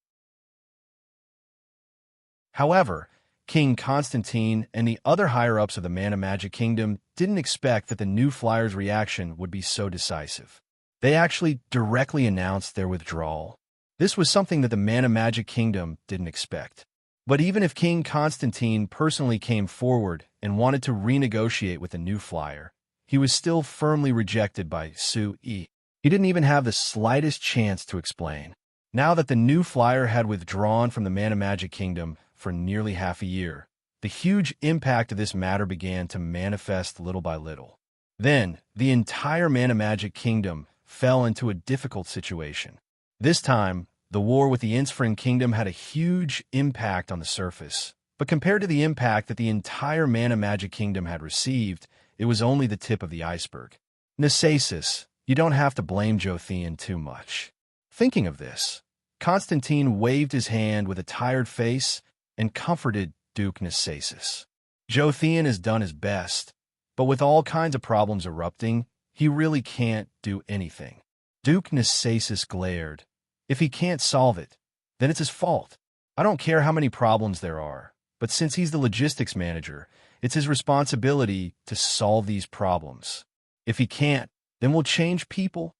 However, King Constantine and the other higher-ups of the Mana Magic Kingdom didn't expect that the New Flyer's reaction would be so decisive. They actually directly announced their withdrawal. This was something that the Mana Magic Kingdom didn't expect. But even if King Constantine personally came forward and wanted to renegotiate with the New Flyer, he was still firmly rejected by Sui. He didn't even have the slightest chance to explain. Now that the new flyer had withdrawn from the Mana Magic Kingdom for nearly half a year, the huge impact of this matter began to manifest little by little. Then, the entire Mana Magic Kingdom fell into a difficult situation. This time, the war with the Insfrin Kingdom had a huge impact on the surface, but compared to the impact that the entire Mana Magic Kingdom had received, it was only the tip of the iceberg. Nasasis, you don't have to blame Jothian too much. Thinking of this, Constantine waved his hand with a tired face and comforted Duke Nasasis. Jothian has done his best, but with all kinds of problems erupting, he really can't do anything. Duke Nasasis glared. If he can't solve it, then it's his fault. I don't care how many problems there are, but since he's the logistics manager, it's his responsibility to solve these problems. If he can't, then we'll change people.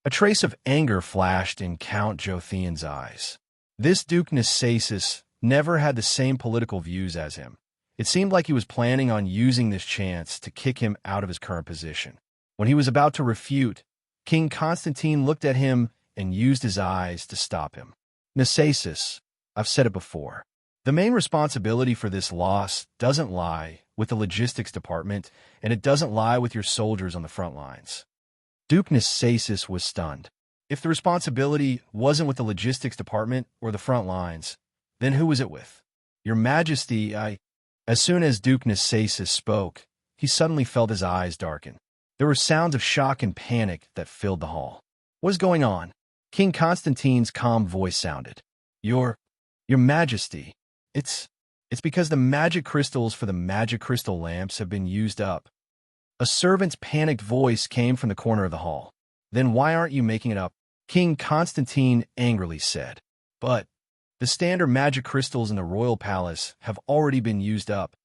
A trace of anger flashed in Count Jothian's eyes. This Duke Nasasis never had the same political views as him. It seemed like he was planning on using this chance to kick him out of his current position. When he was about to refute, King Constantine looked at him and used his eyes to stop him. Nasasis, I've said it before. The main responsibility for this loss doesn't lie with the logistics department, and it doesn't lie with your soldiers on the front lines. Duke Nasasis was stunned. If the responsibility wasn't with the logistics department or the front lines, then who was it with? Your Majesty, As soon as Duke Nasasis spoke, he suddenly felt his eyes darken. There were sounds of shock and panic that filled the hall. What is going on? King Constantine's calm voice sounded. Your Majesty, it's because the magic crystals for the magic crystal lamps have been used up. A servant's panicked voice came from the corner of the hall. Then why aren't you making it up? King Constantine angrily said. But the standard magic crystals in the royal palace have already been used up.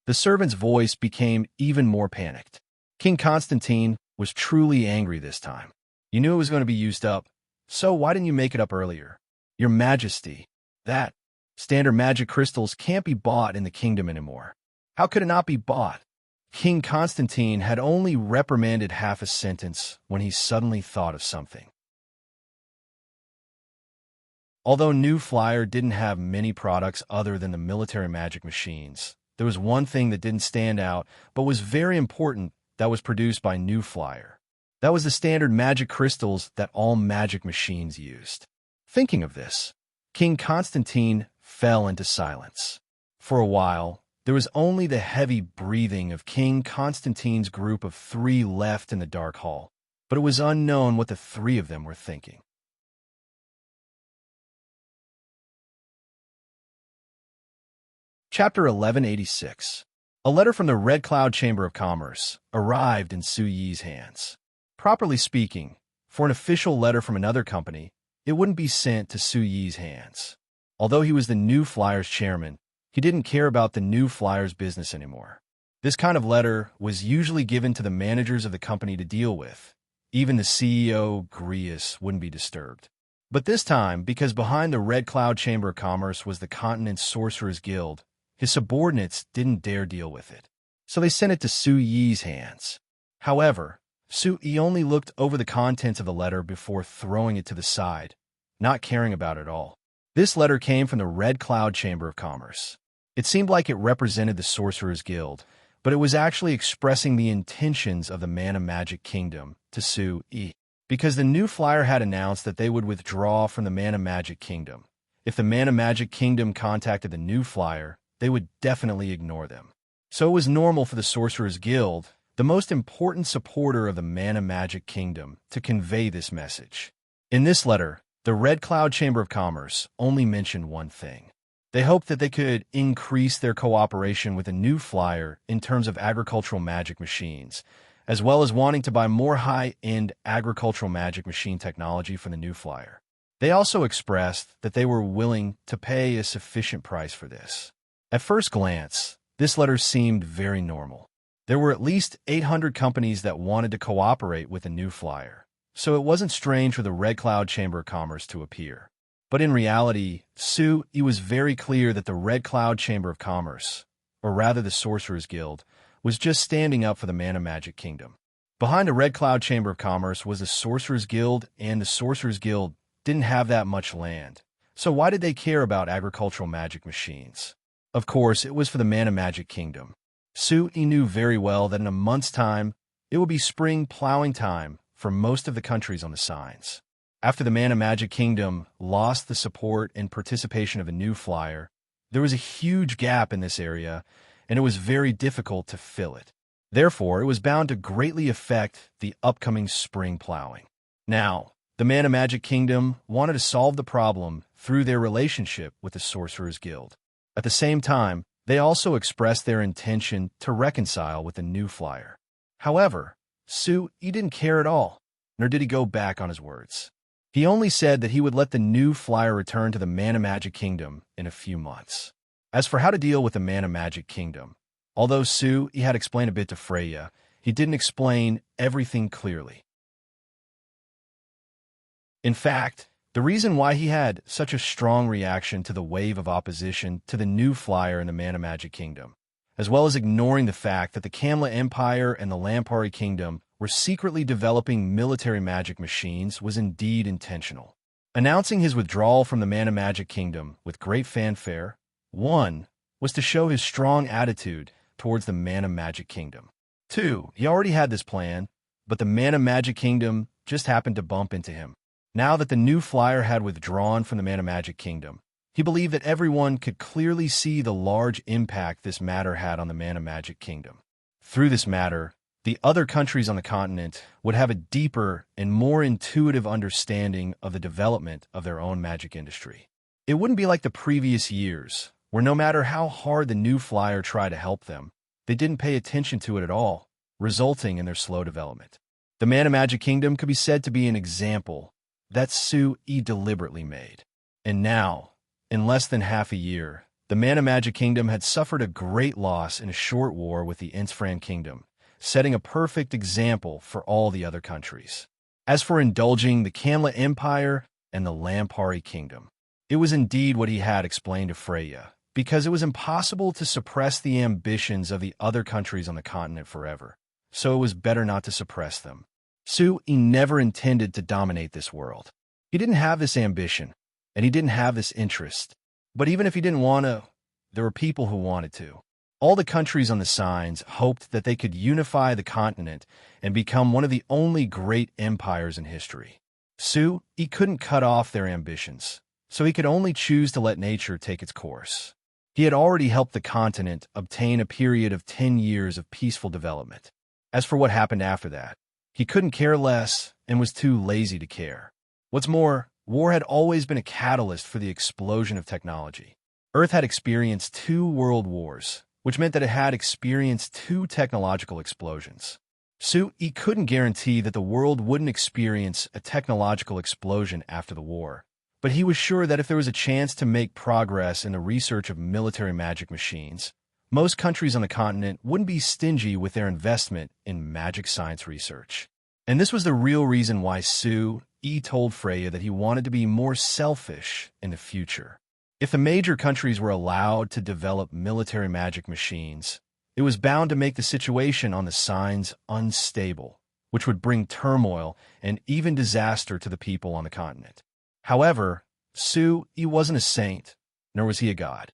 The servant's voice became even more panicked. King Constantine was truly angry this time. You knew it was going to be used up, so why didn't you make it up earlier? Your Majesty, that standard magic crystals can't be bought in the kingdom anymore. How could it not be bought? King Constantine had only reprimanded half a sentence when he suddenly thought of something. Although New Flyer didn't have many products other than the military magic machines, there was one thing that didn't stand out but was very important that was produced by New Flyer. That was the standard magic crystals that all magic machines used. Thinking of this, King Constantine fell into silence. For a while, there was only the heavy breathing of King Constantine's group of 3 left in the dark hall, but it was unknown what the 3 of them were thinking. Chapter 1186. A letter from the Red Cloud Chamber of Commerce arrived in Su Yi's hands. Properly speaking, for an official letter from another company, it wouldn't be sent to Su Yi's hands. Although he was the New Flyer's chairman, he didn't care about the New Flyer's business anymore. This kind of letter was usually given to the managers of the company to deal with. Even the CEO, Grius, wouldn't be disturbed. But this time, because behind the Red Cloud Chamber of Commerce was the continent's Sorcerer's Guild, his subordinates didn't dare deal with it. So they sent it to Su Yi's hands. However, Su Yi only looked over the contents of the letter before throwing it to the side, not caring about it at all. This letter came from the Red Cloud Chamber of Commerce. It seemed like it represented the Sorcerer's Guild, but it was actually expressing the intentions of the Mana Magic Kingdom to Su Yi. Because the New Flyer had announced that they would withdraw from the Mana Magic Kingdom. If the Mana Magic Kingdom contacted the New Flyer, they would definitely ignore them. So it was normal for the Sorcerer's Guild, the most important supporter of the Mana Magic Kingdom, to convey this message. In this letter, the Red Cloud Chamber of Commerce only mentioned one thing. They hoped that they could increase their cooperation with the New Flyer in terms of agricultural magic machines, as well as wanting to buy more high-end agricultural magic machine technology from the New Flyer. They also expressed that they were willing to pay a sufficient price for this. At first glance, this letter seemed very normal. There were at least 800 companies that wanted to cooperate with the New Flyer, so it wasn't strange for the Red Cloud Chamber of Commerce to appear. But in reality, Su Yi was very clear that the Red Cloud Chamber of Commerce, or rather the Sorcerer's Guild, was just standing up for the Mana Magic Kingdom. Behind the Red Cloud Chamber of Commerce was the Sorcerer's Guild, and the Sorcerer's Guild didn't have that much land, so why did they care about agricultural magic machines? Of course, it was for the Mana Magic Kingdom. He knew very well that in a month's time, it would be spring plowing time for most of the countries on the signs. After the Mana Magic Kingdom lost the support and participation of a new flyer, there was a huge gap in this area, and it was very difficult to fill it. Therefore, it was bound to greatly affect the upcoming spring plowing. Now, the Mana Magic Kingdom wanted to solve the problem through their relationship with the Sorcerer's Guild. At the same time, they also expressed their intention to reconcile with the new flyer. However, he didn't care at all, nor did he go back on his words. He only said that he would let the new flyer return to the Mana Magic Kingdom in a few months. As for how to deal with the Mana Magic Kingdom, although he had explained a bit to Freya, he didn't explain everything clearly. In fact, the reason why he had such a strong reaction to the wave of opposition to the new flyer in the Mana Magic Kingdom, as well as ignoring the fact that the Kamla Empire and the Lampari Kingdom were secretly developing military magic machines, was indeed intentional. Announcing his withdrawal from the Mana Magic Kingdom with great fanfare, one was to show his strong attitude towards the Mana Magic Kingdom. Two, he already had this plan, but the Mana Magic Kingdom just happened to bump into him. Now that the new flyer had withdrawn from the Mana Magic Kingdom, he believed that everyone could clearly see the large impact this matter had on the Mana Magic Kingdom. Through this matter, the other countries on the continent would have a deeper and more intuitive understanding of the development of their own magic industry. It wouldn't be like the previous years, where no matter how hard the new flyer tried to help them, they didn't pay attention to it at all, resulting in their slow development. The Mana Magic Kingdom could be said to be an example that he deliberately made. And now, in less than half a year, the Mana Magic Kingdom had suffered a great loss in a short war with the Insfran Kingdom, setting a perfect example for all the other countries. As for indulging the Kamla Empire and the Lampari Kingdom, it was indeed what he had explained to Freya, because it was impossible to suppress the ambitions of the other countries on the continent forever, so it was better not to suppress them. He never intended to dominate this world. He didn't have this ambition, and he didn't have this interest. But even if he didn't want to, there were people who wanted to. All the countries on the signs hoped that they could unify the continent and become one of the only great empires in history. He couldn't cut off their ambitions, so he could only choose to let nature take its course. He had already helped the continent obtain a period of 10 years of peaceful development. As for what happened after that, he couldn't care less and was too lazy to care. What's more, war had always been a catalyst for the explosion of technology. Earth had experienced 2 world wars, which meant that it had experienced 2 technological explosions. He couldn't guarantee that the world wouldn't experience a technological explosion after the war, but he was sure that if there was a chance to make progress in the research of military magic machines, most countries on the continent wouldn't be stingy with their investment in magic science research. And this was the real reason why he told Freya that he wanted to be more selfish in the future. If the major countries were allowed to develop military magic machines, it was bound to make the situation on the signs unstable, which would bring turmoil and even disaster to the people on the continent. However, he wasn't a saint, nor was he a god.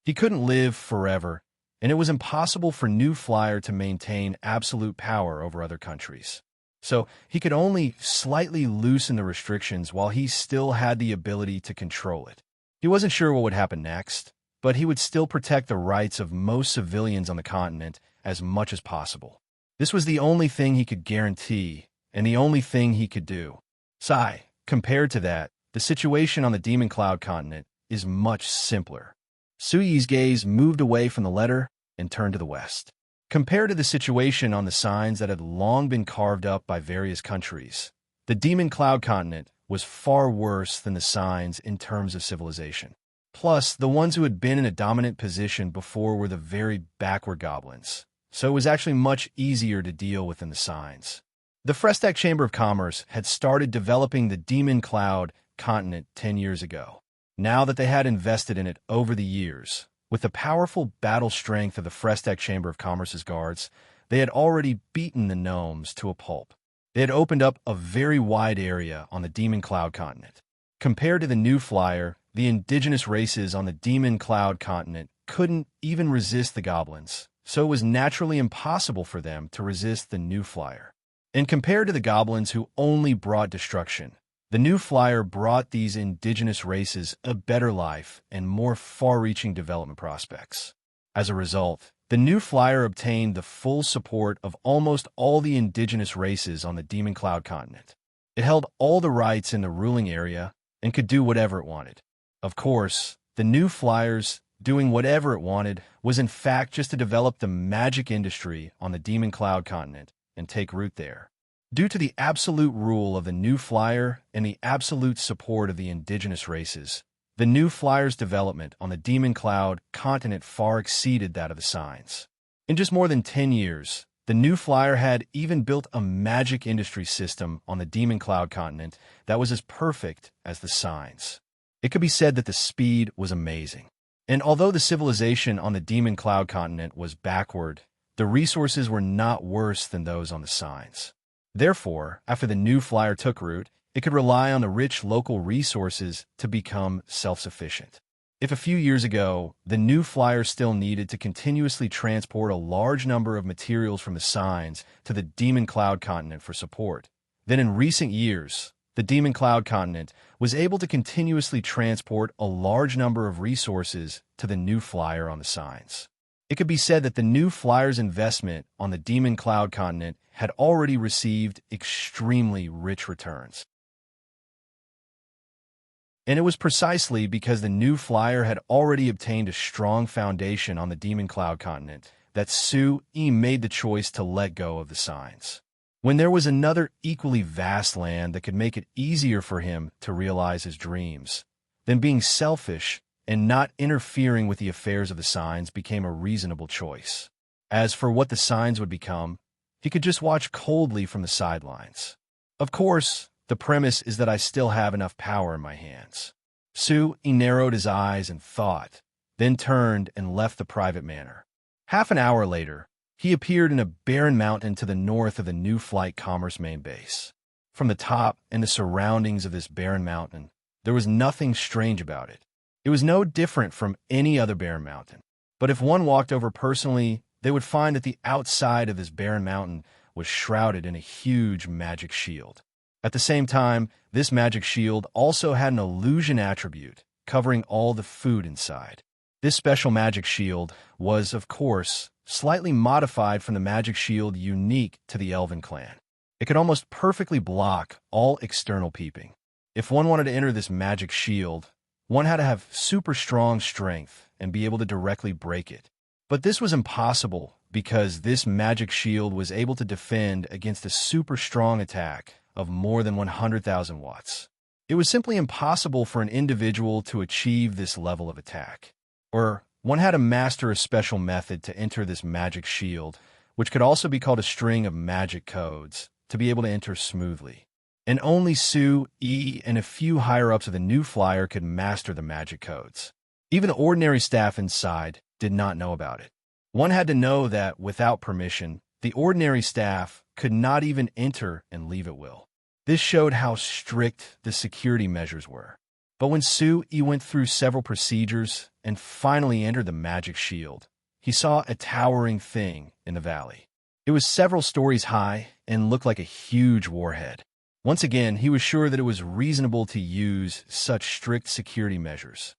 He couldn't live forever, and it was impossible for New Flyer to maintain absolute power over other countries. So he could only slightly loosen the restrictions while he still had the ability to control it. He wasn't sure what would happen next, but he would still protect the rights of most civilians on the continent as much as possible. This was the only thing he could guarantee, and the only thing he could do. Compared to that, the situation on the Demon Cloud continent is much simpler. Suyi's gaze moved away from the letter and turned to the west. Compared to the situation on the signs that had long been carved up by various countries, the Demon Cloud continent was far worse than the signs in terms of civilization. Plus, the ones who had been in a dominant position before were the very backward goblins, so it was actually much easier to deal with than the signs. The Frestac Chamber of Commerce had started developing the Demon Cloud continent 10 years ago. Now that they had invested in it over the years, with the powerful battle strength of the Frestac Chamber of Commerce's guards, they had already beaten the gnomes to a pulp. They had opened up a very wide area on the Demon Cloud continent. Compared to the New Flyer, the indigenous races on the Demon Cloud continent couldn't even resist the goblins, so it was naturally impossible for them to resist the New Flyer. And compared to the goblins who only brought destruction, the New Flyer brought these indigenous races a better life and more far-reaching development prospects. As a result, the New Flyer obtained the full support of almost all the indigenous races on the Demon Cloud continent. It held all the rights in the ruling area and could do whatever it wanted. Of course, the New Flyers doing whatever it wanted was in fact just to develop the magic industry on the Demon Cloud continent and take root there. Due to the absolute rule of the New Flyer and the absolute support of the indigenous races, the New Flyer's development on the Demon Cloud continent far exceeded that of the Signs. In just more than 10 years, the New Flyer had even built a magic industry system on the Demon Cloud continent that was as perfect as the Signs. It could be said that the speed was amazing. And although the civilization on the Demon Cloud continent was backward, the resources were not worse than those on the Signs. Therefore, after the New Flyer took root, it could rely on the rich local resources to become self-sufficient. If a few years ago, the New Flyer still needed to continuously transport a large number of materials from the Signs to the Demon Cloud continent for support, then in recent years, the Demon Cloud continent was able to continuously transport a large number of resources to the New Flyer on the Signs. It could be said that the New Flyer's investment on the Demon Cloud continent had already received extremely rich returns. And it was precisely because the New Flyer had already obtained a strong foundation on the Demon Cloud continent that Sue-E made the choice to let go of the Signs. When there was another equally vast land that could make it easier for him to realize his dreams, then being selfish and not interfering with the affairs of the Signs became a reasonable choice. As for what the Signs would become, he could just watch coldly from the sidelines. Of course, the premise is that I still have enough power in my hands. Sue-E narrowed his eyes and thought, then turned and left the private manor. Half an hour later, he appeared in a barren mountain to the north of the New Flight Commerce main base. From the top and the surroundings of this barren mountain, there was nothing strange about it. It was no different from any other barren mountain. But if one walked over personally, they would find that the outside of this barren mountain was shrouded in a huge magic shield. At the same time, this magic shield also had an illusion attribute, covering all the food inside. This special magic shield was, of course, slightly modified from the magic shield unique to the Elven clan. It could almost perfectly block all external peeping. If one wanted to enter this magic shield, one had to have super strong strength and be able to directly break it. But this was impossible because this magic shield was able to defend against a super strong attack of more than 100,000 watts. It was simply impossible for an individual to achieve this level of attack. Or one had to master a special method to enter this magic shield, which could also be called a string of magic codes, to be able to enter smoothly. And only Sue-E and a few higher-ups of the New Flyer could master the magic codes. Even the ordinary staff inside did not know about it. One had to know that, without permission, the ordinary staff could not even enter and leave at will. This showed how strict the security measures were. But when Sue-E went through several procedures and finally entered the magic shield, he saw a towering thing in the valley. It was several stories high and looked like a huge warhead. Once again, he was sure that it was reasonable to use such strict security measures.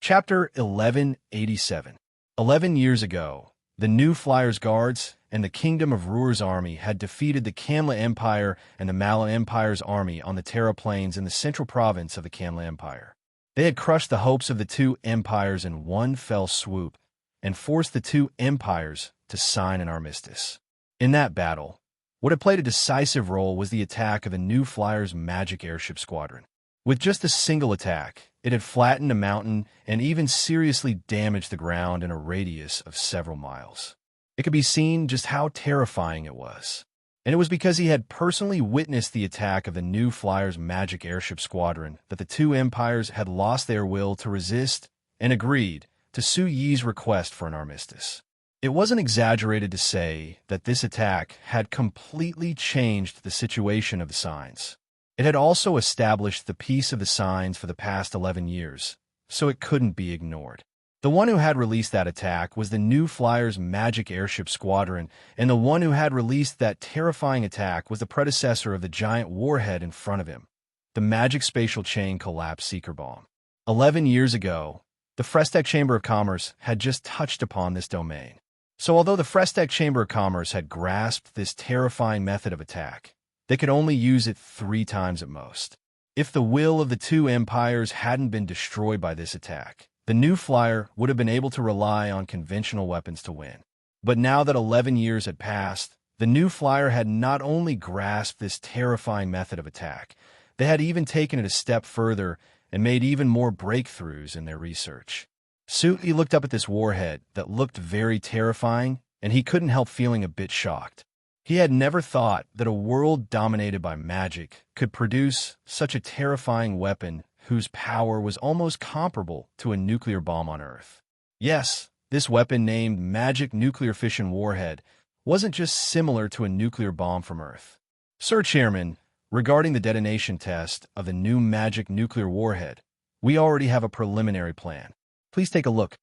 Chapter 1187. 11 years ago, the New Flyer's guards and the Kingdom of Ruer's army had defeated the Kamla Empire and the Mala Empire's army on the Terra Plains in the central province of the Kamla Empire. They had crushed the hopes of the two empires in one fell swoop and forced the two empires to sign an armistice. In that battle, what had played a decisive role was the attack of the New Flyer's magic airship squadron. With just a single attack, it had flattened a mountain and even seriously damaged the ground in a radius of several miles. It could be seen just how terrifying it was. And it was because he had personally witnessed the attack of the New Flyer's magic airship squadron that the two empires had lost their will to resist and agreed to Sue-Yi's request for an armistice. It wasn't exaggerated to say that this attack had completely changed the situation of the signs. It had also established the peace of the signs for the past 11 years, so it couldn't be ignored. The one who had released that attack was the New Flyers' Magic Airship Squadron, and the one who had released that terrifying attack was the predecessor of the giant warhead in front of him, the Magic Spatial Chain Collapse Seeker Bomb. 11 years ago, the Frestec Chamber of Commerce had just touched upon this domain. So although the Frestec Chamber of Commerce had grasped this terrifying method of attack, they could only use it 3 times at most. If the will of the two empires hadn't been destroyed by this attack, the New Flyer would have been able to rely on conventional weapons to win. But now that 11 years had passed, the New Flyer had not only grasped this terrifying method of attack, they had even taken it a step further and made even more breakthroughs in their research. Sui looked up at this warhead that looked very terrifying, and he couldn't help feeling a bit shocked. He had never thought that a world dominated by magic could produce such a terrifying weapon whose power was almost comparable to a nuclear bomb on Earth. Yes, this weapon named Magic Nuclear Fission Warhead wasn't just similar to a nuclear bomb from Earth. Sir Chairman, regarding the detonation test of the new Magic Nuclear Warhead, we already have a preliminary plan. Please take a look.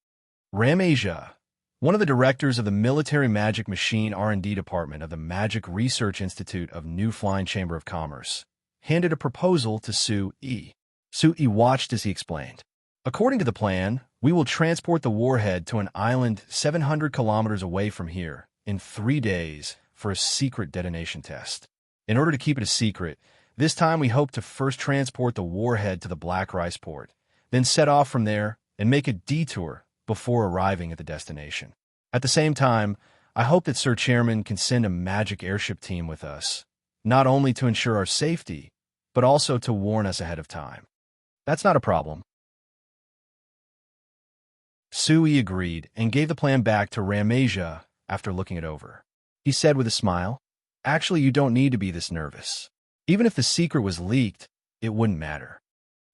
Ramasia, one of the directors of the Military Magic Machine R&D Department of the Magic Research Institute of New Flying Chamber of Commerce, handed a proposal to Sui. Sui watched as he explained. According to the plan, we will transport the warhead to an island 700 kilometers away from here in 3 days for a secret detonation test. In order to keep it a secret, this time we hope to first transport the warhead to the Black Rice Port, then set off from there and make a detour before arriving at the destination. At the same time, I hope that Sir Chairman can send a magic airship team with us, not only to ensure our safety, but also to warn us ahead of time. That's not a problem. Sui agreed and gave the plan back to Ramasia after looking it over. He said with a smile, "Actually, you don't need to be this nervous. Even if the secret was leaked, it wouldn't matter."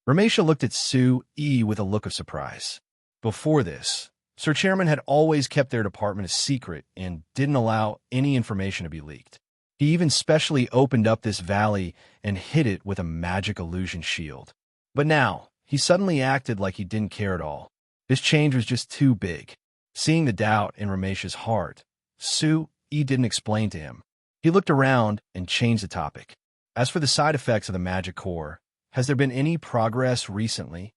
Ramasia looked at Sui with a look of surprise. Before this, Sir Chairman had always kept their department a secret and didn't allow any information to be leaked. He even specially opened up this valley and hid it with a magic illusion shield. But now, he suddenly acted like he didn't care at all. This change was just too big. Seeing the doubt in Ramesia's heart, Sui didn't explain to him. He looked around and changed the topic. As for the side effects of the magic core, has there been any progress recently?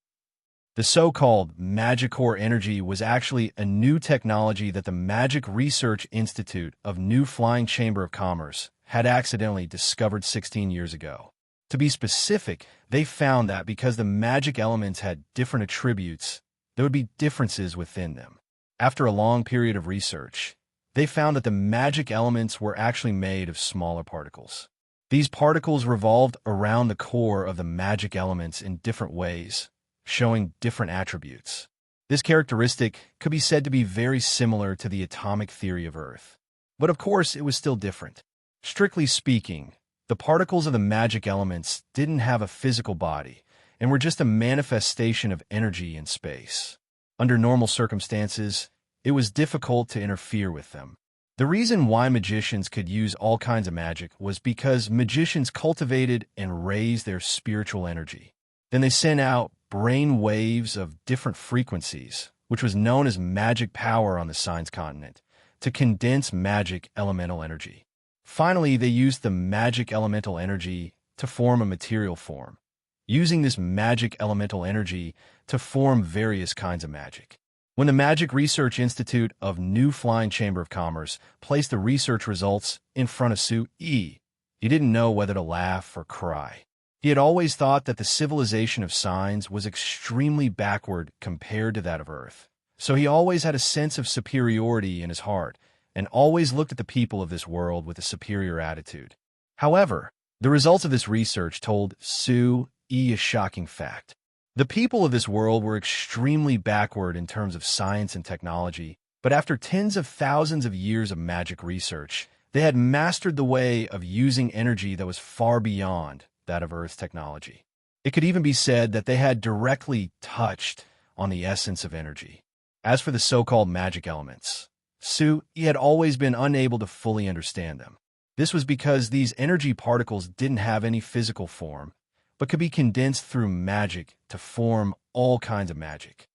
The so-called Magic Core Energy was actually a new technology that the Magic Research Institute of New Flying Chamber of Commerce had accidentally discovered 16 years ago. To be specific, they found that because the magic elements had different attributes, there would be differences within them. After a long period of research, they found that the magic elements were actually made of smaller particles. These particles revolved around the core of the magic elements in different ways, showing different attributes. This characteristic could be said to be very similar to the atomic theory of Earth. But of course, it was still different. Strictly speaking, the particles of the magic elements didn't have a physical body and were just a manifestation of energy in space. Under normal circumstances, it was difficult to interfere with them. The reason why magicians could use all kinds of magic was because magicians cultivated and raised their spiritual energy. Then they sent out brain waves of different frequencies, which was known as magic power on the Signs continent, to condense magic elemental energy. Finally, they used the magic elemental energy to form a material form, using this magic elemental energy to form various kinds of magic. When the Magic Research Institute of New Flying Chamber of Commerce placed the research results in front of Sui, he didn't know whether to laugh or cry. He had always thought that the civilization of Signs was extremely backward compared to that of Earth, so he always had a sense of superiority in his heart and always looked at the people of this world with a superior attitude. However, the results of this research told Sui a shocking fact. The people of this world were extremely backward in terms of science and technology, but after tens of thousands of years of magic research, they had mastered the way of using energy that was far beyond that of Earth's technology. It could even be said that they had directly touched on the essence of energy. As for the so-called magic elements, Sue had always been unable to fully understand them. This was because these energy particles didn't have any physical form, but could be condensed through magic to form all kinds of magic.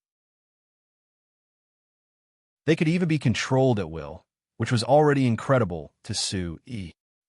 They could even be controlled at will, which was already incredible to Sue.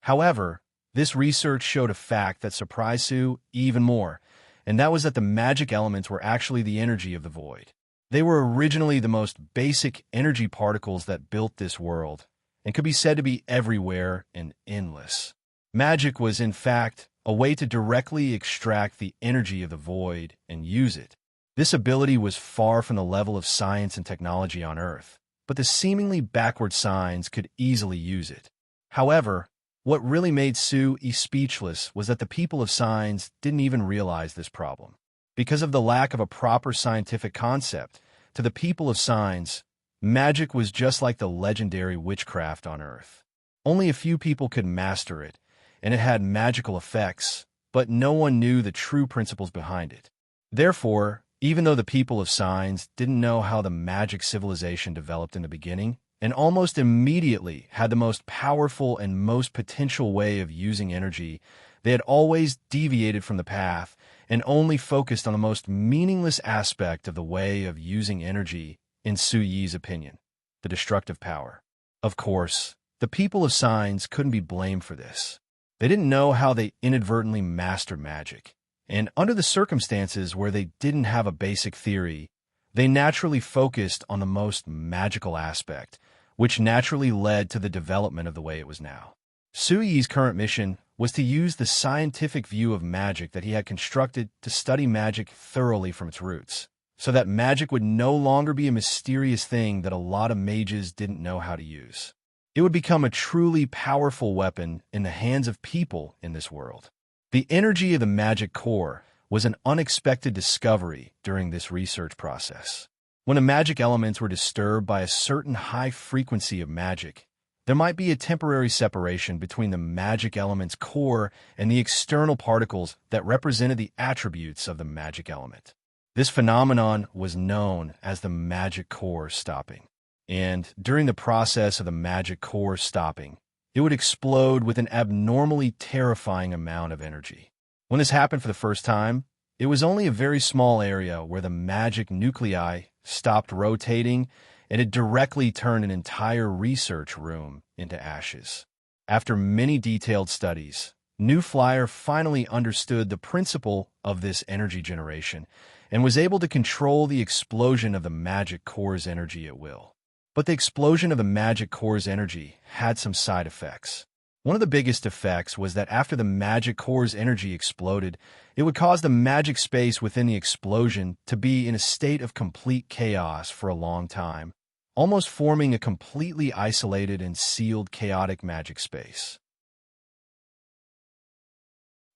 However, this research showed a fact that surprised Sue even more, and that was that the magic elements were actually the energy of the void. They were originally the most basic energy particles that built this world, and could be said to be everywhere and endless. Magic was, in fact, a way to directly extract the energy of the void and use it. This ability was far from the level of science and technology on Earth, but the seemingly backward signs could easily use it. However, what really made Sue speechless was that the people of signs didn't even realize this problem. Because of the lack of a proper scientific concept, to the people of signs, magic was just like the legendary witchcraft on Earth. Only a few people could master it, and it had magical effects, but no one knew the true principles behind it. Therefore, even though the people of signs didn't know how the magic civilization developed in the beginning, and almost immediately had the most powerful and most potential way of using energy, they had always deviated from the path and only focused on the most meaningless aspect of the way of using energy, in Sue Yi's opinion, the destructive power. Of course, the people of signs couldn't be blamed for this. They didn't know how they inadvertently mastered magic, and under the circumstances where they didn't have a basic theory, they naturally focused on the most magical aspect, which naturally led to the development of the way it was now. Sue Yi's current mission was to use the scientific view of magic that he had constructed to study magic thoroughly from its roots, so that magic would no longer be a mysterious thing that a lot of mages didn't know how to use. It would become a truly powerful weapon in the hands of people in this world. The energy of the magic core was an unexpected discovery during this research process. When the magic elements were disturbed by a certain high frequency of magic, there might be a temporary separation between the magic element's core and the external particles that represented the attributes of the magic element. This phenomenon was known as the magic core stopping. And during the process of the magic core stopping, it would explode with an abnormally terrifying amount of energy. When this happened for the first time, it was only a very small area where the magic nuclei stopped rotating, and it directly turned an entire research room into ashes. After many detailed studies, New Flyer finally understood the principle of this energy generation and was able to control the explosion of the magic core's energy at will. But the explosion of the magic core's energy had some side effects. One of the biggest effects was that after the magic core's energy exploded, it would cause the magic space within the explosion to be in a state of complete chaos for a long time, almost forming a completely isolated and sealed chaotic magic space.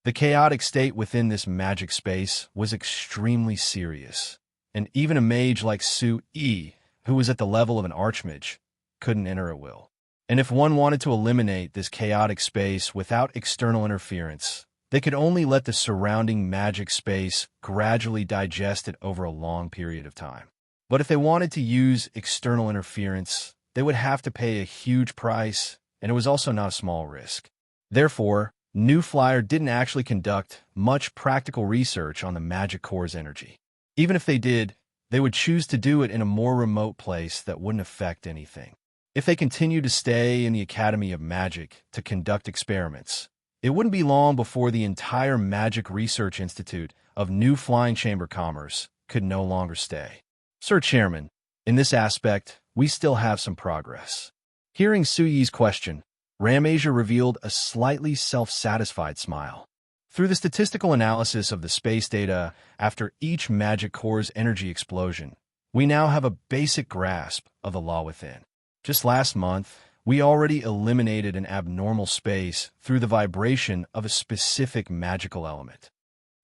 The chaotic state within this magic space was extremely serious, and even a mage like Sue Yi, who was at the level of an archmage, couldn't enter at will. And if one wanted to eliminate this chaotic space without external interference, they could only let the surrounding magic space gradually digest it over a long period of time. But if they wanted to use external interference, they would have to pay a huge price, and it was also not a small risk. Therefore, New Flyer didn't actually conduct much practical research on the magic core's energy. Even if they did, they would choose to do it in a more remote place that wouldn't affect anything. If they continued to stay in the Academy of Magic to conduct experiments, it wouldn't be long before the entire Magic Research Institute of New Flying Chamber Commerce could no longer stay. Sir Chairman, in this aspect, we still have some progress. Hearing Sue Yi's question, Ramasia revealed a slightly self-satisfied smile. Through the statistical analysis of the space data after each magic core's energy explosion, we now have a basic grasp of the law within. Just last month, we already eliminated an abnormal space through the vibration of a specific magical element.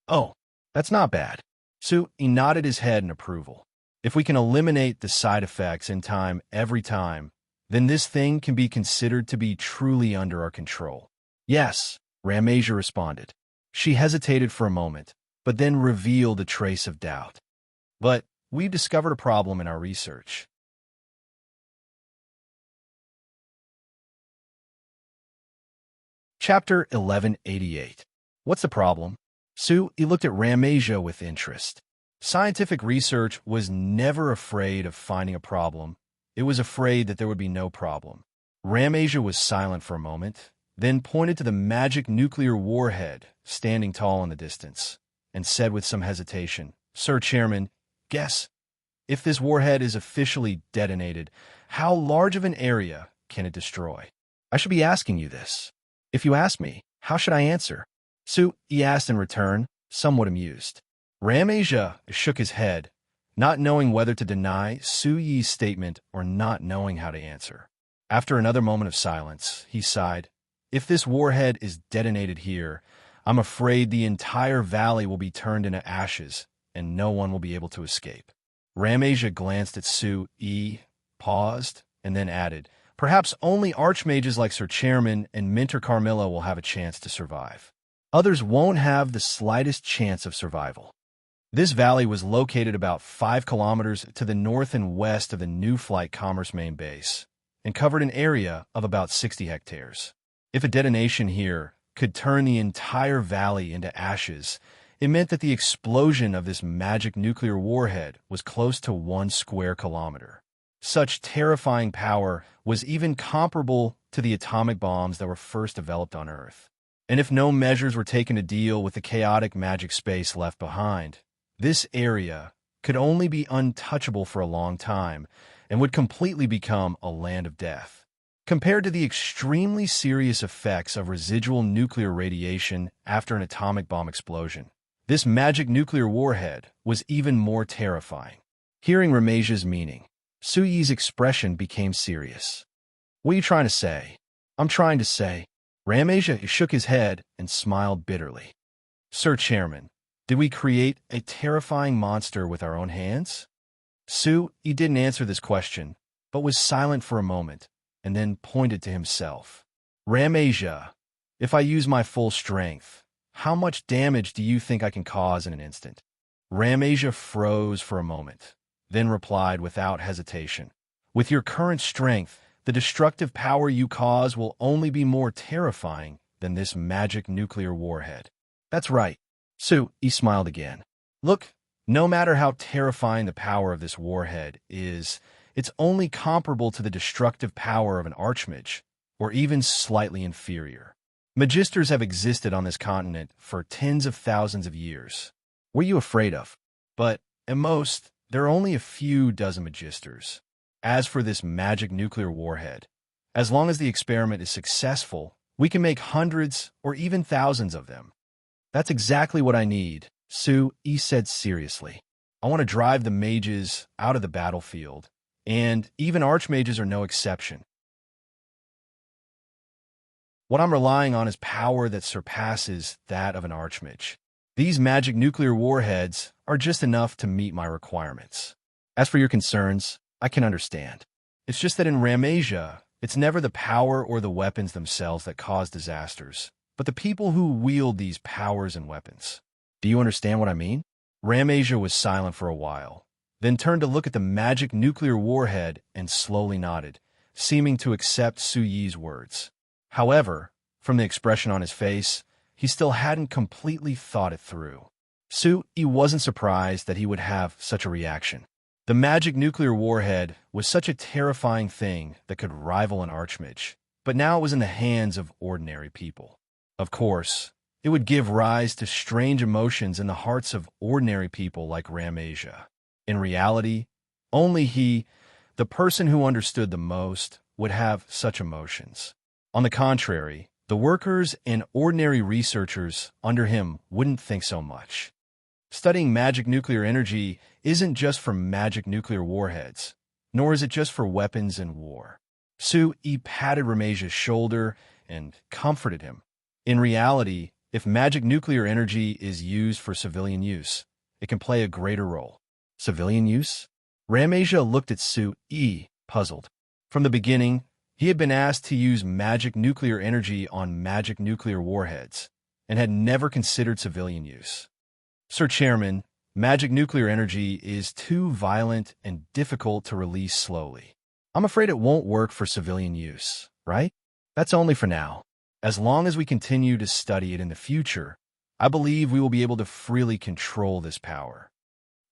Oh, that's not bad. Sue nodded his head in approval. If we can eliminate the side effects in time every time, then this thing can be considered to be truly under our control. Yes, Ramasia responded. She hesitated for a moment, but then revealed a trace of doubt. But we've discovered a problem in our research. Chapter 1188. What's the problem? Sue, he looked at Ramasia with interest. Scientific research was never afraid of finding a problem. It was afraid that there would be no problem. Ramasia was silent for a moment, then pointed to the magic nuclear warhead standing tall in the distance, and said with some hesitation, "Sir Chairman, guess. If this warhead is officially detonated, how large of an area can it destroy?" "I should be asking you this. If you ask me, how should I answer?" Sue, he asked in return, somewhat amused. Ramasia shook his head, not knowing whether to deny Su Yi's statement or not knowing how to answer. After another moment of silence, he sighed. "If this warhead is detonated here, I'm afraid the entire valley will be turned into ashes, and no one will be able to escape." Ramasia glanced at Su Yi, paused, and then added, "Perhaps only archmages like Sir Chairman and Minter Carmilla will have a chance to survive. Others won't have the slightest chance of survival." This valley was located about 5 kilometers to the north and west of the New Flight Commerce main base, and covered an area of about 60 hectares. If a detonation here could turn the entire valley into ashes, it meant that the explosion of this magic nuclear warhead was close to 1 square kilometer. Such terrifying power was even comparable to the atomic bombs that were first developed on Earth. And if no measures were taken to deal with the chaotic magic space left behind, this area could only be untouchable for a long time and would completely become a land of death. Compared to the extremely serious effects of residual nuclear radiation after an atomic bomb explosion, this magic nuclear warhead was even more terrifying. Hearing Ramasia's meaning, Su Yi's expression became serious. "What are you trying to say?" "I'm trying to say." Ramasia shook his head and smiled bitterly. "Sir Chairman, did we create a terrifying monster with our own hands?" Su Yi didn't answer this question, but was silent for a moment, and then pointed to himself. "Ramasia, if I use my full strength, how much damage do you think I can cause in an instant?" Ramasia froze for a moment, then replied without hesitation, "With your current strength, the destructive power you cause will only be more terrifying than this magic nuclear warhead." "That's right." Su Yi smiled again. "Look, no matter how terrifying the power of this warhead is, it's only comparable to the destructive power of an archmage, or even slightly inferior. Magisters have existed on this continent for tens of thousands of years. What are you afraid of? But, at most, there are only a few dozen magisters. As for this magic nuclear warhead, as long as the experiment is successful, we can make hundreds or even thousands of them." "That's exactly what I need," Su Yi said seriously. "I want to drive the mages out of the battlefield, and even archmages are no exception. What I'm relying on is power that surpasses that of an archmage. These magic nuclear warheads are just enough to meet my requirements. As for your concerns, I can understand. It's just that in Ramasia, it's never the power or the weapons themselves that cause disasters, but the people who wield these powers and weapons. Do you understand what I mean?" Ramasia was silent for a while, then turned to look at the magic nuclear warhead and slowly nodded, seeming to accept Su Yi's words. However, from the expression on his face, he still hadn't completely thought it through. Su Yi wasn't surprised that he would have such a reaction. The magic nuclear warhead was such a terrifying thing that could rival an archmage, but now it was in the hands of ordinary people. Of course, it would give rise to strange emotions in the hearts of ordinary people like Ramasia. In reality, only he, the person who understood the most, would have such emotions. On the contrary, the workers and ordinary researchers under him wouldn't think so much. Studying magic nuclear energy isn't just for magic nuclear warheads, nor is it just for weapons and war. Su Yi patted Ramasia's shoulder and comforted him. In reality, if magic nuclear energy is used for civilian use, it can play a greater role. Civilian use? Ramasia looked at Su Yi, puzzled. From the beginning, he had been asked to use magic nuclear energy on magic nuclear warheads, and had never considered civilian use. "Sir Chairman, magic nuclear energy is too violent and difficult to release slowly. I'm afraid it won't work for civilian use, right? That's only for now. As long as we continue to study it in the future, I believe we will be able to freely control this power."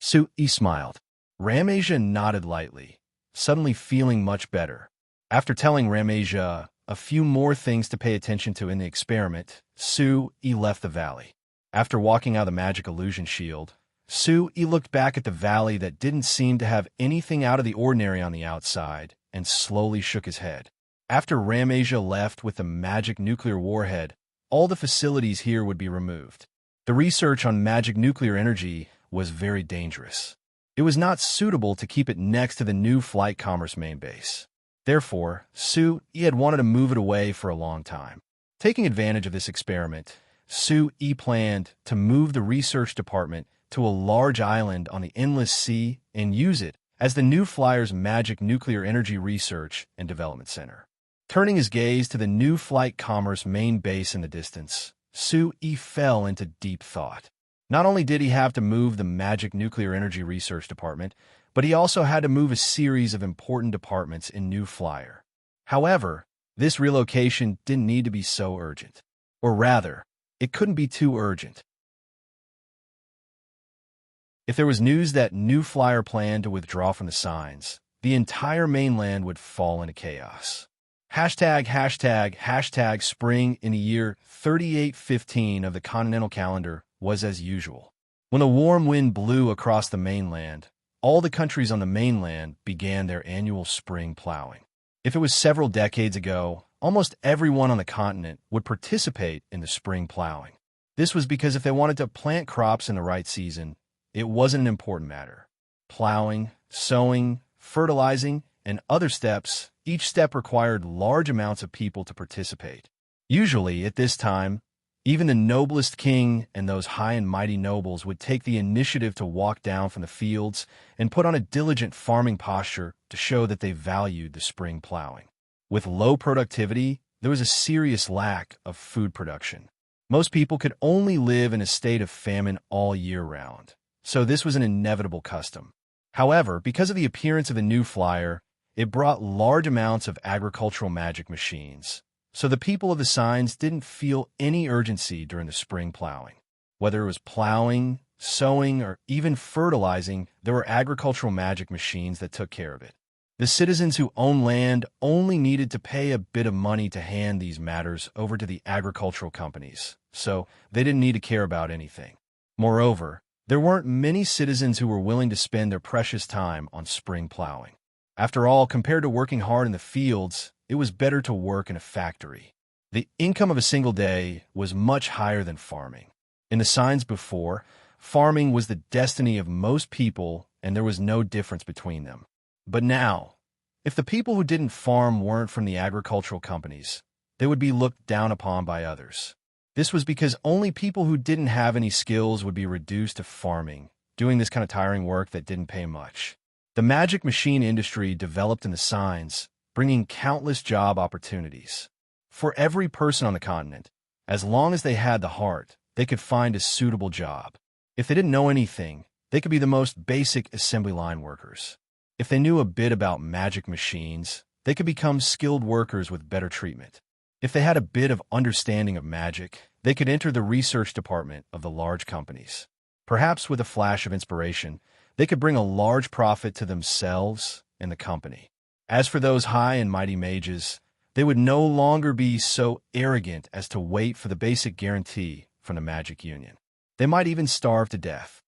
Sui smiled. Ramasia nodded lightly, suddenly feeling much better. After telling Ramasia a few more things to pay attention to in the experiment, Sui left the valley. After walking out of the magic illusion shield, Sui looked back at the valley that didn't seem to have anything out of the ordinary on the outside and slowly shook his head. After Ramasia left with the magic nuclear warhead, all the facilities here would be removed. The research on magic nuclear energy was very dangerous. It was not suitable to keep it next to the new flight commerce main base. Therefore, Sui had wanted to move it away for a long time. Taking advantage of this experiment, Sui planned to move the research department to a large island on the endless sea and use it as the new flyer's magic nuclear energy research and development center. Turning his gaze to the new flight commerce main base in the distance, Sui fell into deep thought. Not only did he have to move the magic nuclear energy research department, but he also had to move a series of important departments in New Flyer. However, this relocation didn't need to be so urgent. Or rather, it couldn't be too urgent. If there was news that New Flyer planned to withdraw from the signs, the entire mainland would fall into chaos. #### spring in the year 3815 of the continental calendar was as usual. When a warm wind blew across the mainland, all the countries on the mainland began their annual spring plowing. If it was several decades ago, almost everyone on the continent would participate in the spring plowing. This was because if they wanted to plant crops in the right season, it wasn't an important matter. Plowing, sowing, fertilizing, and other steps, each step required large amounts of people to participate. Usually, at this time, even the noblest king and those high and mighty nobles would take the initiative to walk down from the fields and put on a diligent farming posture to show that they valued the spring plowing. With low productivity, there was a serious lack of food production. Most people could only live in a state of famine all year round, so this was an inevitable custom. However, because of the appearance of the new flyer, it brought large amounts of agricultural magic machines. So the people of the signs didn't feel any urgency during the spring plowing. Whether it was plowing, sowing, or even fertilizing, there were agricultural magic machines that took care of it. The citizens who owned land only needed to pay a bit of money to hand these matters over to the agricultural companies, so they didn't need to care about anything. Moreover, there weren't many citizens who were willing to spend their precious time on spring plowing. After all, compared to working hard in the fields, it was better to work in a factory. The income of a single day was much higher than farming. In the signs before, farming was the destiny of most people, and there was no difference between them. But now, if the people who didn't farm weren't from the agricultural companies, they would be looked down upon by others. This was because only people who didn't have any skills would be reduced to farming, doing this kind of tiring work that didn't pay much. The magic machine industry developed in the signs, bringing countless job opportunities. For every person on the continent, as long as they had the heart, they could find a suitable job. If they didn't know anything, they could be the most basic assembly line workers. If they knew a bit about magic machines, they could become skilled workers with better treatment. If they had a bit of understanding of magic, they could enter the research department of the large companies. Perhaps with a flash of inspiration, they could bring a large profit to themselves and the company. As for those high and mighty mages, they would no longer be so arrogant as to wait for the basic guarantee from the Magic Union. They might even starve to death.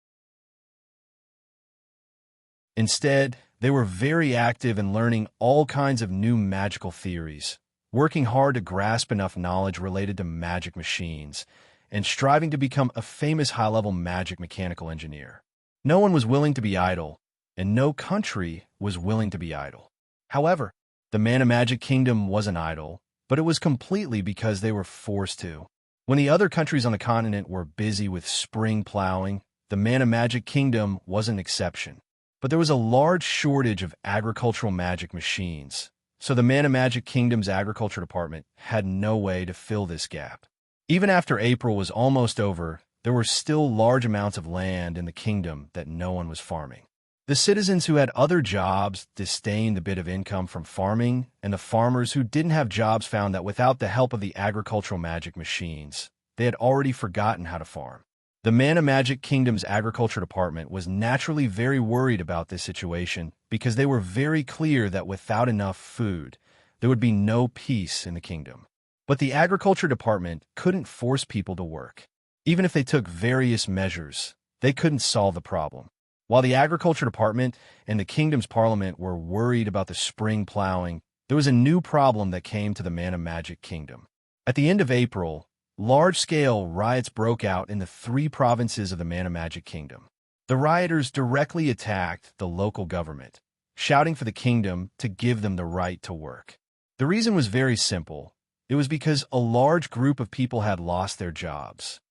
Instead, they were very active in learning all kinds of new magical theories, working hard to grasp enough knowledge related to magic machines, and striving to become a famous high-level magic mechanical engineer. No one was willing to be idle, and no country was willing to be idle. However, the Mana Magic Kingdom wasn't idle, but it was completely because they were forced to. When the other countries on the continent were busy with spring plowing, the Mana Magic Kingdom was an exception. But there was a large shortage of agricultural magic machines, so the Mana Magic Kingdom's agriculture department had no way to fill this gap. Even after April was almost over, there were still large amounts of land in the kingdom that no one was farming. The citizens who had other jobs disdained the bit of income from farming, and the farmers who didn't have jobs found that without the help of the agricultural magic machines, they had already forgotten how to farm. The Mana Magic Kingdom's agriculture department was naturally very worried about this situation because they were very clear that without enough food, there would be no peace in the kingdom. But the agriculture department couldn't force people to work. Even if they took various measures, they couldn't solve the problem. While the agriculture department and the kingdom's parliament were worried about the spring plowing, there was a new problem that came to the Mana Magic Kingdom. At the end of April, large-scale riots broke out in the 3 provinces of the Mana Magic Kingdom. The rioters directly attacked the local government, shouting for the kingdom to give them the right to work. The reason was very simple. It was because a large group of people had lost their jobs.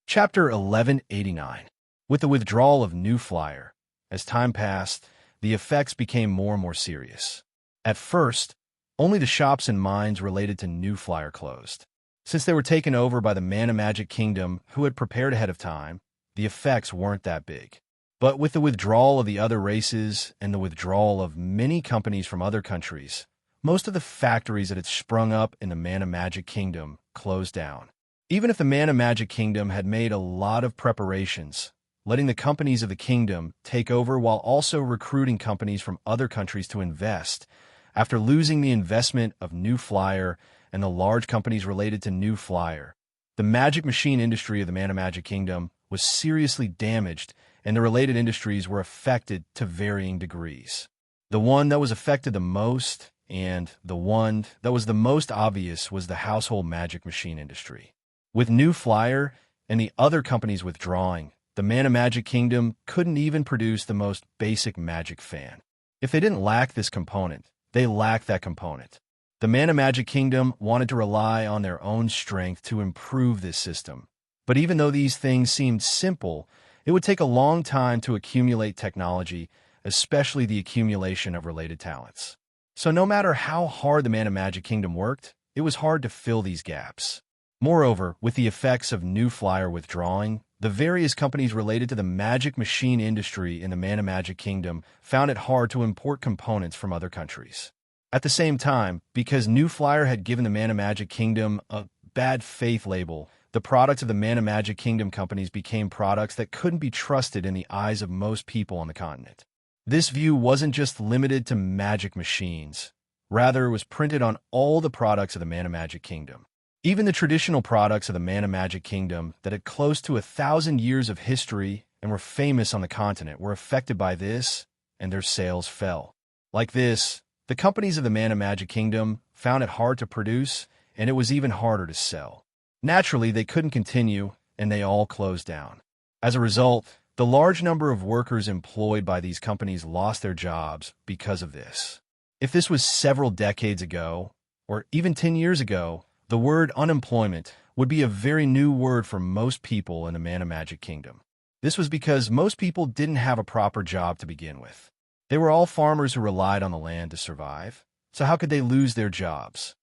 Chapter 1189. With the withdrawal of New Flyer, as time passed, the effects became more and more serious. At first, only the shops and mines related to New Flyer closed. Since they were taken over by the Mana Magic Kingdom, who had prepared ahead of time, the effects weren't that big. But with the withdrawal of the other races and the withdrawal of many companies from other countries, most of the factories that had sprung up in the Mana Magic Kingdom closed down. Even if the Mana Magic Kingdom had made a lot of preparations, letting the companies of the kingdom take over while also recruiting companies from other countries to invest, after losing the investment of New Flyer and the large companies related to New Flyer, the magic machine industry of the Mana Magic Kingdom was seriously damaged, and the related industries were affected to varying degrees. The one that was affected the most, and the one that was the most obvious, was the household magic machine industry. With New Flyer and the other companies withdrawing, the Mana Magic Kingdom couldn't even produce the most basic magic fan. If they didn't lack this component, they lacked that component. The Mana Magic Kingdom wanted to rely on their own strength to improve this system. But even though these things seemed simple, it would take a long time to accumulate technology, especially the accumulation of related talents. So no matter how hard the Mana Magic Kingdom worked, it was hard to fill these gaps. Moreover, with the effects of New Flyer withdrawing, the various companies related to the magic machine industry in the Mana Magic Kingdom found it hard to import components from other countries. At the same time, because New Flyer had given the Mana Magic Kingdom a bad faith label, the products of the Mana Magic Kingdom companies became products that couldn't be trusted in the eyes of most people on the continent. This view wasn't just limited to magic machines. Rather, it was printed on all the products of the Mana Magic Kingdom. Even the traditional products of the Mana Magic Kingdom that had close to 1,000 years of history and were famous on the continent were affected by this, and their sales fell. Like this, the companies of the Mana Magic Kingdom found it hard to produce, and it was even harder to sell. Naturally, they couldn't continue, and they all closed down. As a result, the large number of workers employed by these companies lost their jobs because of this. If this was several decades ago, or even 10 years ago, the word unemployment would be a very new word for most people in the Mana Magic Kingdom. This was because most people didn't have a proper job to begin with. They were all farmers who relied on the land to survive, so how could they lose their jobs?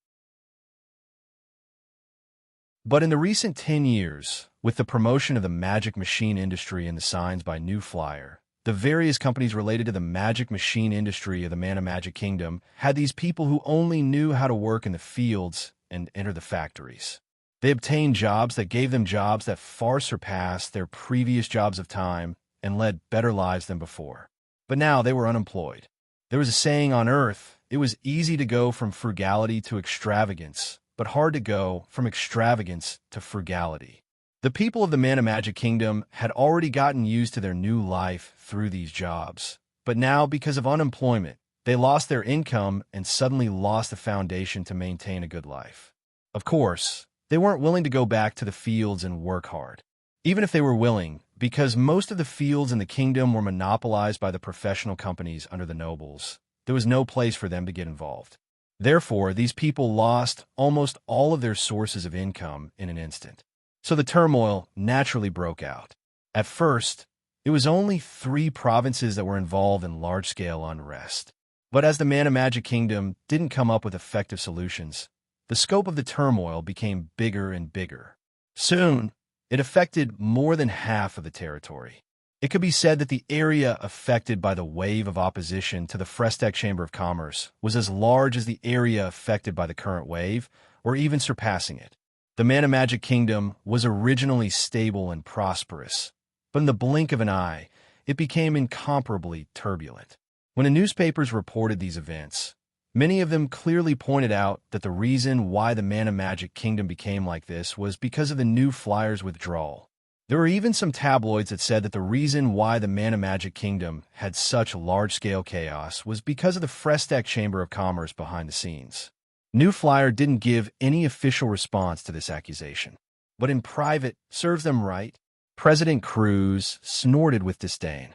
But in the recent 10 years, with the promotion of the magic machine industry and the signs by New Flyer, the various companies related to the magic machine industry of the Mana Magic Kingdom had these people who only knew how to work in the fields and enter the factories. They obtained jobs that gave them jobs that far surpassed their previous jobs of time and led better lives than before. But now they were unemployed. There was a saying on Earth, it was easy to go from frugality to extravagance, but hard to go from extravagance to frugality. The people of the Mana Magic Kingdom had already gotten used to their new life through these jobs, but now, because of unemployment, they lost their income and suddenly lost the foundation to maintain a good life. Of course, they weren't willing to go back to the fields and work hard. Even if they were willing, because most of the fields in the kingdom were monopolized by the professional companies under the nobles, there was no place for them to get involved. Therefore, these people lost almost all of their sources of income in an instant. So the turmoil naturally broke out. At first, it was only 3 provinces that were involved in large-scale unrest. But as the Mana Magic Kingdom didn't come up with effective solutions, the scope of the turmoil became bigger and bigger. Soon, It affected more than half of the territory. It could be said that the area affected by the wave of opposition to the Frestec Chamber of Commerce was as large as the area affected by the current wave, or even surpassing it. The Mana Magic Kingdom was originally stable and prosperous, but in the blink of an eye, it became incomparably turbulent. When the newspapers reported these events, many of them clearly pointed out that the reason why the Mana Magic Kingdom became like this was because of the new flyer's withdrawal. There were even some tabloids that said that the reason why the Mana Magic Kingdom had such large-scale chaos was because of the Frestec Chamber of Commerce behind the scenes. New Flyer didn't give any official response to this accusation, but in private, serves them right. President Cruz snorted with disdain.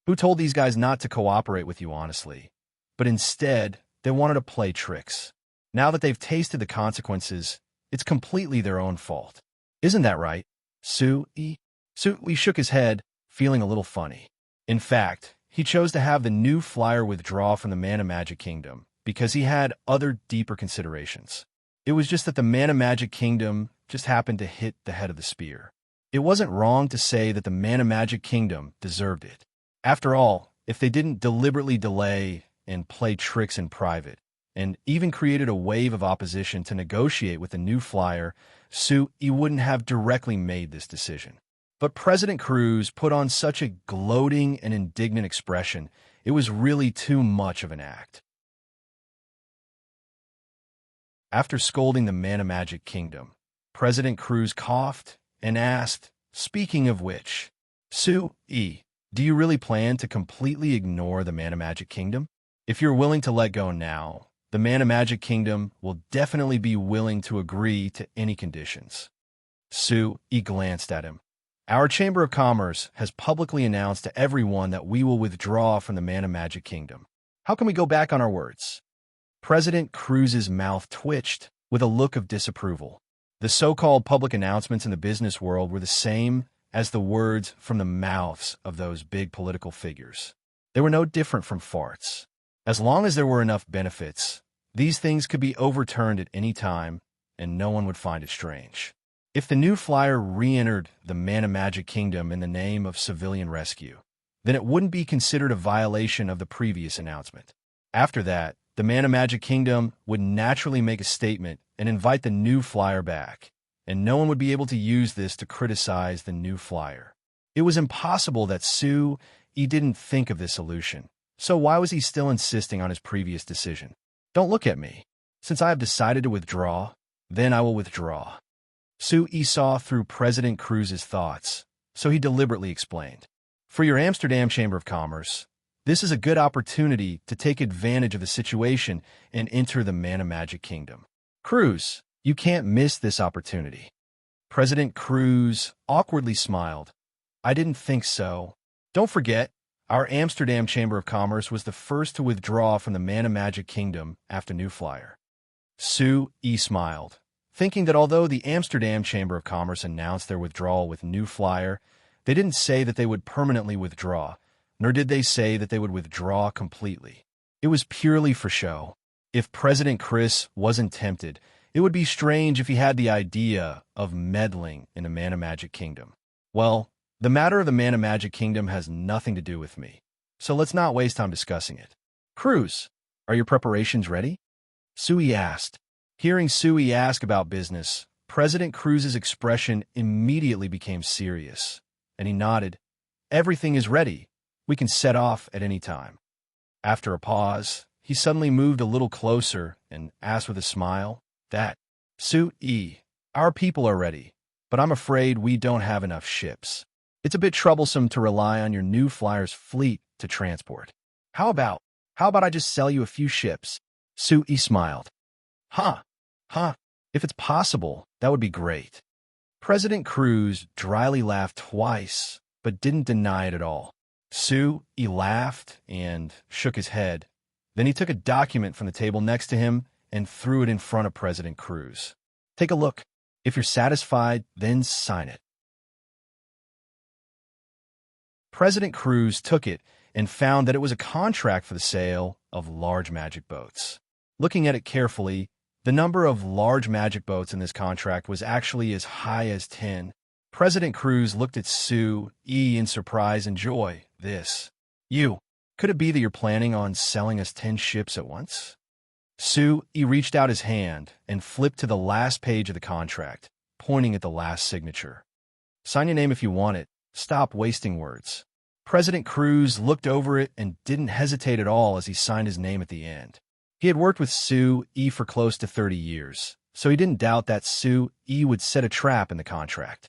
Who told these guys not to cooperate with you honestly? But instead, they wanted to play tricks. Now that they've tasted the consequences, it's completely their own fault. Isn't that right, Sui? Sui shook his head, feeling a little funny. In fact, he chose to have the new flyer withdraw from the Mana Magic Kingdom because he had other deeper considerations. It was just that the Mana Magic Kingdom just happened to hit the head of the spear. It wasn't wrong to say that the Mana Magic Kingdom deserved it. After all, if they didn't deliberately delay and play tricks in private, and even created a wave of opposition to negotiate with the new flyer, Sui wouldn't have directly made this decision. But President Cruz put on such a gloating and indignant expression, it was really too much of an act. After scolding the Mana Magic Kingdom, President Cruz coughed and asked, "Speaking of which, Sui, do you really plan to completely ignore the Mana Magic Kingdom? If you're willing to let go now, the Mana Magic Kingdom will definitely be willing to agree to any conditions." Sui glanced at him. "Our Chamber of Commerce has publicly announced to everyone that we will withdraw from the Mana Magic Kingdom. How can we go back on our words?" President Cruz's mouth twitched with a look of disapproval. The so-called public announcements in the business world were the same as the words from the mouths of those big political figures. They were no different from farts. As long as there were enough benefits, these things could be overturned at any time, and no one would find it strange. If the new flyer re-entered the Mana Magic Kingdom in the name of civilian rescue, then it wouldn't be considered a violation of the previous announcement. After that, the Mana Magic Kingdom would naturally make a statement and invite the new flyer back, and no one would be able to use this to criticize the new flyer. It was impossible that Sui didn't think of this solution, so why was he still insisting on his previous decision? "Don't look at me. Since I have decided to withdraw, then I will withdraw." Sui saw through President Cruz's thoughts, so he deliberately explained. "For your Amsterdam Chamber of Commerce, this is a good opportunity to take advantage of the situation and enter the Mana Magic Kingdom. Cruz, you can't miss this opportunity." President Cruz awkwardly smiled. "I didn't think so. Don't forget, our Amsterdam Chamber of Commerce was the first to withdraw from the Mana Magic Kingdom after New Flyer." Sui smiled, thinking that although the Amsterdam Chamber of Commerce announced their withdrawal with New Flyer, they didn't say that they would permanently withdraw, nor did they say that they would withdraw completely. It was purely for show. If President Chris wasn't tempted, it would be strange if he had the idea of meddling in the Mana Magic Kingdom. Well, the matter of the Mana Magic Kingdom has nothing to do with me, so let's not waste time discussing it. Cruz, are your preparations ready? Sui asked. Hearing Sui ask about business, President Cruz's expression immediately became serious, and he nodded. "Everything is ready. We can set off at any time." After a pause, he suddenly moved a little closer and asked with a smile, "That, Sui, our people are ready, but I'm afraid we don't have enough ships. It's a bit troublesome to rely on your new flyer's fleet to transport. How about I just sell you a few ships?" Sui smiled. If it's possible, that would be great." President Cruz dryly laughed twice, but didn't deny it at all. Sui laughed and shook his head. Then he took a document from the table next to him and threw it in front of President Cruz. "Take a look. If you're satisfied, then sign it." President Cruz took it and found that it was a contract for the sale of large magic boats. Looking at it carefully, the number of large magic boats in this contract was actually as high as 10. President Cruz looked at Sue E in surprise and joy. This. You. Could it be that you're planning on selling us 10 ships at once? Sue E reached out his hand and flipped to the last page of the contract, pointing at the last signature. Sign your name if you want it. Stop wasting words. President Cruz looked over it and didn't hesitate at all as he signed his name at the end. He had worked with Sue E for close to 30 years, so he didn't doubt that Sue E would set a trap in the contract.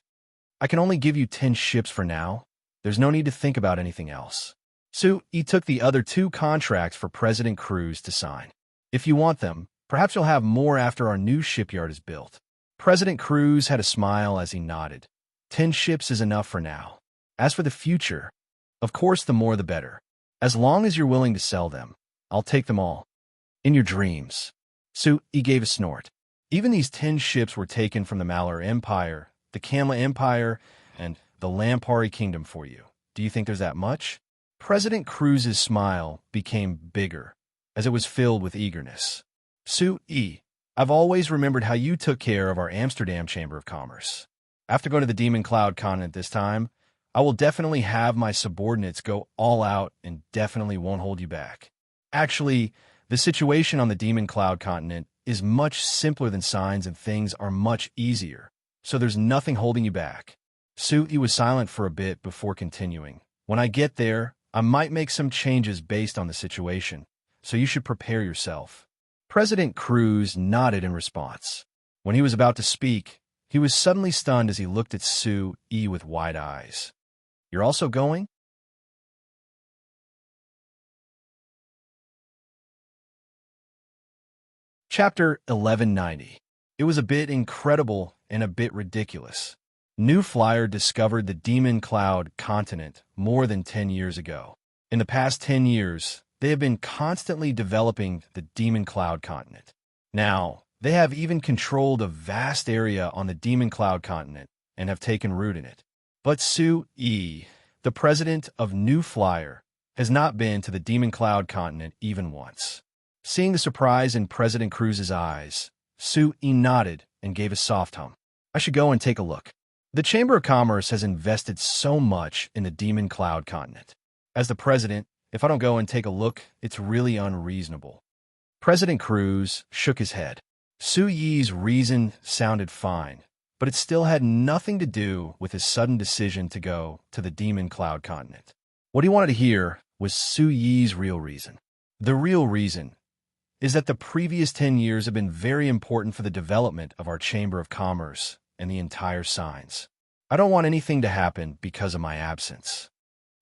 I can only give you 10 ships for now. There's no need to think about anything else. Sue E took the other 2 contracts for President Cruz to sign. If you want them, perhaps you'll have more after our new shipyard is built. President Cruz had a smile as he nodded. 10 ships is enough for now. As for the future, of course the more the better. As long as you're willing to sell them, I'll take them all. In your dreams. Sue E gave a snort. Even these 10 ships were taken from the Malur Empire, the Kamla Empire, and the Lampari Kingdom for you. Do you think there's that much? President Cruz's smile became bigger, as it was filled with eagerness. Sue E, I've always remembered how you took care of our Amsterdam Chamber of Commerce. After going to the Demon Cloud continent this time, I will definitely have my subordinates go all out and definitely won't hold you back. Actually, the situation on the Demon Cloud continent is much simpler than signs and things are much easier, so there's nothing holding you back. Sue E was silent for a bit before continuing. When I get there, I might make some changes based on the situation, so you should prepare yourself. President Cruz nodded in response. When he was about to speak, he was suddenly stunned as he looked at Sue E with wide eyes. You're also going? Chapter 1190. It was a bit incredible and a bit ridiculous. New Flyer discovered the Demon Cloud continent more than 10 years ago. In the past 10 years, they have been constantly developing the Demon Cloud continent. Now, they have even controlled a vast area on the Demon Cloud continent and have taken root in it. But Sue E, the president of New Flyer, has not been to the Demon Cloud continent even once. Seeing the surprise in President Cruz's eyes, Sue E nodded and gave a soft hum. I should go and take a look. The Chamber of Commerce has invested so much in the Demon Cloud continent. As the president, if I don't go and take a look, it's really unreasonable. President Cruz shook his head. Sue Yi's reason sounded fine, but it still had nothing to do with his sudden decision to go to the Demon Cloud continent. What he wanted to hear was Sue Yi's real reason. The real reason is that the previous 10 years have been very important for the development of our Chamber of Commerce and the entire signs. I don't want anything to happen because of my absence.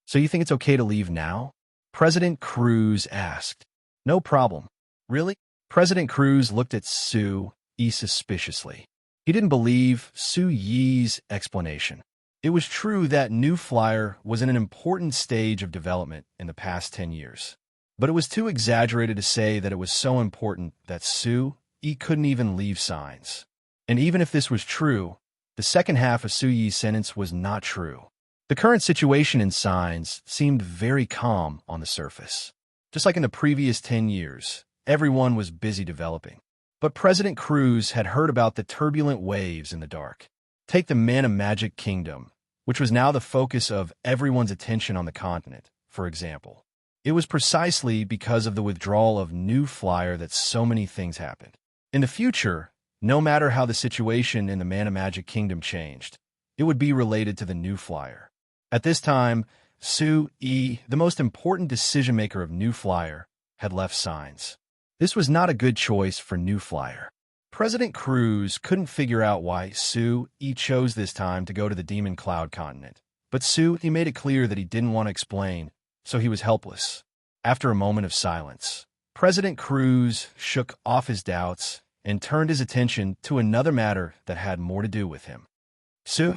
So you think it's okay to leave now? President Cruz asked. No problem. Really? President Cruz looked at Sue E suspiciously. He didn't believe Sue Yi's explanation. It was true that New Flyer was in an important stage of development in the past 10 years. But it was too exaggerated to say that it was so important that Sue E couldn't even leave signs. And even if this was true, the second half of Sue Yi's sentence was not true. The current situation in signs seemed very calm on the surface. Just like in the previous 10 years, everyone was busy developing. But President Cruz had heard about the turbulent waves in the dark. Take the Mana Magic Kingdom, which was now the focus of everyone's attention on the continent, for example. It was precisely because of the withdrawal of New Flyer that so many things happened. In the future, no matter how the situation in the Mana Magic Kingdom changed, it would be related to the New Flyer. At this time, Sue E, the most important decision-maker of New Flyer, had left signs. This was not a good choice for New Flyer. President Cruz couldn't figure out why Sue E chose this time to go to the Demon Cloud continent. But Sue E made it clear that he didn't want to explain, so he was helpless. After a moment of silence, President Cruz shook off his doubts and turned his attention to another matter that had more to do with him. Sue,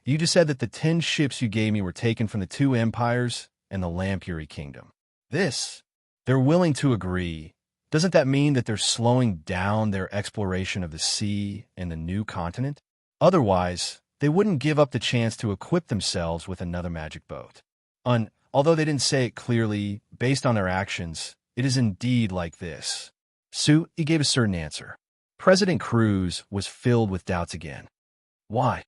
you just said that the 10 ships you gave me were taken from the 2 empires and the Lampuri Kingdom. They're willing to agree. Doesn't that mean that they're slowing down their exploration of the sea and the new continent? Otherwise, they wouldn't give up the chance to equip themselves with another magic boat. Although they didn't say it clearly, based on their actions, it is indeed like this. Sue E gave a certain answer. President Cruz was filled with doubts again. Why?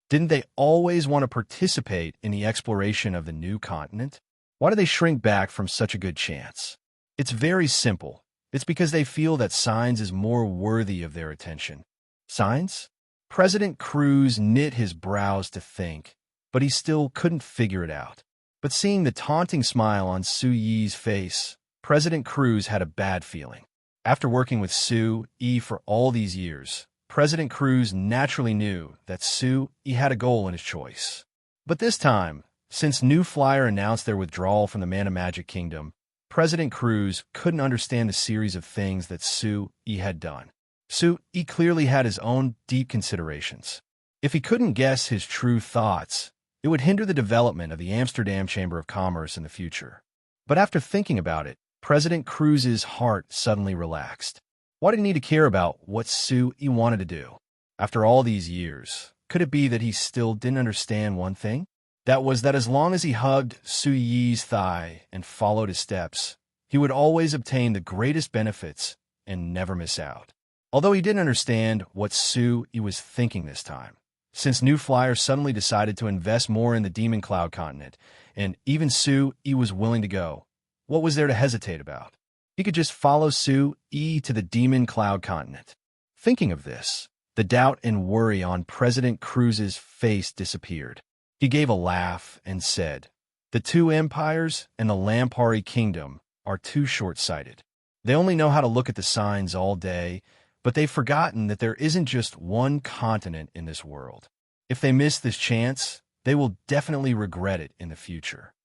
Didn't they always want to participate in the exploration of the new continent? Why do they shrink back from such a good chance? It's very simple. It's because they feel that Signs is more worthy of their attention. Signs? President Cruz knit his brows to think, but he still couldn't figure it out. But seeing the taunting smile on Su Yi's face, President Cruz had a bad feeling. After working with Su Yi for all these years, President Cruz naturally knew that Su Yi had a goal in his choice. But this time, since New Flyer announced their withdrawal from the Mana Magic Kingdom, President Cruz couldn't understand the series of things that Su Yi had done. Su Yi clearly had his own deep considerations. If he couldn't guess his true thoughts, it would hinder the development of the Amsterdam Chamber of Commerce in the future. But after thinking about it, President Cruz's heart suddenly relaxed. Why did he need to care about what Su Yi wanted to do? After all these years, could it be that he still didn't understand one thing? That was that as long as he hugged Su Yi's thigh and followed his steps, he would always obtain the greatest benefits and never miss out. Although he didn't understand what Su Yi was thinking this time, since New Flyer suddenly decided to invest more in the Demon Cloud continent, and even Su Yi was willing to go, what was there to hesitate about? He could just follow Su Yi to the Demon Cloud continent. Thinking of this, the doubt and worry on President Cruz's face disappeared. He gave a laugh and said, "The two empires and the Lampari kingdom are too short-sighted. They only know how to look at the signs all day, but they've forgotten that there isn't just one continent in this world. If they miss this chance, they will definitely regret it in the future."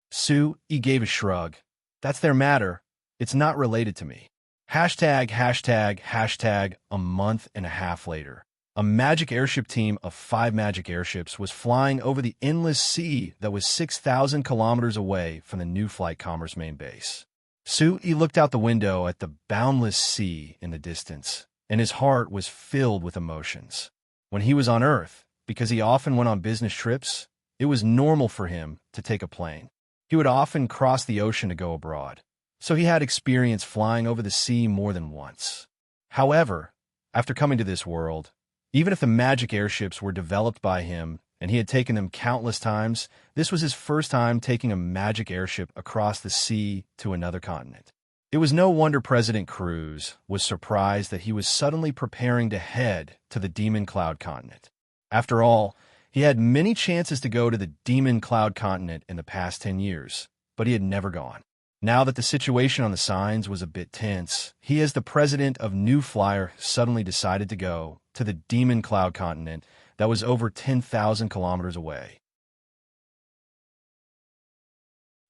Su Yi gave a shrug. "That's their matter. It's not related to me." Hashtag, hashtag, hashtag, a month and a half later. A magic airship team of 5 magic airships was flying over the endless sea that was 6,000 kilometers away from the New Flight Commerce main base. Su Yi looked out the window at the boundless sea in the distance, and his heart was filled with emotions. When he was on Earth, because he often went on business trips, it was normal for him to take a plane. He would often cross the ocean to go abroad, so he had experience flying over the sea more than once. However, after coming to this world, even if the magic airships were developed by him and he had taken them countless times, this was his first time taking a magic airship across the sea to another continent. It was no wonder President Cruz was surprised that he was suddenly preparing to head to the Demon Cloud continent. After all, he had many chances to go to the Demon Cloud continent in the past 10 years, but he had never gone. Now that the situation on the signs was a bit tense, he, as the president of New Flyer, suddenly decided to go to the Demon Cloud continent that was over 10,000 kilometers away.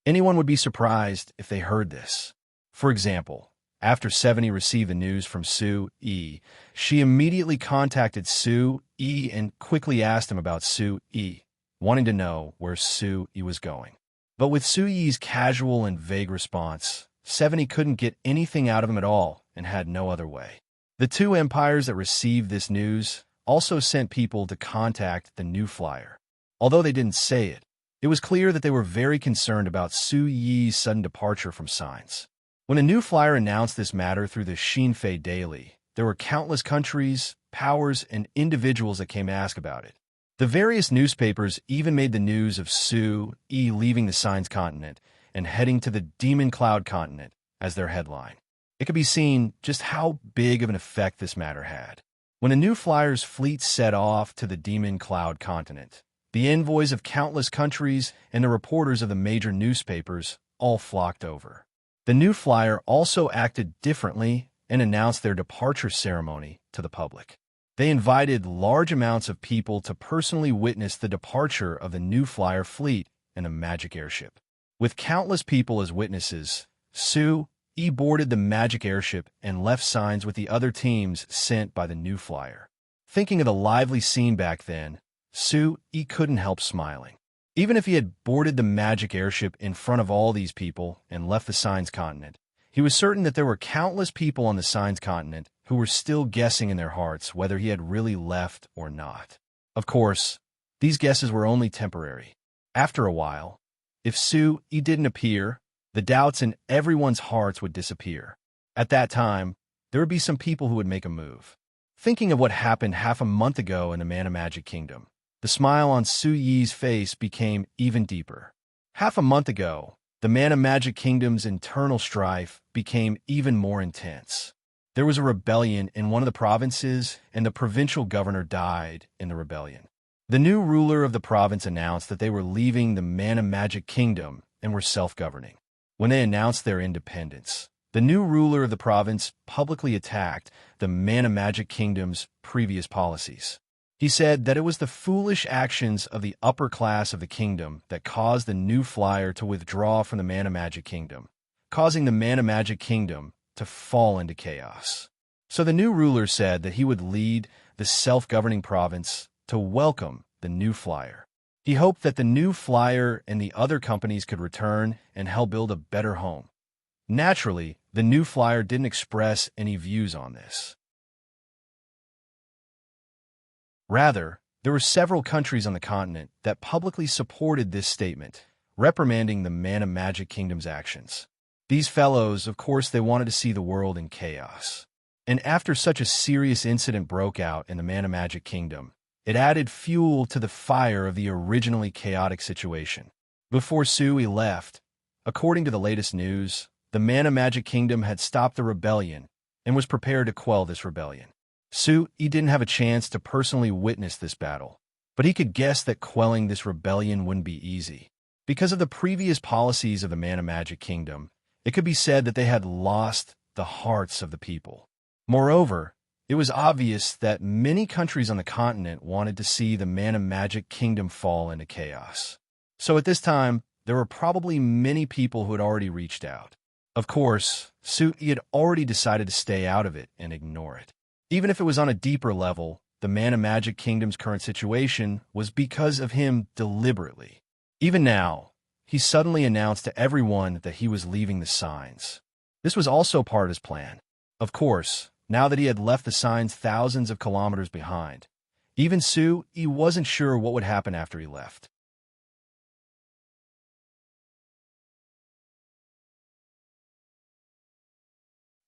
Anyone would be surprised if they heard this. For example, after 70 received the news from Su Yi, she immediately contacted Su Yi and quickly asked him about Su Yi, wanting to know where Su Yi was going. But with Su Yi's casual and vague response, 70 couldn't get anything out of him at all and had no other way. The two empires that received this news also sent people to contact the New Flyer. Although they didn't say it, it was clear that they were very concerned about Su Yi's sudden departure from Signs. When the New Flyer announced this matter through the Xinfei Daily, there were countless countries, powers, and individuals that came to ask about it. The various newspapers even made the news of Su Yi leaving the Signs continent and heading to the Demon Cloud continent as their headline. It could be seen just how big of an effect this matter had. When the New Flyer's fleet set off to the Demon Cloud continent, the envoys of countless countries and the reporters of the major newspapers all flocked over. The New Flyer also acted differently and announced their departure ceremony to the public. They invited large amounts of people to personally witness the departure of the New Flyer fleet and the magic airship. With countless people as witnesses, Su Yi boarded the magic airship and left Signs with the other teams sent by the New Flyer. Thinking of the lively scene back then, Su Yi couldn't help smiling. Even if he had boarded the magic airship in front of all these people and left the Signs continent, he was certain that there were countless people on the Signs continent who were still guessing in their hearts whether he had really left or not. Of course, these guesses were only temporary. After a while, if Su Yi didn't appear, the doubts in everyone's hearts would disappear. At that time, there would be some people who would make a move. Thinking of what happened half a month ago in the Mana Magic Kingdom, The smile on Su Yi's face became even deeper. Half a month ago, the Mana Magic Kingdom's internal strife became even more intense. There was a rebellion in one of the provinces, and the provincial governor died in the rebellion. The new ruler of the province announced that they were leaving the Mana Magic Kingdom and were self-governing. When they announced their independence, the new ruler of the province publicly attacked the Mana Magic Kingdom's previous policies. He said that it was the foolish actions of the upper class of the kingdom that caused the new flyer to withdraw from the Mana Magic Kingdom, causing the Mana Magic Kingdom to fall into chaos. So the new ruler said that he would lead the self-governing province to welcome the new flyer. He hoped that the new flyer and the other companies could return and help build a better home. Naturally, the new flyer didn't express any views on this. Rather, there were several countries on the continent that publicly supported this statement, reprimanding the Mana Magic Kingdom's actions. These fellows, of course, they wanted to see the world in chaos. And after such a serious incident broke out in the Mana Magic Kingdom, it added fuel to the fire of the originally chaotic situation. Before Sui left, according to the latest news, the Mana Magic Kingdom had stopped the rebellion and was prepared to quell this rebellion. Sui didn't have a chance to personally witness this battle, but he could guess that quelling this rebellion wouldn't be easy. Because of the previous policies of the Mana Magic Kingdom, it could be said that they had lost the hearts of the people. Moreover, it was obvious that many countries on the continent wanted to see the Mana Magic Kingdom fall into chaos. So at this time, there were probably many people who had already reached out. Of course, Sui had already decided to stay out of it and ignore it. Even if it was on a deeper level, the Mana Magic Kingdom's current situation was because of him deliberately. Even now, he suddenly announced to everyone that he was leaving the signs. This was also part of his plan. Of course, now that he had left the signs thousands of kilometers behind, even Sui wasn't sure what would happen after he left.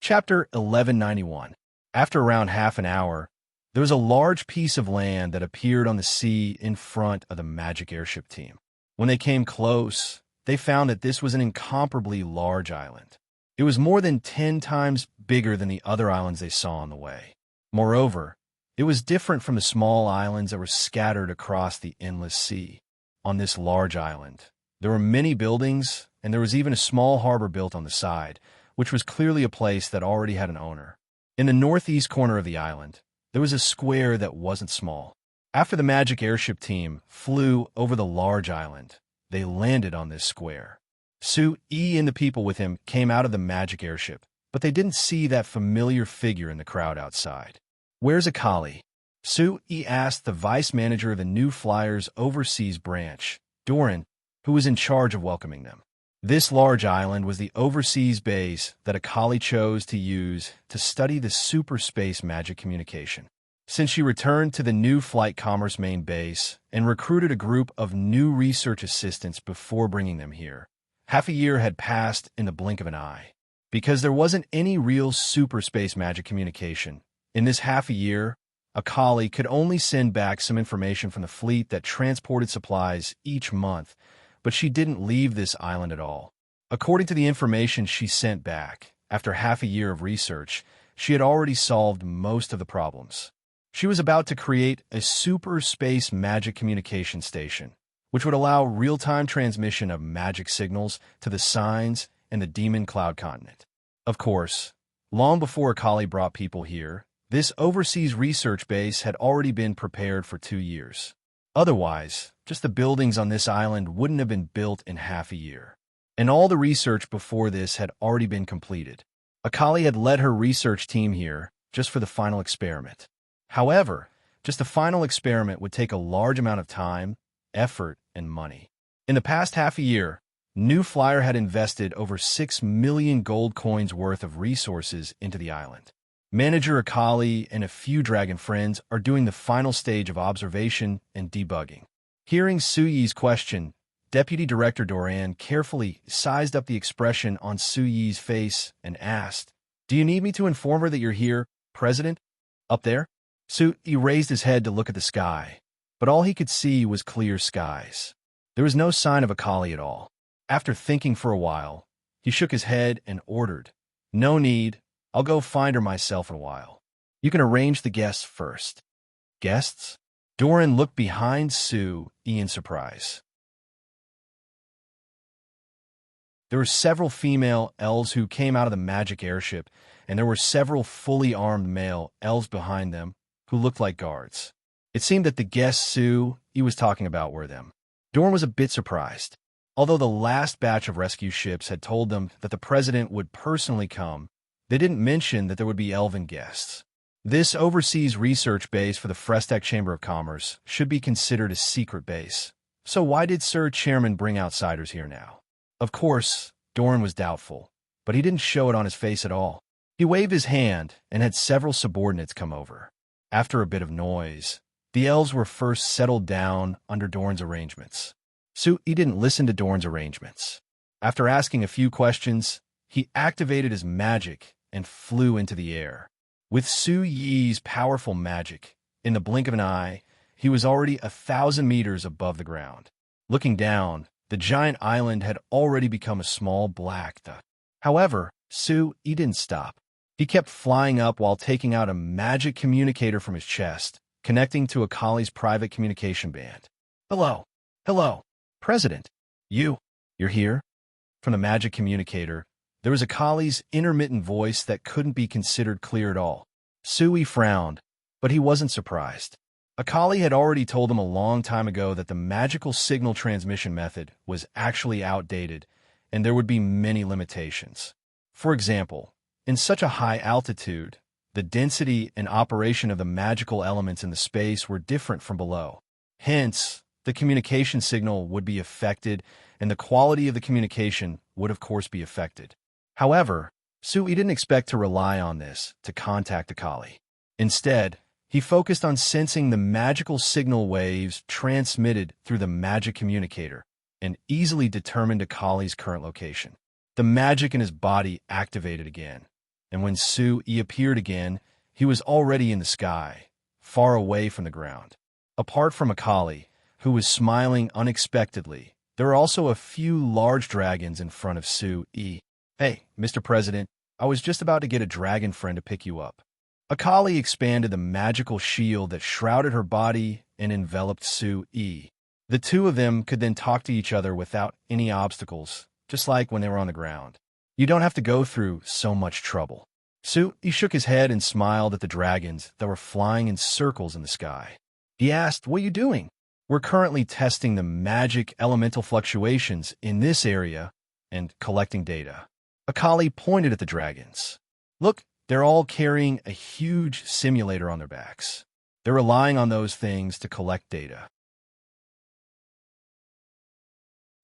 Chapter 1191. After around half an hour, there was a large piece of land that appeared on the sea in front of the magic airship team. When they came close, they found that this was an incomparably large island. It was more than 10 times bigger than the other islands they saw on the way. Moreover, it was different from the small islands that were scattered across the endless sea. On this large island, there were many buildings, and there was even a small harbor built on the side, which was clearly a place that already had an owner. In the northeast corner of the island, there was a square that wasn't small. After the magic airship team flew over the large island, they landed on this square. Sui and the people with him came out of the magic airship, but they didn't see that familiar figure in the crowd outside. "Where's Akali?" Sui asked the vice manager of the New Flyers overseas branch, Doran, who was in charge of welcoming them. This large island was the overseas base that Akali chose to use to study the super space magic communication. Since she returned to the new Flight Commerce main base and recruited a group of new research assistants before bringing them here, half a year had passed in the blink of an eye. Because there wasn't any real super space magic communication, in this half a year, Akali could only send back some information from the fleet that transported supplies each month, but she didn't leave this island at all. According to the information she sent back, after half a year of research, she had already solved most of the problems. She was about to create a super space magic communication station, which would allow real-time transmission of magic signals to the signs and the Demon Cloud continent. Of course, long before Akali brought people here, this overseas research base had already been prepared for 2 years. Otherwise, just the buildings on this island wouldn't have been built in half a year. And all the research before this had already been completed. Akali had led her research team here just for the final experiment. However, just the final experiment would take a large amount of time, effort, and money. In the past half a year, New Flyer had invested over 6 million gold coins worth of resources into the island. Manager Akali and a few dragon friends are doing the final stage of observation and debugging. Hearing Suyi's question, Deputy Director Doran carefully sized up the expression on Suyi's face and asked, "Do you need me to inform her that you're here, President? Up there?" Sui raised his head to look at the sky. but all he could see was clear skies. There was no sign of a collie at all. After thinking for a while, he shook his head and ordered, "No need. I'll go find her myself in a while. You can arrange the guests first." Guests? Doran looked behind Sue in surprise. There were several female elves who came out of the magic airship, and there were several fully armed male elves behind them who looked like guards. It seemed that the guests Sue was talking about were them. Doran was a bit surprised. Although the last batch of rescue ships had told them that the president would personally come, they didn't mention that there would be elven guests. This overseas research base for the Frestac Chamber of Commerce should be considered a secret base. So why did Sir Chairman bring outsiders here now? Of course, Doran was doubtful, but he didn't show it on his face at all. He waved his hand and had several subordinates come over. After a bit of noise, the elves were first settled down under Doran's arrangements. Sue didn't listen to Doran's arrangements. After asking a few questions, he activated his magic and flew into the air. With Su Yi's powerful magic, in the blink of an eye, he was already 1,000 meters above the ground. Looking down, the giant island had already become a small black dot. However, Su didn't stop. He kept flying up while taking out a magic communicator from his chest, connecting to a collie's private communication band. "Hello. Hello. President. You're here?" From the magic communicator, there was a collie's intermittent voice that couldn't be considered clear at all. Sui frowned, but he wasn't surprised. A collie had already told him a long time ago that the magical signal transmission method was actually outdated, and there would be many limitations. For example, in such a high altitude, the density and operation of the magical elements in the space were different from below. Hence, the communication signal would be affected, and the quality of the communication would of course be affected. However, Sui didn't expect to rely on this to contact the collie. Instead, he focused on sensing the magical signal waves transmitted through the magic communicator and easily determined a collie's current location. The magic in his body activated again, and when Sui appeared again, he was already in the sky, far away from the ground. Apart from a collie, who was smiling unexpectedly, there were also a few large dragons in front of Sui. "Hey, Mr. President, I was just about to get a dragon friend to pick you up." A collie expanded the magical shield that shrouded her body and enveloped Sui. The two of them could then talk to each other without any obstacles, just like when they were on the ground. "You don't have to go through so much trouble." Sui shook his head and smiled at the dragons that were flying in circles in the sky. He asked, "What are you doing?" "We're currently testing the magic elemental fluctuations in this area and collecting data." A collie pointed at the dragons. "Look, they're all carrying a huge simulator on their backs. They're relying on those things to collect data."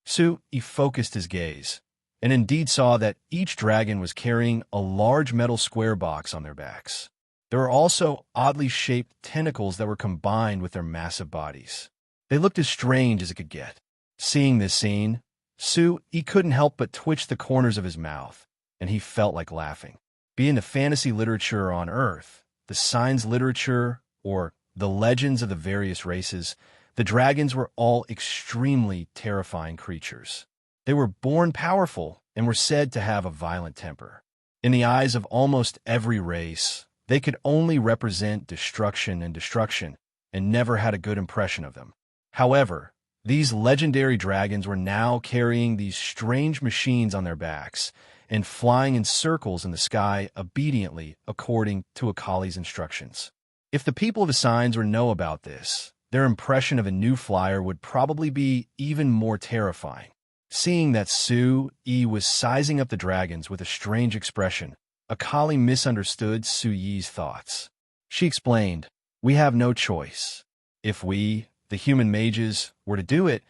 Sui focused his gaze, and indeed saw that each dragon was carrying a large metal square box on their backs. There were also oddly shaped tentacles that were combined with their massive bodies. They looked as strange as it could get. Seeing this scene, Sui couldn't help but twitch the corners of his mouth, and he felt like laughing. Be it the fantasy literature on Earth, the science literature, or the legends of the various races, the dragons were all extremely terrifying creatures. They were born powerful and were said to have a violent temper. In the eyes of almost every race, they could only represent destruction and never had a good impression of them. However, these legendary dragons were now carrying these strange machines on their backs and flying in circles in the sky obediently according to a collie's instructions. If the people of the signs were know about this, their impression of a new flyer would probably be even more terrifying. Seeing that Sui was sizing up the dragons with a strange expression, a collie misunderstood Sui's thoughts. She explained, "We have no choice. If we, the human mages, were to do it,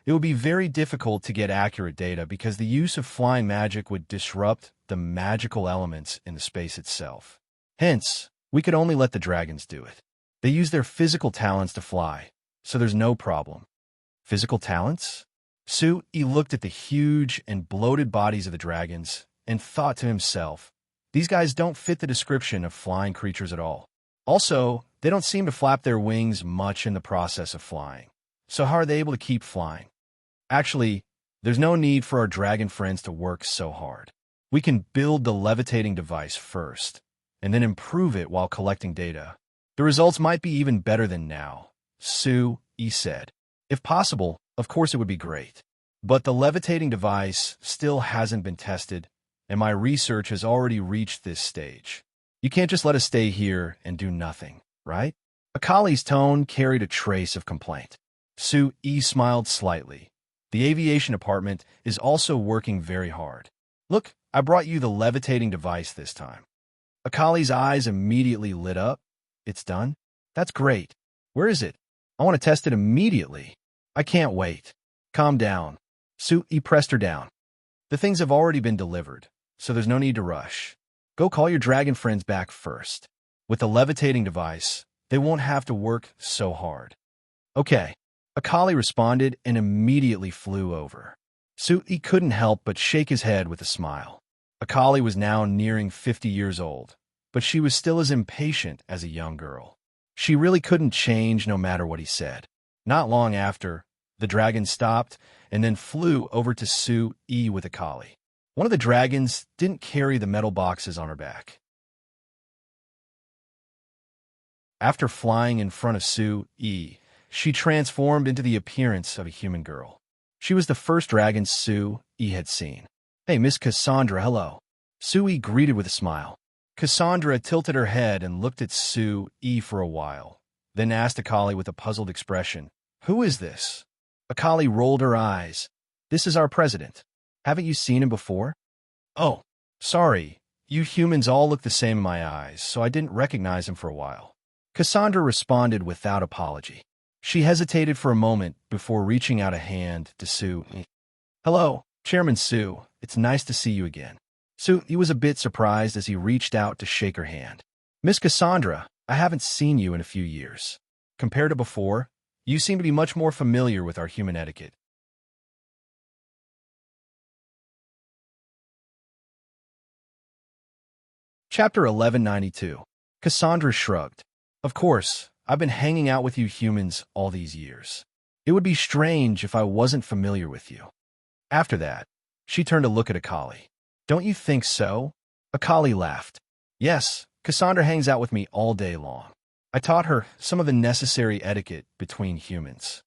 it would be very difficult to get accurate data because the use of flying magic would disrupt the magical elements in the space itself. Hence, we could only let the dragons do it. They use their physical talents to fly, so there's no problem." Physical talents? Sui looked at the huge and bloated bodies of the dragons and thought to himself, "These guys don't fit the description of flying creatures at all." Also, they don't seem to flap their wings much in the process of flying. So how are they able to keep flying? Actually, there's no need for our dragon friends to work so hard. We can build the levitating device first, and then improve it while collecting data. The results might be even better than now, Sue E said. If possible, of course it would be great. But the levitating device still hasn't been tested, and my research has already reached this stage. You can't just let us stay here and do nothing, right? Akali's tone carried a trace of complaint. Sue E smiled slightly. The aviation department is also working very hard. Look, I brought you the levitating device this time. Akali's eyes immediately lit up. It's done? That's great. Where is it? I want to test it immediately. I can't wait. Calm down. Sue E pressed her down. The things have already been delivered, so there's no need to rush. Go call your dragon friends back first. With the levitating device, they won't have to work so hard. Okay. Akali responded and immediately flew over. Sue E couldn't help but shake his head with a smile. Akali was now nearing 50 years old, but she was still as impatient as a young girl. She really couldn't change no matter what he said. Not long after, the dragon stopped and then flew over to Sue E with Akali. One of the dragons didn't carry the metal boxes on her back. After flying in front of Sue E, she transformed into the appearance of a human girl. She was the first dragon Sue E had seen. Hey, Miss Cassandra, hello. Sue E greeted with a smile. Cassandra tilted her head and looked at Sue E for a while, then asked Akali with a puzzled expression, Who is this? Akali rolled her eyes. This is our president. Haven't you seen him before? Oh, sorry. You humans all look the same in my eyes, so I didn't recognize him for a while. Cassandra responded without apology. She hesitated for a moment before reaching out a hand to Sue. Hello, Chairman Sue. It's nice to see you again. Sue, he was a bit surprised as he reached out to shake her hand. Miss Cassandra, I haven't seen you in a few years. Compared to before, you seem to be much more familiar with our human etiquette. Chapter 1192. Cassandra shrugged. Of course, I've been hanging out with you humans all these years. It would be strange if I wasn't familiar with you. After that, she turned to look at Akali. Don't you think so? Akali laughed. Yes, Cassandra hangs out with me all day long. I taught her some of the necessary etiquette between humans.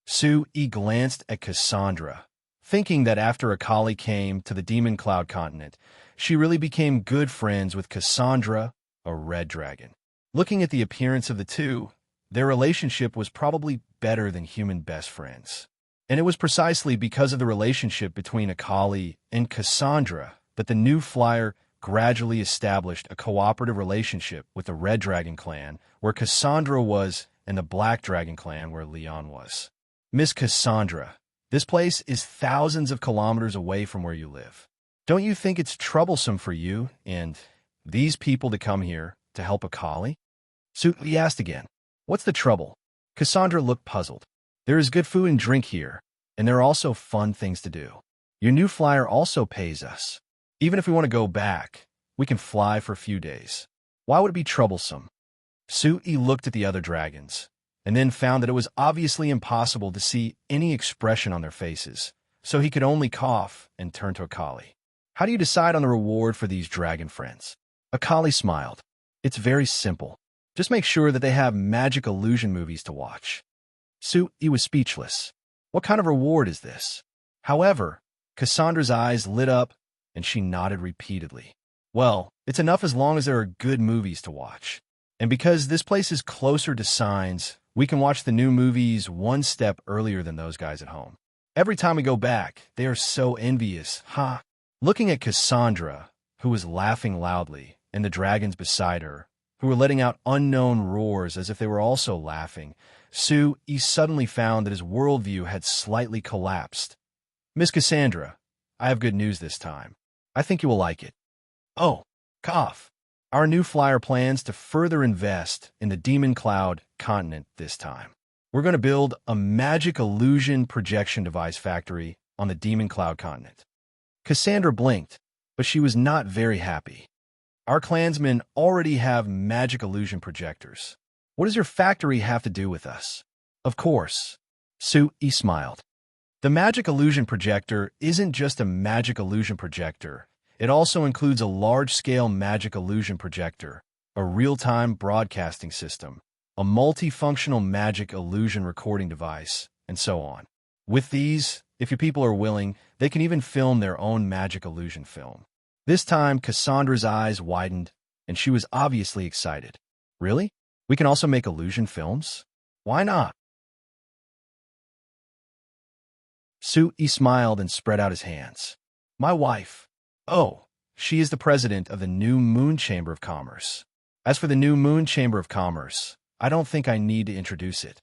Sue E glanced at Cassandra, thinking that after Akali came to the Demon Cloud continent, she really became good friends with Cassandra, a red dragon. Looking at the appearance of the two, their relationship was probably better than human best friends. And it was precisely because of the relationship between Akali and Cassandra that the new flyer gradually established a cooperative relationship with the Red Dragon clan, where Cassandra was, and the Black Dragon clan, where Leon was. Miss Cassandra, this place is thousands of kilometers away from where you live. Don't you think it's troublesome for you and these people to come here to help Akali? He asked again. What's the trouble? Cassandra looked puzzled. There is good food and drink here, and there are also fun things to do. Your new flyer also pays us. Even if we want to go back, we can fly for a few days. Why would it be troublesome? Sue looked at the other dragons, and then found that it was obviously impossible to see any expression on their faces, so he could only cough and turn to Akali. How do you decide on the reward for these dragon friends? Akali smiled. It's very simple. Just make sure that they have magic illusion movies to watch. Sue was speechless. What kind of reward is this? However, Cassandra's eyes lit up, and she nodded repeatedly. Well, it's enough as long as there are good movies to watch. And because this place is closer to Signs, we can watch the new movies one step earlier than those guys at home. Every time we go back, they are so envious, huh? Looking at Cassandra, who was laughing loudly, and the dragons beside her, who were letting out unknown roars as if they were also laughing, Sue suddenly found that his worldview had slightly collapsed. Miss Cassandra, I have good news this time. I think you will like it. Oh, cough. Our new flyer plans to further invest in the Demon Cloud continent this time. We're going to build a magic illusion projection device factory on the Demon Cloud continent. Cassandra blinked, but she was not very happy. Our clansmen already have magic illusion projectors. What does your factory have to do with us? Of course. Sui smiled. The magic illusion projector isn't just a magic illusion projector. It also includes a large-scale magic illusion projector, a real-time broadcasting system, a multifunctional magic illusion recording device, and so on. With these, if your people are willing, they can even film their own magic illusion film. This time, Cassandra's eyes widened, and she was obviously excited. Really? We can also make illusion films? Why not? Sui smiled and spread out his hands. My wife. Oh, she is the president of the New Moon Chamber of Commerce. As for the New Moon Chamber of Commerce, I don't think I need to introduce it.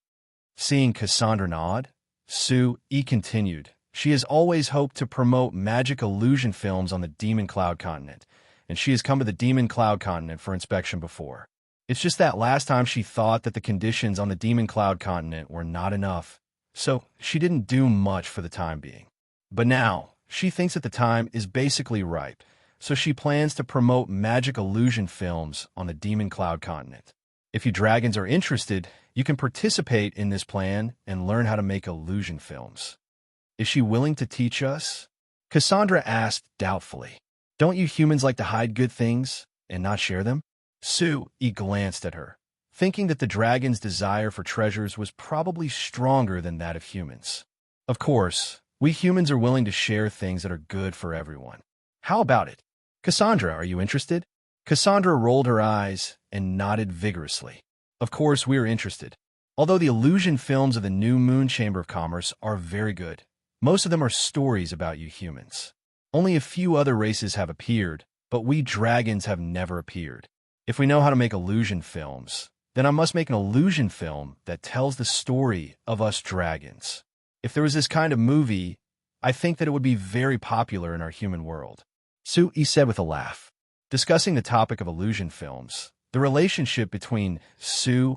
Seeing Cassandra nod, Sui continued. She has always hoped to promote magic illusion films on the Demon Cloud continent, and she has come to the Demon Cloud continent for inspection before. It's just that last time she thought that the conditions on the Demon Cloud continent were not enough, so she didn't do much for the time being. But now, she thinks that the time is basically ripe, so she plans to promote magic illusion films on the Demon Cloud continent. If you dragons are interested, you can participate in this plan and learn how to make illusion films. Is she willing to teach us? Cassandra asked doubtfully. Don't you humans like to hide good things and not share them? Sui glanced at her, thinking that the dragon's desire for treasures was probably stronger than that of humans. Of course, we humans are willing to share things that are good for everyone. How about it? Cassandra, are you interested? Cassandra rolled her eyes and nodded vigorously. Of course, we're interested. Although the illusion films of the New Moon Chamber of Commerce are very good, most of them are stories about you humans. Only a few other races have appeared, but we dragons have never appeared. If we know how to make illusion films, then I must make an illusion film that tells the story of us dragons. If there was this kind of movie, I think that it would be very popular in our human world. Sui said with a laugh. Discussing the topic of illusion films, the relationship between Sui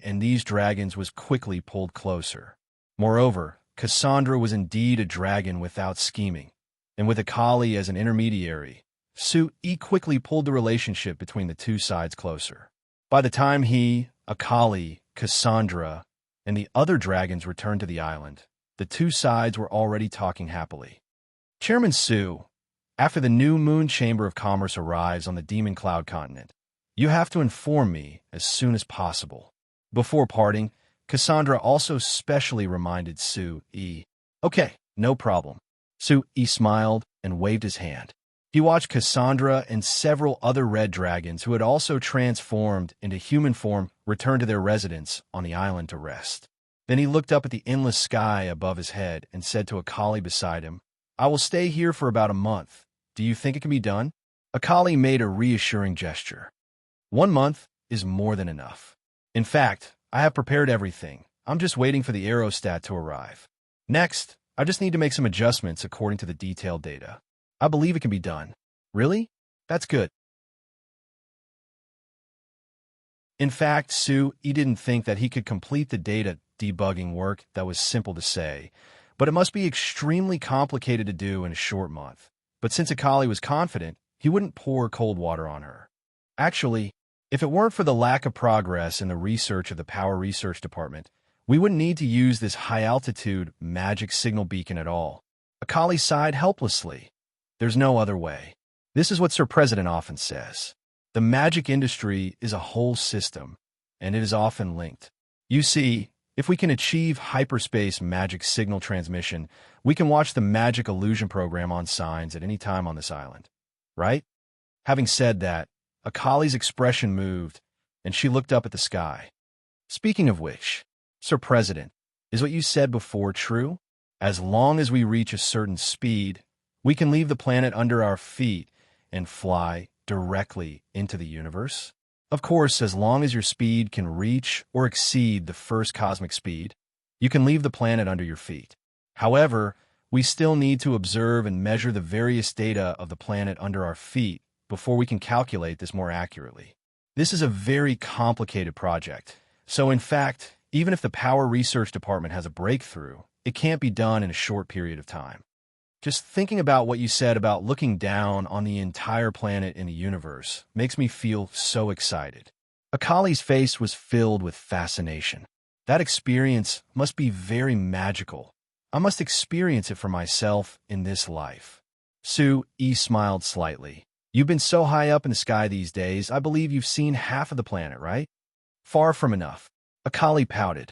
and these dragons was quickly pulled closer. Moreover, Cassandra was indeed a dragon without scheming, and with Akali as an intermediary, Sui quickly pulled the relationship between the two sides closer. By the time he, Akali, Cassandra, and the other dragons returned to the island, the two sides were already talking happily. Chairman Sui, after the New Moon Chamber of Commerce arrives on the Demon Cloud continent, you have to inform me as soon as possible. Before parting, Cassandra also specially reminded Sui. Okay, no problem. Sui smiled and waved his hand. He watched Cassandra and several other red dragons who had also transformed into human form return to their residence on the island to rest. Then he looked up at the endless sky above his head and said to Akali beside him, I will stay here for about a month. Do you think it can be done? Akali made a reassuring gesture. 1 month is more than enough. In fact, I have prepared everything. I'm just waiting for the aerostat to arrive. Next, I just need to make some adjustments according to the detailed data. I believe it can be done. Really? That's good. In fact, Sui didn't think that he could complete the data debugging work that was simple to say, but it must be extremely complicated to do in a short month. But since Akali was confident, he wouldn't pour cold water on her. Actually, if it weren't for the lack of progress in the research of the Power Research Department, we wouldn't need to use this high-altitude magic signal beacon at all. Akali sighed helplessly. There's no other way. This is what Sir President often says. The magic industry is a whole system, and it is often linked. You see, if we can achieve hyperspace magic signal transmission, we can watch the magic illusion program on signs at any time on this island. Right? Having said that, Akali's expression moved, and she looked up at the sky. Speaking of which, Sir President, is what you said before true? As long as we reach a certain speed, we can leave the planet under our feet and fly directly into the universe? Of course, as long as your speed can reach or exceed the first cosmic speed, you can leave the planet under your feet. However, we still need to observe and measure the various data of the planet under our feet before we can calculate this more accurately. This is a very complicated project, so in fact, even if the Power Research Department has a breakthrough, it can't be done in a short period of time. Just thinking about what you said about looking down on the entire planet in the universe makes me feel so excited. Akali's face was filled with fascination. That experience must be very magical. I must experience it for myself in this life. Sue-E smiled slightly. You've been so high up in the sky these days, I believe you've seen half of the planet, right? Far from enough. Akali pouted.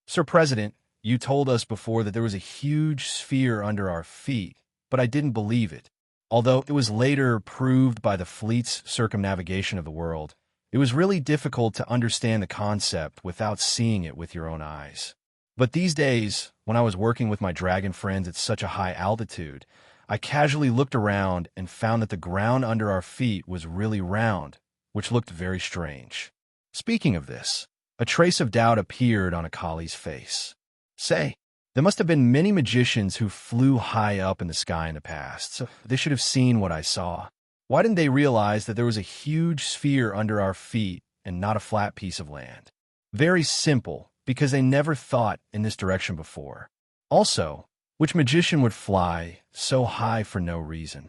Sir President, you told us before that there was a huge sphere under our feet, but I didn't believe it. Although it was later proved by the fleet's circumnavigation of the world, it was really difficult to understand the concept without seeing it with your own eyes. But these days, when I was working with my dragon friends at such a high altitude, I casually looked around and found that the ground under our feet was really round, which looked very strange. Speaking of this, a trace of doubt appeared on Akali's face. Say, there must have been many magicians who flew high up in the sky in the past, so they should have seen what I saw. Why didn't they realize that there was a huge sphere under our feet and not a flat piece of land? Very simple, because they never thought in this direction before. Also, which magician would fly so high for no reason?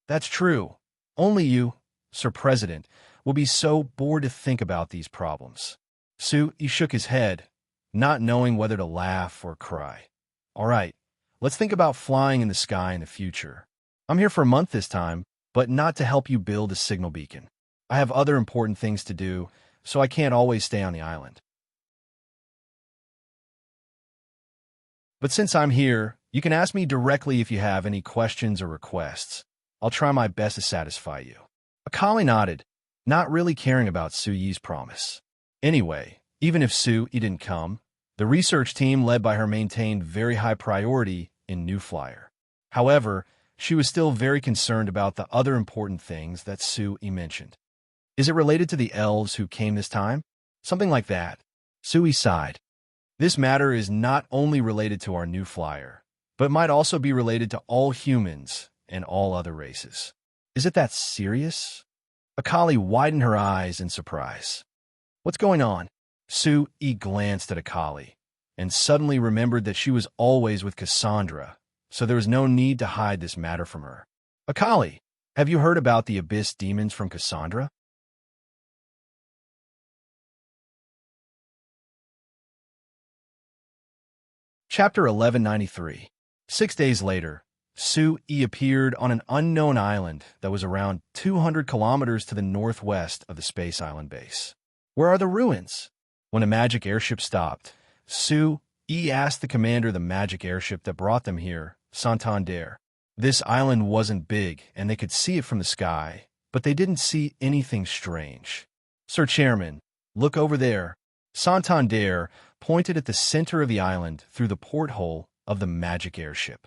That's true. Only you, Sir President, will be so bored to think about these problems. He shook his head, not knowing whether to laugh or cry. All right, let's think about flying in the sky in the future. I'm here for a month this time, but not to help you build a signal beacon. I have other important things to do, so I can't always stay on the island. But since I'm here, you can ask me directly if you have any questions or requests. I'll try my best to satisfy you. Akali nodded, not really caring about Su-Yi's promise. Anyway, even if Su-Yi didn't come, the research team led by her maintained very high priority in New Flyer. However, she was still very concerned about the other important things that Su-Yi mentioned. Is it related to the elves who came this time? Something like that. Su-Yi sighed. This matter is not only related to our New Flyer, but might also be related to all humans and all other races. Is it that serious? Akali widened her eyes in surprise. What's going on? Su-Yi glanced at Akali and suddenly remembered that she was always with Cassandra, so there was no need to hide this matter from her. Akali, have you heard about the Abyss demons from Cassandra? Chapter 1193. 6 days later, Su-Yi appeared on an unknown island that was around 200 kilometers to the northwest of the Space Island base. Where are the ruins? When a magic airship stopped, Su-Yi asked the commander of the magic airship that brought them here, Santander. This island wasn't big, and they could see it from the sky, but they didn't see anything strange. Sir Chairman, look over there. Santander pointed at the center of the island through the porthole of the magic airship.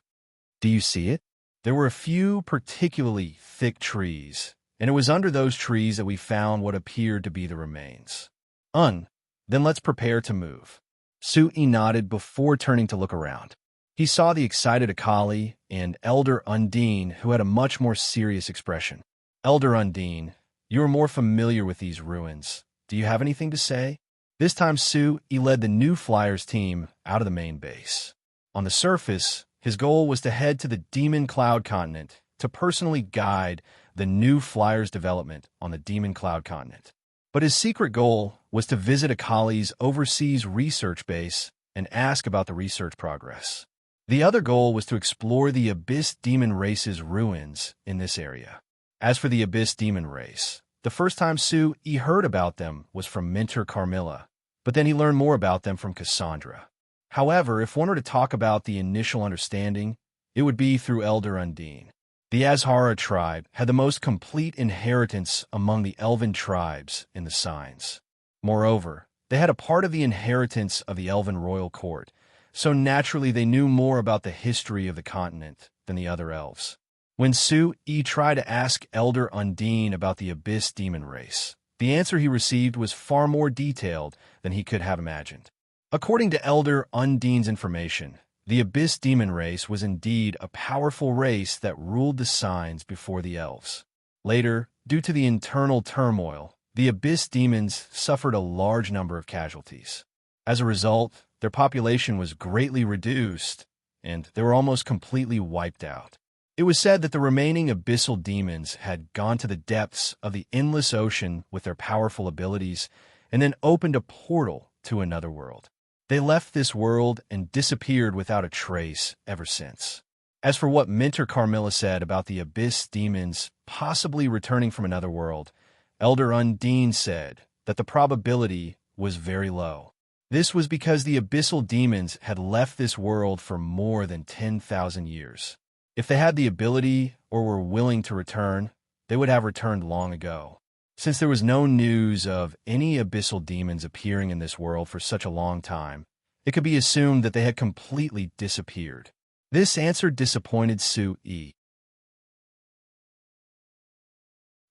Do you see it? There were a few particularly thick trees, and it was under those trees that we found what appeared to be the remains. Then let's prepare to move. Su-Yi nodded before turning to look around. He saw the excited Akali and Elder Undine, who had a much more serious expression. Elder Undine, you are more familiar with these ruins. Do you have anything to say? This time Su-Yi led the New Flyers team out of the main base. On the surface, his goal was to head to the Demon Cloud continent to personally guide the New Flyers' development on the Demon Cloud continent. But his secret goal was to visit Akali's overseas research base and ask about the research progress. The other goal was to explore the Abyss Demon race's ruins in this area. As for the Abyss Demon race, the first time Su-Yi heard about them was from Mentor Carmilla, but then he learned more about them from Cassandra. However, if one were to talk about the initial understanding, it would be through Elder Undine. The Azhara tribe had the most complete inheritance among the elven tribes in the Signs. Moreover, they had a part of the inheritance of the elven royal court, so naturally they knew more about the history of the continent than the other elves. When Su-Yi tried to ask Elder Undine about the Abyss Demon race, the answer he received was far more detailed than he could have imagined. According to Elder Undine's information, the Abyss Demon race was indeed a powerful race that ruled the Signs before the elves. Later, due to the internal turmoil, the Abyss Demons suffered a large number of casualties. As a result, their population was greatly reduced, and they were almost completely wiped out. It was said that the remaining abyssal demons had gone to the depths of the endless ocean with their powerful abilities and then opened a portal to another world. They left this world and disappeared without a trace ever since. As for what Mentor Carmilla said about the abyss demons possibly returning from another world, Elder Undine said that the probability was very low. This was because the abyssal demons had left this world for more than 10,000 years. If they had the ability or were willing to return, they would have returned long ago. Since there was no news of any abyssal demons appearing in this world for such a long time, it could be assumed that they had completely disappeared. This answer disappointed Sui.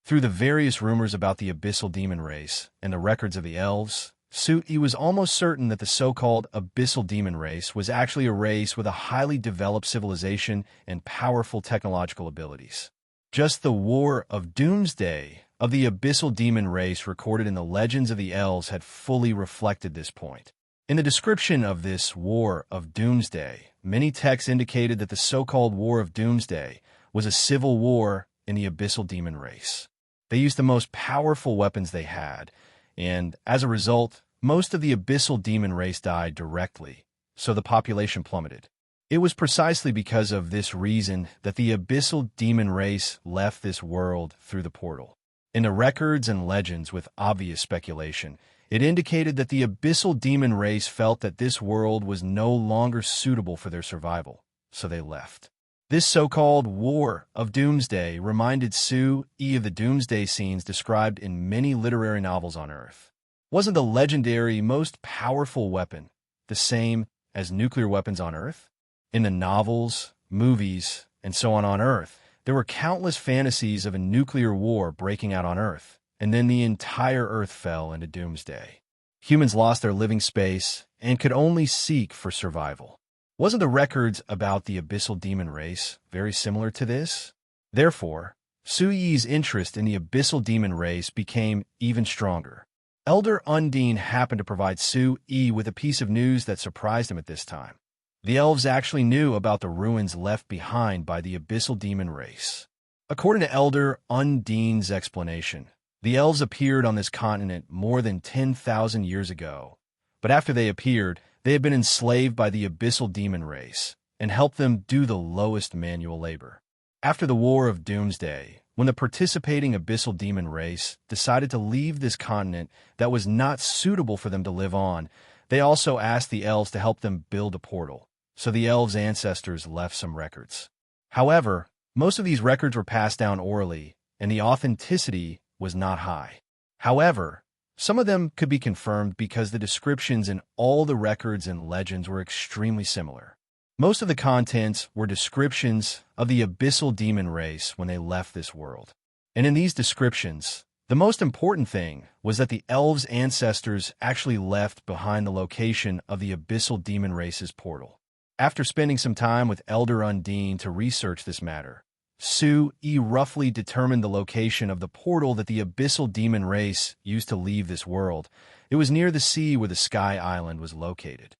Through the various rumors about the abyssal demon race and the records of the elves, Sui was almost certain that the so-called abyssal demon race was actually a race with a highly developed civilization and powerful technological abilities. Just the War of Doomsday of the abyssal demon race recorded in the legends of the elves had fully reflected this point. In the description of this War of Doomsday, many texts indicated that the so-called War of Doomsday was a civil war in the abyssal demon race. They used the most powerful weapons they had, and as a result, most of the abyssal demon race died directly, so the population plummeted. It was precisely because of this reason that the abyssal demon race left this world through the portal. In the records and legends with obvious speculation, it indicated that the abyssal demon race felt that this world was no longer suitable for their survival, so they left. This so-called War of Doomsday reminded Sui of the doomsday scenes described in many literary novels on Earth. Wasn't the legendary most powerful weapon the same as nuclear weapons on Earth? In the novels, movies, and so on Earth, there were countless fantasies of a nuclear war breaking out on Earth, and then the entire Earth fell into doomsday. Humans lost their living space and could only seek for survival. Wasn't the records about the abyssal demon race very similar to this? Therefore, Sui's interest in the abyssal demon race became even stronger. Elder Undine happened to provide Sui with a piece of news that surprised him at this time. The elves actually knew about the ruins left behind by the abyssal demon race. According to Elder Undine's explanation, the elves appeared on this continent more than 10,000 years ago, but after they appeared, they had been enslaved by the abyssal demon race and helped them do the lowest manual labor. After the War of Doomsday, when the participating abyssal demon race decided to leave this continent that was not suitable for them to live on, they also asked the elves to help them build a portal, so the elves' ancestors left some records. However, most of these records were passed down orally, and the authenticity was not high. However, some of them could be confirmed because the descriptions in all the records and legends were extremely similar. Most of the contents were descriptions of the abyssal demon race when they left this world. And in these descriptions, the most important thing was that the elves' ancestors actually left behind the location of the abyssal demon race's portal. After spending some time with Elder Undine to research this matter, Sui roughly determined the location of the portal that the abyssal demon race used to leave this world. It was near the sea where the Sky Island was located.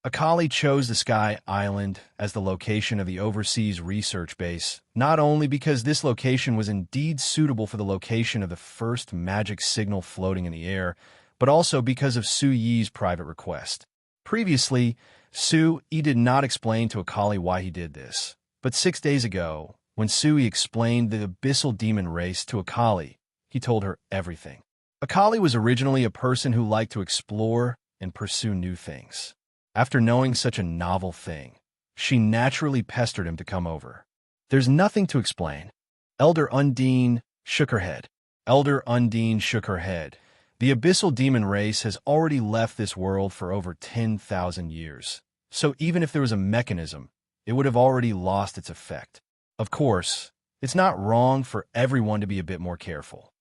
Akali chose the Sky Island as the location of the overseas research base, not only because this location was indeed suitable for the location of the first magic signal floating in the air, but also because of Sui's private request. Previously, Sui did not explain to Akali why he did this, but 6 days ago, when Sui explained the abyssal demon race to Akali, he told her everything. Akali was originally a person who liked to explore and pursue new things. After knowing such a novel thing, she naturally pestered him to come over. There's nothing to explain. Elder Undine shook her head. Elder Undine shook her head. The abyssal demon race has already left this world for over 10,000 years. So even if there was a mechanism, it would have already lost its effect. Of course, it's not wrong for everyone to be a bit more careful.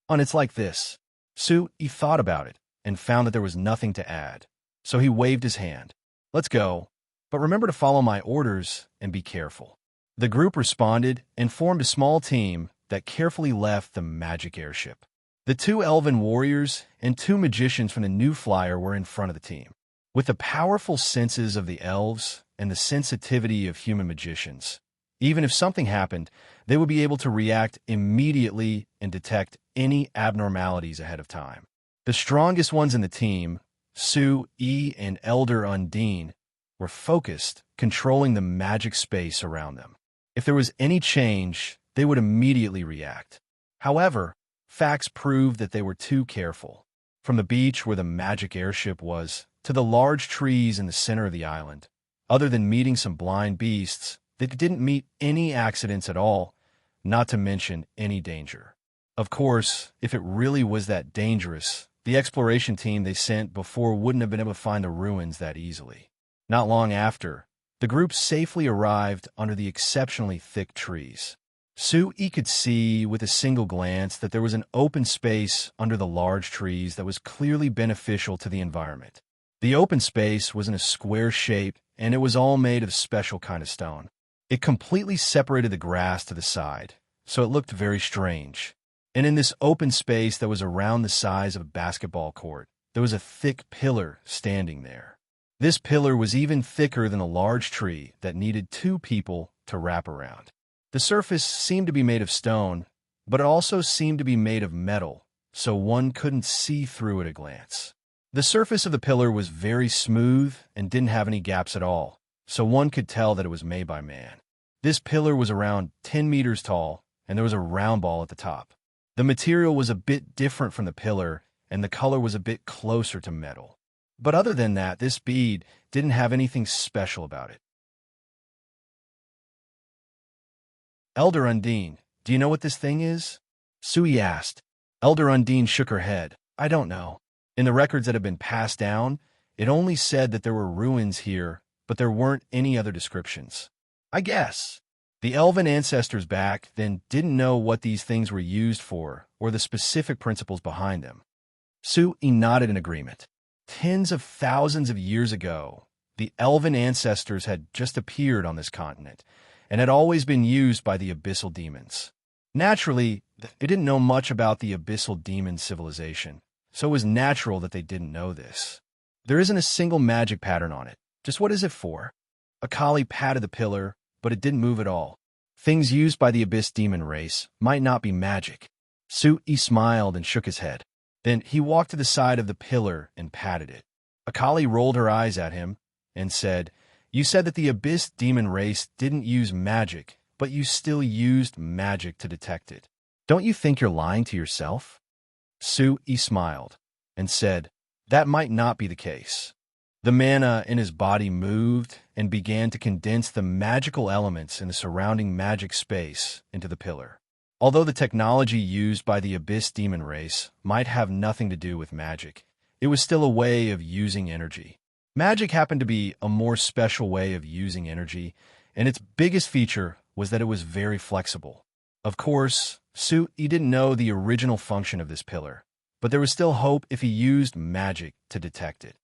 And it's like this. Sui thought about it and found that there was nothing to add. So he waved his hand. Let's go, but remember to follow my orders and be careful. The group responded and formed a small team that carefully left the magic airship. The two elven warriors and two magicians from the New Flyer were in front of the team. With the powerful senses of the elves and the sensitivity of human magicians, even if something happened, they would be able to react immediately and detect any abnormalities ahead of time. The strongest ones in the team, Sue-E and Elder Undine, were focused, controlling the magic space around them. If there was any change, they would immediately react. However, facts proved that they were too careful. From the beach where the magic airship was, to the large trees in the center of the island, other than meeting some blind beasts, they didn't meet any accidents at all, not to mention any danger. Of course, if it really was that dangerous, the exploration team they sent before wouldn't have been able to find the ruins that easily. Not long after, the group safely arrived under the exceptionally thick trees. Sue-E could see with a single glance that there was an open space under the large trees that was clearly beneficial to the environment. The open space was in a square shape, and it was all made of special kind of stone. It completely separated the grass to the side, so it looked very strange. And in this open space that was around the size of a basketball court, there was a thick pillar standing there. This pillar was even thicker than a large tree that needed two people to wrap around. The surface seemed to be made of stone, but it also seemed to be made of metal, so one couldn't see through at a glance. The surface of the pillar was very smooth and didn't have any gaps at all, so one could tell that it was made by man. This pillar was around 10 meters tall, and there was a round ball at the top. The material was a bit different from the pillar, and the color was a bit closer to metal. But other than that, this bead didn't have anything special about it. Elder Undine, do you know what this thing is? Sui asked. Elder Undine shook her head. I don't know. In the records that have been passed down, it only said that there were ruins here, but there weren't any other descriptions. I guess. The elven ancestors back then didn't know what these things were used for or the specific principles behind them. Sui nodded in agreement. Tens of thousands of years ago, the elven ancestors had just appeared on this continent and had always been used by the abyssal demons. Naturally, they didn't know much about the abyssal demon civilization, so it was natural that they didn't know this. There isn't a single magic pattern on it. Just what is it for? Akali patted the pillar, but it didn't move at all. Things used by the abyss demon race might not be magic. Sui smiled and shook his head. Then he walked to the side of the pillar and patted it. Akali rolled her eyes at him and said, You said that the abyss demon race didn't use magic, but you still used magic to detect it. Don't you think you're lying to yourself? Sui smiled and said, That might not be the case. The mana in his body moved and began to condense the magical elements in the surrounding magic space into the pillar. Although the technology used by the abyss demon race might have nothing to do with magic, it was still a way of using energy. Magic happened to be a more special way of using energy, and its biggest feature was that it was very flexible. Of course, Sui didn't know the original function of this pillar, but there was still hope if he used magic to detect it.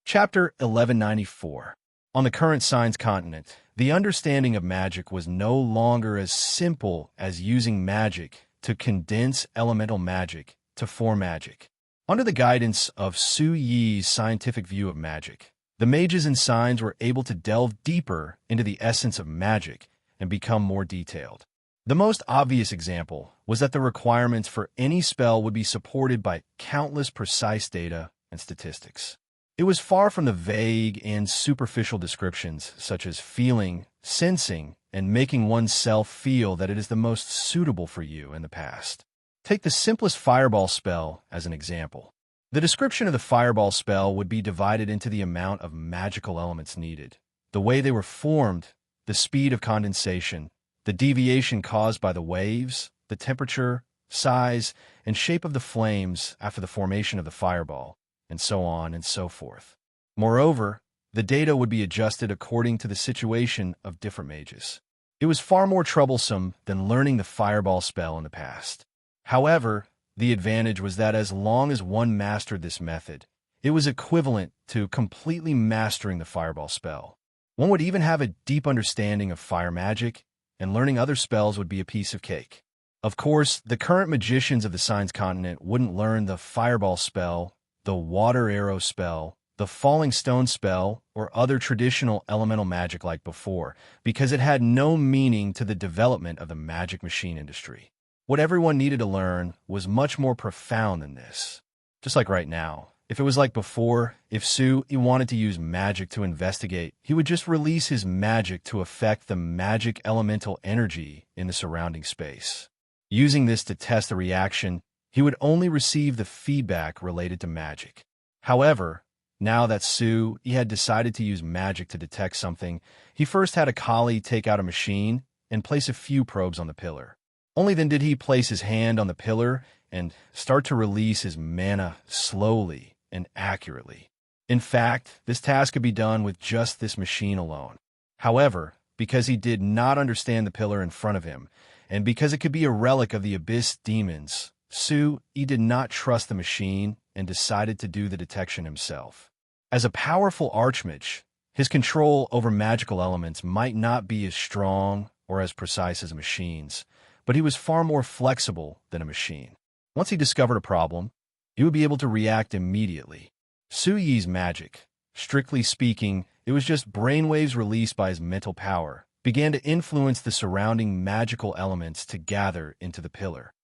Chapter 1194. On the current science continent, the understanding of magic was no longer as simple as using magic to condense elemental magic to form magic. Under the guidance of Sui-Yi's scientific view of magic, the mages and signs were able to delve deeper into the essence of magic and become more detailed. The most obvious example was that the requirements for any spell would be supported by countless precise data and statistics. It was far from the vague and superficial descriptions such as feeling, sensing, and making oneself feel that it is the most suitable for you in the past. Take the simplest fireball spell as an example. The description of the fireball spell would be divided into the amount of magical elements needed, the way they were formed, the speed of condensation, the deviation caused by the waves, the temperature, size, and shape of the flames after the formation of the fireball, and so on and so forth. Moreover, the data would be adjusted according to the situation of different mages. It was far more troublesome than learning the fireball spell in the past. However, the advantage was that as long as one mastered this method, it was equivalent to completely mastering the fireball spell. One would even have a deep understanding of fire magic, and learning other spells would be a piece of cake. Of course, the current magicians of the Signs continent wouldn't learn the fireball spell, the water arrow spell, the falling stone spell, or other traditional elemental magic like before, because it had no meaning to the development of the magic machine industry. What everyone needed to learn was much more profound than this. Just like right now, if it was like before, if Sui wanted to use magic to investigate, he would just release his magic to affect the magic elemental energy in the surrounding space. Using this to test the reaction, he would only receive the feedback related to magic. However, now that Sui had decided to use magic to detect something, he first had Akali take out a machine and place a few probes on the pillar. Only then did he place his hand on the pillar and start to release his mana slowly and accurately. In fact, this task could be done with just this machine alone. However, because he did not understand the pillar in front of him, and because it could be a relic of the Abyss demons, Sui did not trust the machine and decided to do the detection himself. As a powerful archmage, his control over magical elements might not be as strong or as precise as a machine's, but he was far more flexible than a machine. Once he discovered a problem, he would be able to react immediately. Sui's magic, strictly speaking, it was just brainwaves released by his mental power, began to influence the surrounding magical elements to gather into the pillar.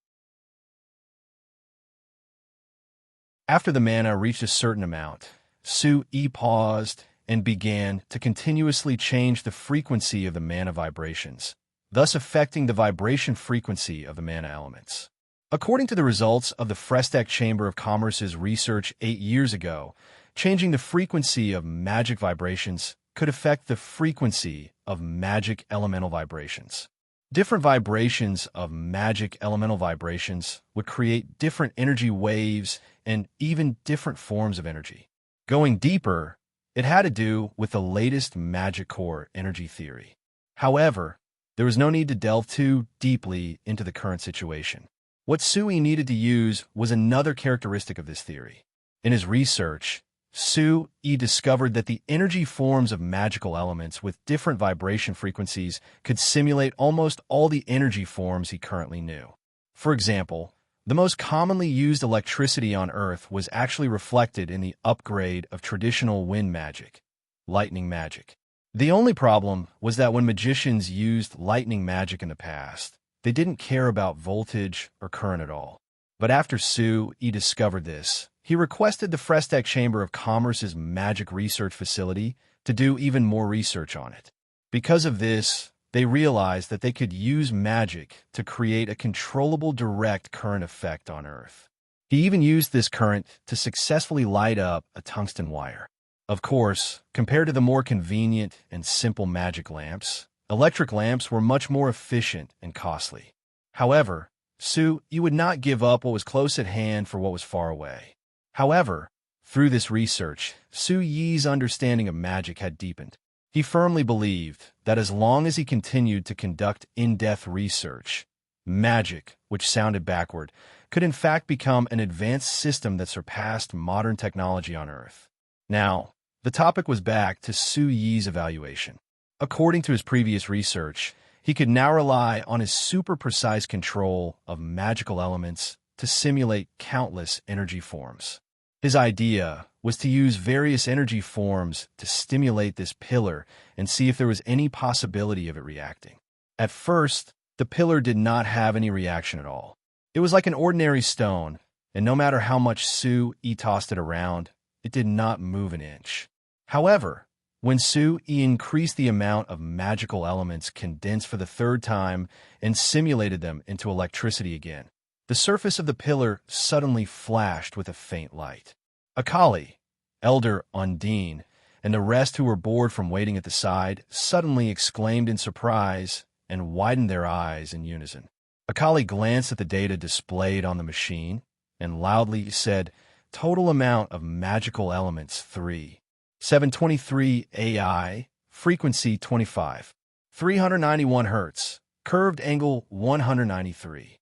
After the mana reached a certain amount, Sui paused and began to continuously change the frequency of the mana vibrations, thus affecting the vibration frequency of the mana elements. According to the results of the Frestech Chamber of Commerce's research 8 years ago, changing the frequency of magic vibrations could affect the frequency of magic elemental vibrations. Different vibrations of magic elemental vibrations would create different energy waves and even different forms of energy. Going deeper, it had to do with the latest magic core energy theory. However, there was no need to delve too deeply into the current situation. What Sui needed to use was another characteristic of this theory. In his research, Sui discovered that the energy forms of magical elements with different vibration frequencies could simulate almost all the energy forms he currently knew. For example, the most commonly used electricity on Earth was actually reflected in the upgrade of traditional wind magic, lightning magic. The only problem was that when magicians used lightning magic in the past, they didn't care about voltage or current at all. But after Sui discovered this, he requested the Frestech Chamber of Commerce's magic research facility to do even more research on it. Because of this, they realized that they could use magic to create a controllable direct current effect on Earth. He even used this current to successfully light up a tungsten wire. Of course, compared to the more convenient and simple magic lamps, electric lamps were much more efficient and costly. However, Sui would not give up what was close at hand for what was far away. However, through this research, Sui's understanding of magic had deepened. He firmly believed that as long as he continued to conduct in-depth research, magic, which sounded backward, could in fact become an advanced system that surpassed modern technology on Earth. Now, the topic was back to Sui's evaluation. According to his previous research, he could now rely on his super precise control of magical elements to simulate countless energy forms. His idea was to use various energy forms to stimulate this pillar and see if there was any possibility of it reacting. At first, the pillar did not have any reaction at all. It was like an ordinary stone, and no matter how much Sui tossed it around, it did not move an inch. However, when Sui increased the amount of magical elements condensed for the third time and simulated them into electricity again, the surface of the pillar suddenly flashed with a faint light. Akali, Elder Undine, and the rest who were bored from waiting at the side suddenly exclaimed in surprise and widened their eyes in unison. Akali glanced at the data displayed on the machine and loudly said, "Total amount of magical elements 3. 723 AI, frequency 25. 391 Hz, curved angle 193.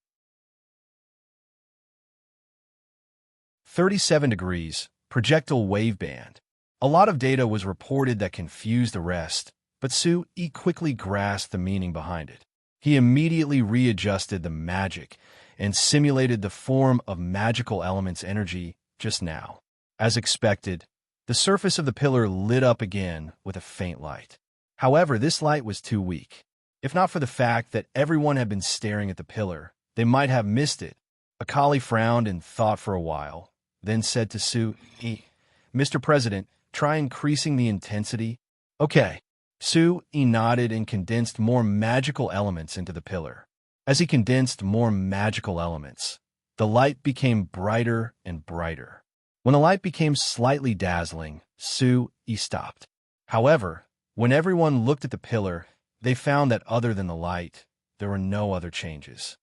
37 degrees, projectile waveband." A lot of data was reported that confused the rest, but Sui quickly grasped the meaning behind it. He immediately readjusted the magic and simulated the form of magical element's energy just now. As expected, the surface of the pillar lit up again with a faint light. However, this light was too weak. If not for the fact that everyone had been staring at the pillar, they might have missed it. Akali frowned and thought for a while, then said to Sui, "Mr. President, try increasing the intensity." "Okay." Sui nodded and condensed more magical elements into the pillar. As he condensed more magical elements, the light became brighter and brighter. When the light became slightly dazzling, Sui stopped. However, when everyone looked at the pillar, they found that other than the light, there were no other changes.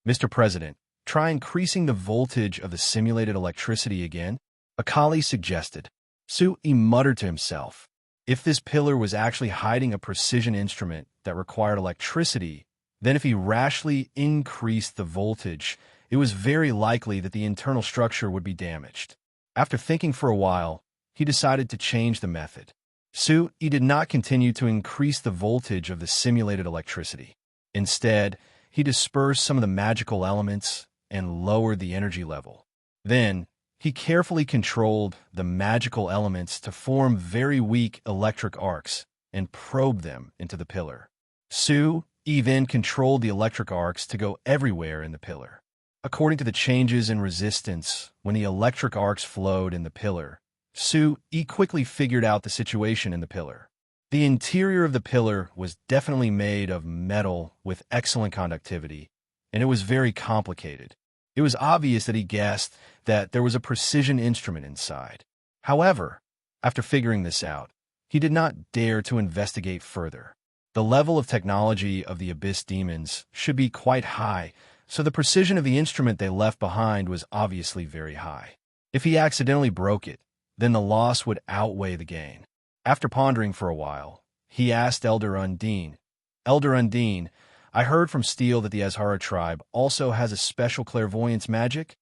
"Mr. President, try increasing the voltage of the simulated electricity again," Akali suggested. Sui muttered to himself. If this pillar was actually hiding a precision instrument that required electricity, then if he rashly increased the voltage, it was very likely that the internal structure would be damaged. After thinking for a while, he decided to change the method. Sui did not continue to increase the voltage of the simulated electricity. Instead, he dispersed some of the magical elements and lowered the energy level. Then, he carefully controlled the magical elements to form very weak electric arcs and probe them into the pillar. Sui then controlled the electric arcs to go everywhere in the pillar. According to the changes in resistance, when the electric arcs flowed in the pillar, Sui quickly figured out the situation in the pillar. The interior of the pillar was definitely made of metal with excellent conductivity, and it was very complicated. It was obvious that he guessed that there was a precision instrument inside. However, after figuring this out, he did not dare to investigate further. The level of technology of the Abyss demons should be quite high, so the precision of the instrument they left behind was obviously very high. If he accidentally broke it, then the loss would outweigh the gain. After pondering for a while, he asked Elder Undine, "Elder Undine, I heard from Steel that the Azhara tribe also has a special clairvoyance magic?"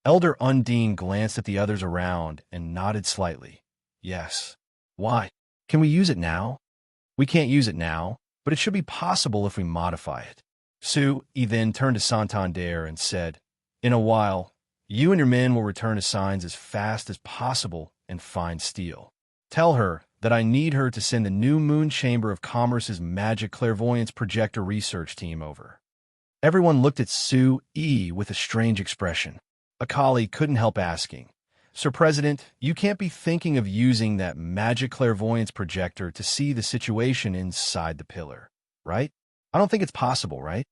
Elder Undine glanced at the others around and nodded slightly. "Yes." "Why? Can we use it now?" "We can't use it now, but it should be possible if we modify it." Sui then turned to Santander and said, "In a while, you and your men will return to Signs as fast as possible and find Steel. Tell her that I need her to send the New Moon Chamber of Commerce's magic clairvoyance projector research team over." Everyone looked at Sui with a strange expression. Akali couldn't help asking, "Sir President, you can't be thinking of using that magic clairvoyance projector to see the situation inside the pillar, right? I don't think it's possible, right?"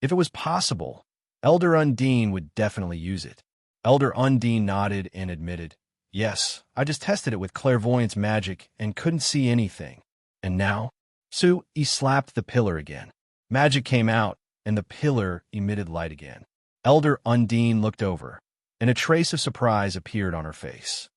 If it was possible, Elder Undine would definitely use it. Elder Undine nodded and admitted, "Yes, I just tested it with clairvoyance magic and couldn't see anything." "And now?" Sui slapped the pillar again. Magic came out, and the pillar emitted light again. Elder Undine looked over, and a trace of surprise appeared on her face.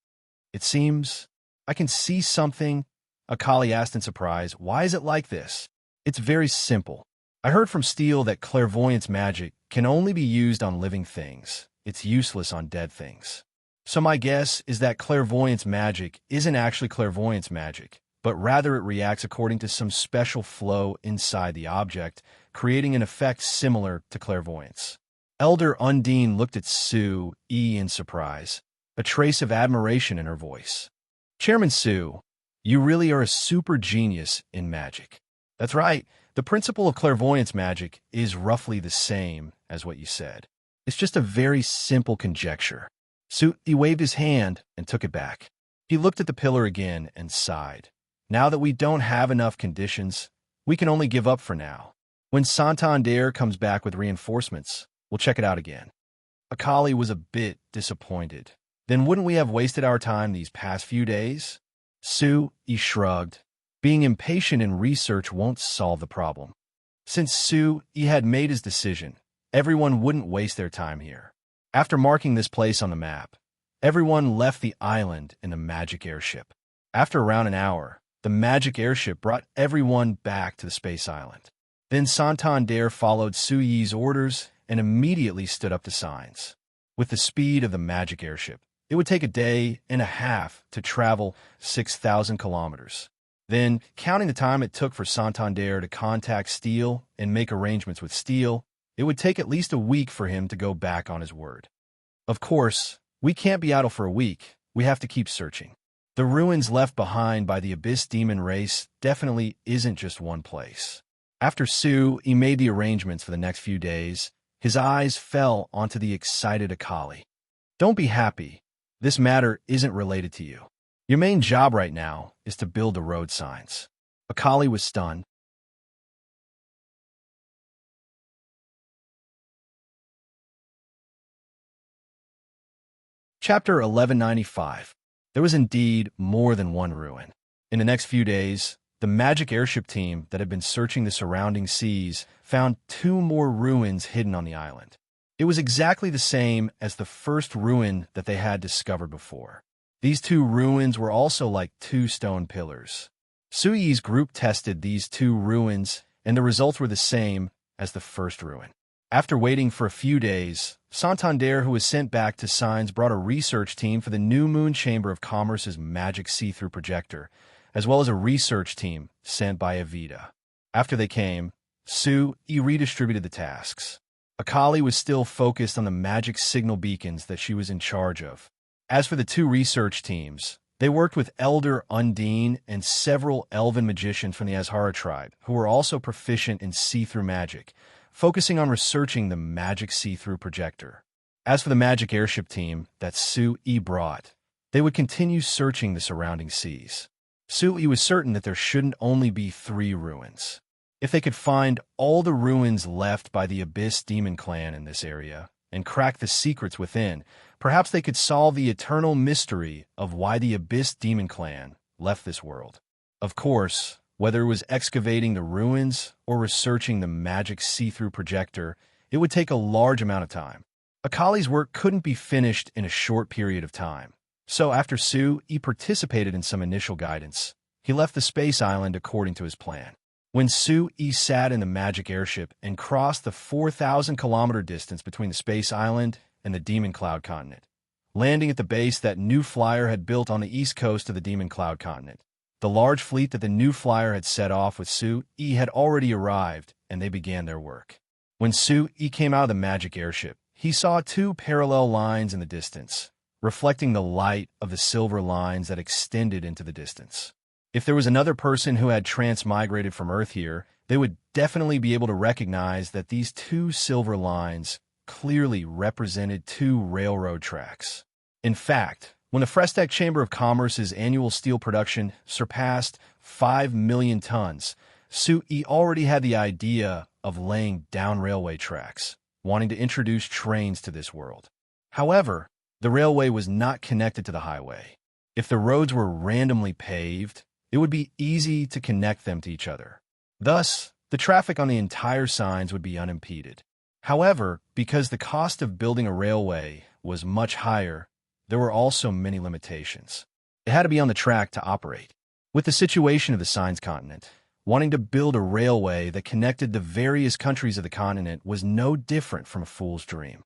"It seems I can see something," Akali asked in surprise. "Why is it like this?" "It's very simple. I heard from Steel that clairvoyance magic can only be used on living things. It's useless on dead things. So my guess is that clairvoyance magic isn't actually clairvoyance magic, but rather it reacts according to some special flow inside the object, creating an effect similar to clairvoyance." Elder Undine looked at Sui in surprise, a trace of admiration in her voice. "Chairman Sui, you really are a super genius in magic." "That's right. The principle of clairvoyance magic is roughly the same as what you said. It's just a very simple conjecture." Sui waved his hand and took it back. He looked at the pillar again and sighed. "Now that we don't have enough conditions, we can only give up for now. When Santander comes back with reinforcements, we'll check it out again." Akali was a bit disappointed. "Then wouldn't we have wasted our time these past few days?" Sui shrugged. Being impatient in research won't solve the problem. Since Sui had made his decision, everyone wouldn't waste their time here. After marking this place on the map, everyone left the island in the magic airship. After around an hour, the magic airship brought everyone back to the space island. Then Santander followed Sui's orders and immediately stood up to Signs. With the speed of the magic airship, It would take a day and a half to travel 6,000 kilometers. Then, counting the time it took for Santander to contact Steele and make arrangements with Steele, it would take at least a week for him to go back on his word. Of course, we can't be idle for a week. We have to keep searching. The ruins left behind by the Abyss demon race definitely isn't just one place. After he made the arrangements for the next few days, his eyes fell onto the excited Akali. Don't be happy. This matter isn't related to you. Your main job right now is to build the road signs. Akali was stunned. Chapter 1195. There was indeed more than one ruin. In the next few days, the magic airship team that had been searching the surrounding seas found 2 more ruins hidden on the island. It was exactly the same as the first ruin that they had discovered before. These 2 ruins were also like 2 stone pillars. Suyi's group tested these 2 ruins, and the results were the same as the first ruin. After waiting for a few days, Santander, who was sent back to Signs, brought a research team for the New Moon Chamber of Commerce's magic see-through projector, as well as a research team sent by Evita. After they came, Sui redistributed the tasks. Akali was still focused on the magic signal beacons that she was in charge of. As for the 2 research teams, they worked with Elder Undine and several elven magicians from the Azhara tribe, who were also proficient in see-through magic, focusing on researching the magic see-through projector. As for the magic airship team that Sui brought, they would continue searching the surrounding seas. Sui was certain that there shouldn't only be 3 ruins. If they could find all the ruins left by the Abyss Demon clan in this area and crack the secrets within, perhaps they could solve the eternal mystery of why the Abyss Demon clan left this world. Of course, whether it was excavating the ruins or researching the magic see-through projector, it would take a large amount of time. Akali's work couldn't be finished in a short period of time. So after Sui participated in some initial guidance, he left the space island according to his plan. When Sui sat in the magic airship and crossed the 4,000-kilometer distance between the space island and the Demon Cloud continent, landing at the base that New Flyer had built on the east coast of the Demon Cloud continent, the large fleet that the New Flyer had set off with Sui had already arrived, and they began their work. When Sui came out of the magic airship, he saw 2 parallel lines in the distance, reflecting the light of the silver lines that extended into the distance. If there was another person who had transmigrated from Earth here, they would definitely be able to recognize that these 2 silver lines clearly represented 2 railroad tracks. In fact, when the Frestec Chamber of Commerce's annual steel production surpassed 5 million tons, Sui already had the idea of laying down railway tracks, wanting to introduce trains to this world. However, the railway was not connected to the highway. If the roads were randomly paved, it would be easy to connect them to each other. Thus, the traffic on the entire Signs would be unimpeded. However, because the cost of building a railway was much higher, there were also many limitations. It had to be on the track to operate. With the situation of the Signs continent, wanting to build a railway that connected the various countries of the continent was no different from a fool's dream.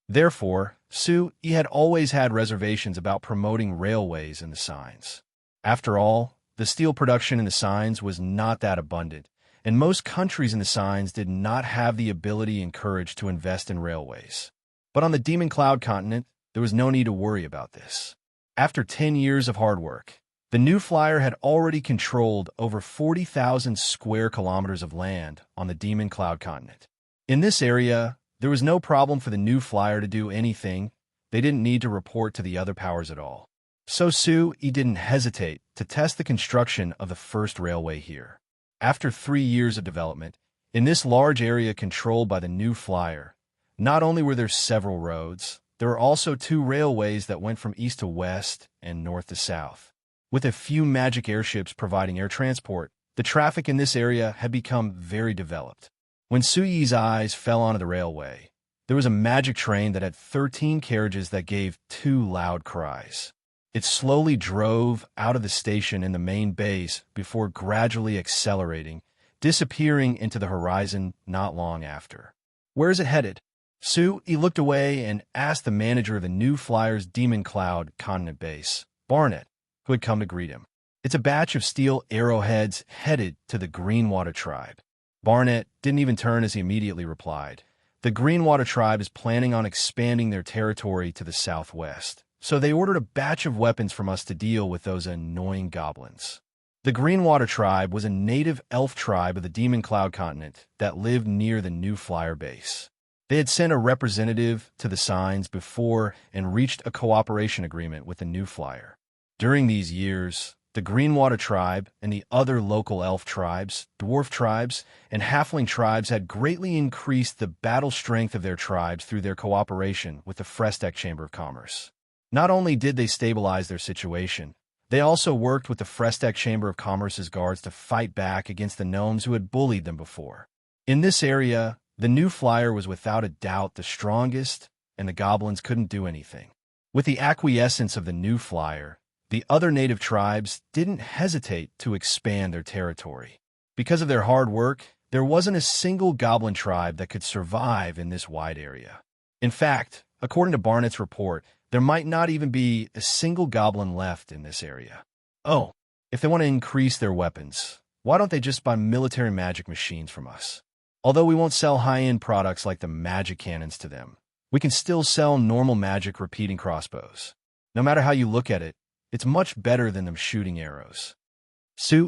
Therefore, Sui had always had reservations about promoting railways in the Signs. After all, the steel production in the Signs was not that abundant, and most countries in the Signs did not have the ability and courage to invest in railways. But on the Demon Cloud continent, there was no need to worry about this. After 10 years of hard work, the New Flyer had already controlled over 40,000 square kilometers of land on the Demon Cloud continent. In this area, there was no problem for the New Flyer to do anything. They didn't need to report to the other powers at all. So Sui didn't hesitate to test the construction of the first railway here. After 3 years of development, in this large area controlled by the New Flyer, not only were there several roads, there were also 2 railways that went from east to west and north to south. With a few magic airships providing air transport, the traffic in this area had become very developed. When Sui's eyes fell onto the railway, there was a magic train that had 13 carriages that gave 2 loud cries. It slowly drove out of the station in the main base before gradually accelerating, disappearing into the horizon not long after. Where is it headed? He looked away and asked the manager of the New Flyers Demon Cloud Continent base, Barnett, who had come to greet him. It's a batch of steel arrowheads headed to the Greenwater tribe. Barnett didn't even turn as he immediately replied. The Greenwater tribe is planning on expanding their territory to the southwest, so they ordered a batch of weapons from us to deal with those annoying goblins. The Greenwater tribe was a native elf tribe of the Demon Cloud Continent that lived near the New Flyer base. They had sent a representative to the signs before and reached a cooperation agreement with the New Flyer. During these years, the Greenwater tribe and the other local elf tribes, dwarf tribes, and halfling tribes had greatly increased the battle strength of their tribes through their cooperation with the Frestac Chamber of Commerce. Not only did they stabilize their situation, they also worked with the Frestac Chamber of Commerce's guards to fight back against the gnomes who had bullied them before. In this area, the New Flyer was without a doubt the strongest, and the goblins couldn't do anything. With the acquiescence of the New Flyer, the other native tribes didn't hesitate to expand their territory. Because of their hard work, there wasn't a single goblin tribe that could survive in this wide area. In fact, according to Barnett's report, there might not even be a single goblin left in this area. Oh, if they want to increase their weapons, why don't they just buy military magic machines from us? Although we won't sell high-end products like the magic cannons to them, we can still sell normal magic repeating crossbows. No matter how you look at it, it's much better than them shooting arrows.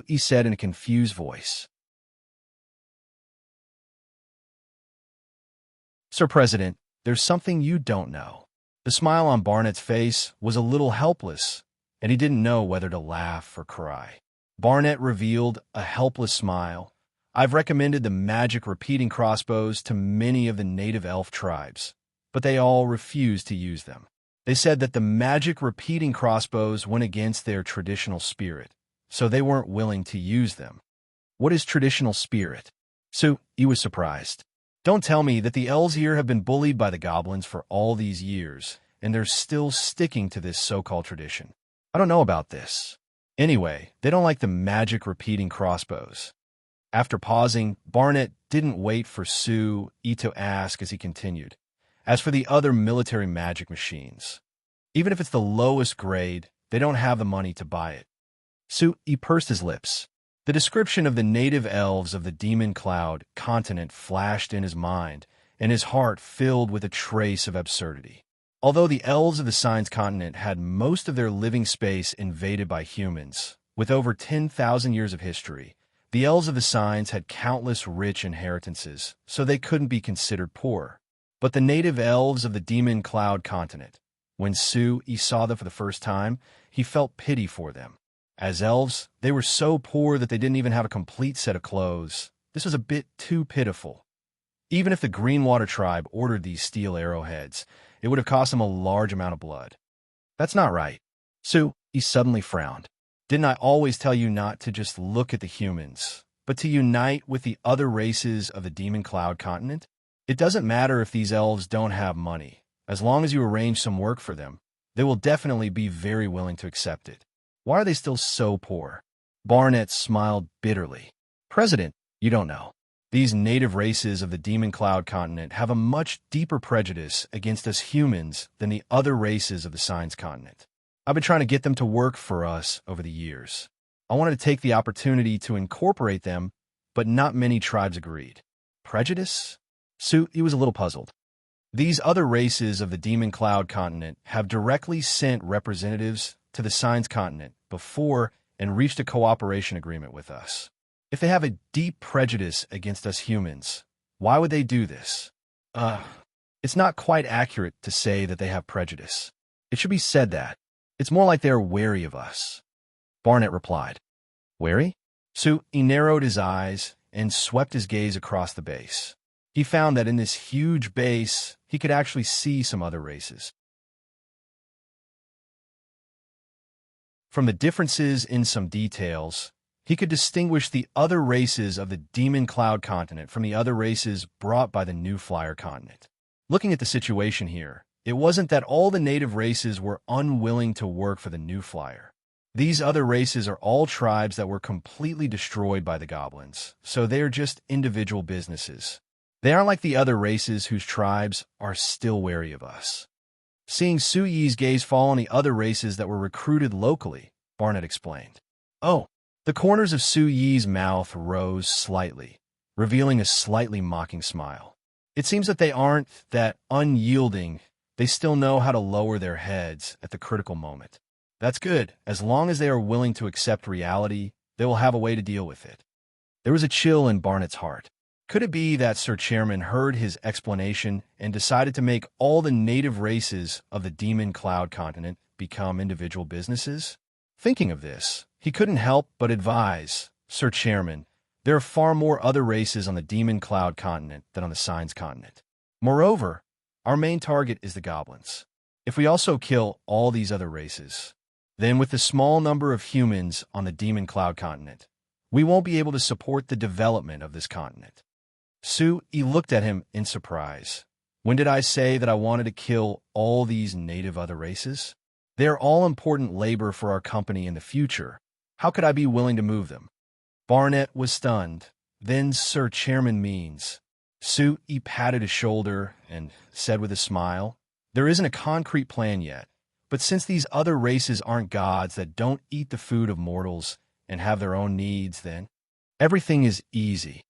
He said in a confused voice. Sir President, there's something you don't know. The smile on Barnett's face was a little helpless, and he didn't know whether to laugh or cry. Barnett revealed a helpless smile. I've recommended the magic repeating crossbows to many of the native elf tribes, but they all refused to use them. They said that the magic repeating crossbows went against their traditional spirit, so they weren't willing to use them. What is traditional spirit? He was surprised. Don't tell me that the elves here have been bullied by the goblins for all these years, and they're still sticking to this so-called tradition. I don't know about this. Anyway, they don't like the magic repeating crossbows. After pausing, Barnett didn't wait for to ask as he continued. As for the other military magic machines, even if it's the lowest grade, they don't have the money to buy it. He pursed his lips. The description of the native elves of the Demon Cloud continent flashed in his mind, and his heart filled with a trace of absurdity. Although the elves of the Signs continent had most of their living space invaded by humans, with over 10,000 years of history, the elves of the Signs had countless rich inheritances, so they couldn't be considered poor. But the native elves of the Demon Cloud continent, when he saw them for the first time, he felt pity for them. As elves, they were so poor that they didn't even have a complete set of clothes. This was a bit too pitiful. Even if the Greenwater tribe ordered these steel arrowheads, it would have cost them a large amount of blood. That's not right. He suddenly frowned. Didn't I always tell you not to just look at the humans, but to unite with the other races of the Demon Cloud continent? It doesn't matter if these elves don't have money. As long as you arrange some work for them, they will definitely be very willing to accept it. Why are they still so poor? Barnett smiled bitterly. President, you don't know. These native races of the Demon Cloud continent have a much deeper prejudice against us humans than the other races of the Signs continent. I've been trying to get them to work for us over the years. I wanted to take the opportunity to incorporate them, but not many tribes agreed. Prejudice? He was a little puzzled. These other races of the Demon Cloud continent have directly sent representatives to the Signs continent before and reached a cooperation agreement with us. If they have a deep prejudice against us humans, why would they do this? It's not quite accurate to say that they have prejudice. It should be said that. It's more like they're wary of us. Barnett replied. Wary? He narrowed his eyes and swept his gaze across the base. He found that in this huge base, he could actually see some other races. From the differences in some details, he could distinguish the other races of the Demon Cloud continent from the other races brought by the New Flyer continent. Looking at the situation here, it wasn't that all the native races were unwilling to work for the New Flyer. These other races are all tribes that were completely destroyed by the goblins, so they're just individual businesses. They aren't like the other races whose tribes are still wary of us. Seeing Su Yi's gaze fall on the other races that were recruited locally, Barnett explained. Oh, the corners of Su Yi's mouth rose slightly, revealing a slightly mocking smile. It seems that they aren't that unyielding. They still know how to lower their heads at the critical moment. That's good. As long as they are willing to accept reality, they will have a way to deal with it. There was a chill in Barnett's heart. Could it be that Sir Chairman heard his explanation and decided to make all the native races of the Demon Cloud continent become individual businesses? Thinking of this, he couldn't help but advise, Sir Chairman, there are far more other races on the Demon Cloud continent than on the Signs continent. Moreover, our main target is the goblins. If we also kill all these other races, then with the small number of humans on the Demon Cloud continent, we won't be able to support the development of this continent. Su Yi looked at him in surprise. When did I say that I wanted to kill all these native other races? They are all important labor for our company in the future. How could I be willing to move them? Barnett was stunned. Then Sir Chairman means. Su Yi patted his shoulder and said with a smile, there isn't a concrete plan yet, but since these other races aren't gods that don't eat the food of mortals and have their own needs, then everything is easy.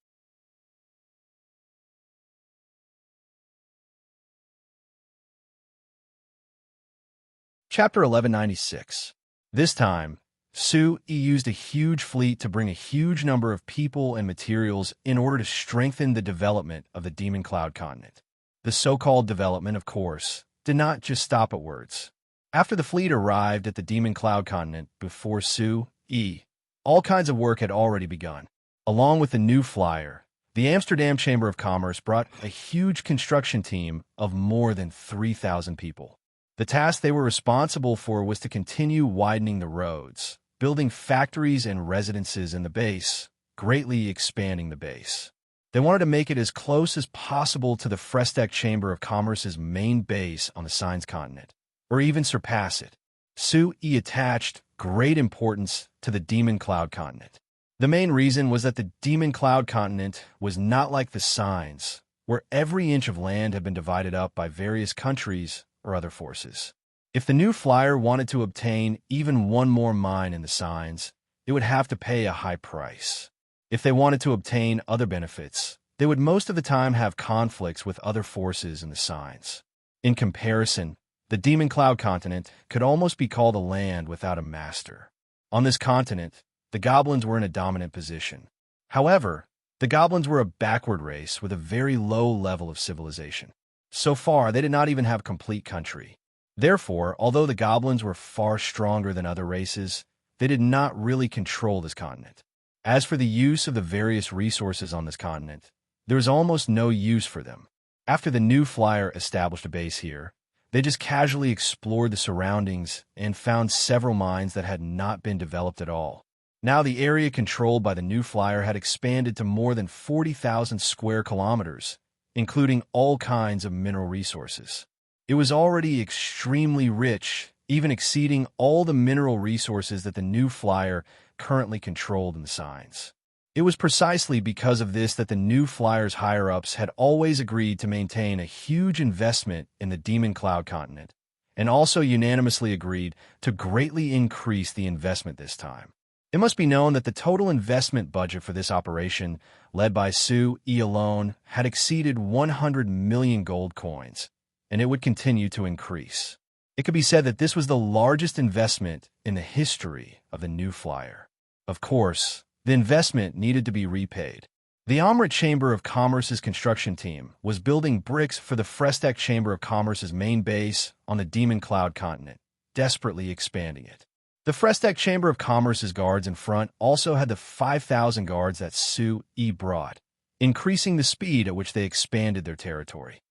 Chapter 1196. This time, Su Yi used a huge fleet to bring a huge number of people and materials in order to strengthen the development of the Demon Cloud continent. The so-called development, of course, did not just stop at words. After the fleet arrived at the Demon Cloud continent before Su Yi, all kinds of work had already begun. Along with the new flyer, the Amsterdam Chamber of Commerce brought a huge construction team of more than 3,000 people. The task they were responsible for was to continue widening the roads, building factories and residences in the base, greatly expanding the base. They wanted to make it as close as possible to the Frestek Chamber of Commerce's main base on the Signs continent, or even surpass it. Su Yi attached great importance to the Demon Cloud continent. The main reason was that the Demon Cloud continent was not like the Signs, where every inch of land had been divided up by various countries or other forces. If the new flyer wanted to obtain even one more mine in the Signs, it would have to pay a high price. If they wanted to obtain other benefits, they would most of the time have conflicts with other forces in the Signs. In comparison, the Demon Cloud continent could almost be called a land without a master. On this continent, the goblins were in a dominant position. However, the goblins were a backward race with a very low level of civilization. So far, they did not even have complete country. Therefore, although the goblins were far stronger than other races, they did not really control this continent. As for the use of the various resources on this continent, there was almost no use for them. After the new flyer established a base here, they just casually explored the surroundings and found several mines that had not been developed at all. Now the area controlled by the new flyer had expanded to more than 40,000 square kilometers, including all kinds of mineral resources. It was already extremely rich, even exceeding all the mineral resources that the new flyer currently controlled in the Signs. It was precisely because of this that the new flyer's higher-ups had always agreed to maintain a huge investment in the Demon Cloud continent, and also unanimously agreed to greatly increase the investment this time. It must be known that the total investment budget for this operation, led by Su Yi alone, had exceeded 100 million gold coins, and it would continue to increase. It could be said that this was the largest investment in the history of the new flyer. Of course, the investment needed to be repaid. The Amrit Chamber of Commerce's construction team was building bricks for the Frestek Chamber of Commerce's main base on the Demon Cloud continent, desperately expanding it. The Frestek Chamber of Commerce's guards in front also had the 5,000 guards that Su Yi brought, increasing the speed at which they expanded their territory.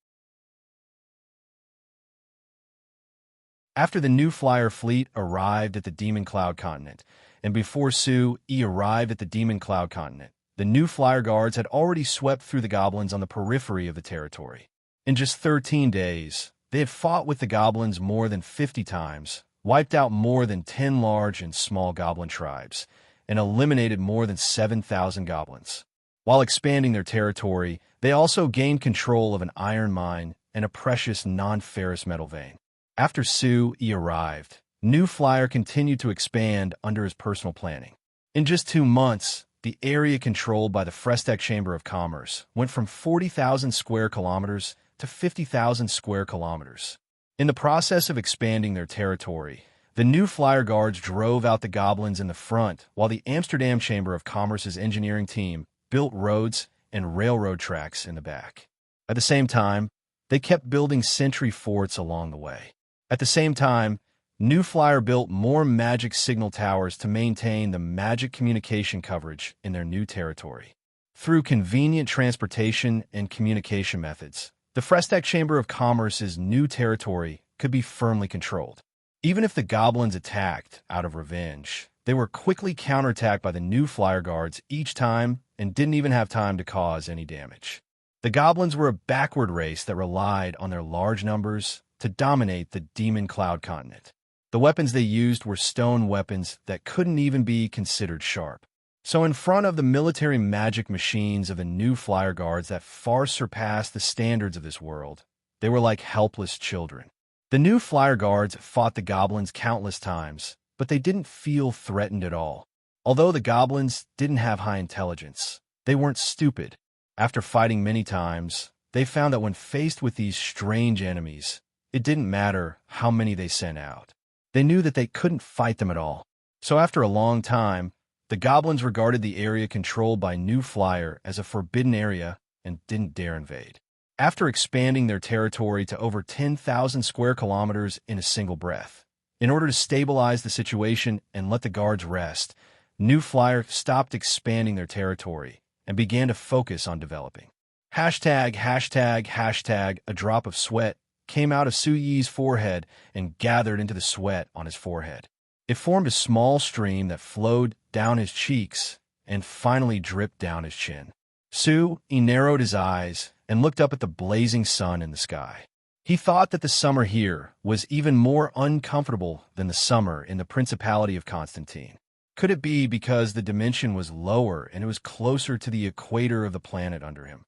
After the new flyer fleet arrived at the Demon Cloud continent, and before Su Yi arrived at the Demon Cloud continent, the new flyer guards had already swept through the goblins on the periphery of the territory. In just 13 days, they had fought with the goblins more than 50 times, wiped out more than 10 large and small goblin tribes, and eliminated more than 7,000 goblins. While expanding their territory, They also gained control of an iron mine and a precious non-ferrous metal vein. After Sue-yi arrived, New Flyer continued to expand under his personal planning. In just 2 months, the area controlled by the Frestec Chamber of Commerce went from 40,000 square kilometers to 50,000 square kilometers. In the process of expanding their territory, the New Flyer guards drove out the goblins in the front, while the Amsterdam Chamber of Commerce's engineering team built roads and railroad tracks in the back. At the same time, they kept building sentry forts along the way. At the same time, New Flyer built more magic signal towers to maintain the magic communication coverage in their new territory. Through convenient transportation and communication methods, the Frestec Chamber of Commerce's new territory could be firmly controlled. Even if the goblins attacked out of revenge, they were quickly counterattacked by the New Flyer guards each time and didn't even have time to cause any damage. The goblins were a backward race that relied on their large numbers to dominate the Demon Cloud continent. The weapons they used were stone weapons that couldn't even be considered sharp. So in front of the military magic machines of the New Flyer guards that far surpassed the standards of this world, they were like helpless children. The New Flyer guards fought the goblins countless times, but they didn't feel threatened at all. Although the goblins didn't have high intelligence, they weren't stupid. After fighting many times, they found that when faced with these strange enemies, it didn't matter how many they sent out. They knew that they couldn't fight them at all. So after a long time, the goblins regarded the area controlled by New Flyer as a forbidden area and didn't dare invade. After expanding their territory to over 10,000 square kilometers in a single breath, in order to stabilize the situation and let the guards rest, New Flyer stopped expanding their territory and began to focus on developing. Hashtag, hashtag, hashtag, a drop of sweat came out of Sue-yi's forehead and gathered into the sweat on his forehead. It formed a small stream that flowed down his cheeks and finally dripped down his chin. Sue-yi narrowed his eyes and looked up at the blazing sun in the sky. He thought that the summer here was even more uncomfortable than the summer in the Principality of Constantine. Could it be because the dimension was lower and it was closer to the equator of the planet under him?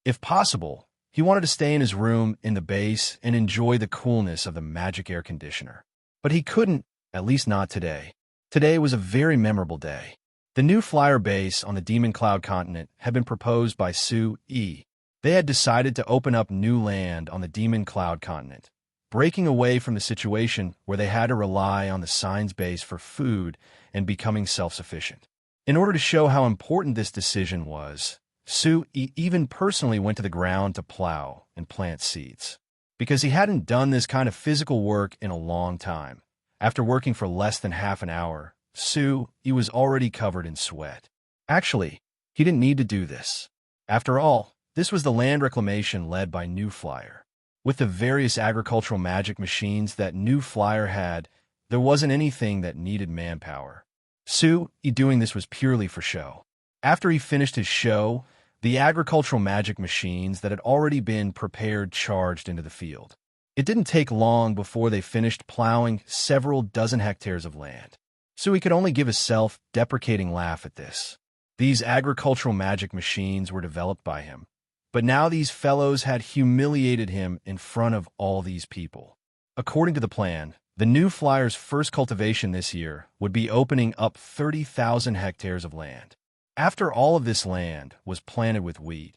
If possible, he wanted to stay in his room in the base and enjoy the coolness of the magic air conditioner. But he couldn't, at least not today. Today was a very memorable day. The New Flyer base on the Demon Cloud continent had been proposed by Sue-yi. They had decided to open up new land on the Demon Cloud continent, breaking away from the situation where they had to rely on the Signs base for food and becoming self-sufficient. In order to show how important this decision was, Sue-yi even personally went to the ground to plow and plant seeds. Because he hadn't done this kind of physical work in a long time. After working for less than half an hour, Sue-yi was already covered in sweat. Actually, he didn't need to do this. After all, this was the land reclamation led by New Flyer. With the various agricultural magic machines that New Flyer had, there wasn't anything that needed manpower. Sue-yi doing this was purely for show. After he finished his show, the agricultural magic machines that had already been prepared charged into the field. It didn't take long before they finished plowing several dozen hectares of land. Sue could only give a self-deprecating laugh at this. These agricultural magic machines were developed by him, but now these fellows had humiliated him in front of all these people. According to the plan, the New Flyer's first cultivation this year would be opening up 30,000 hectares of land. After all of this land was planted with wheat,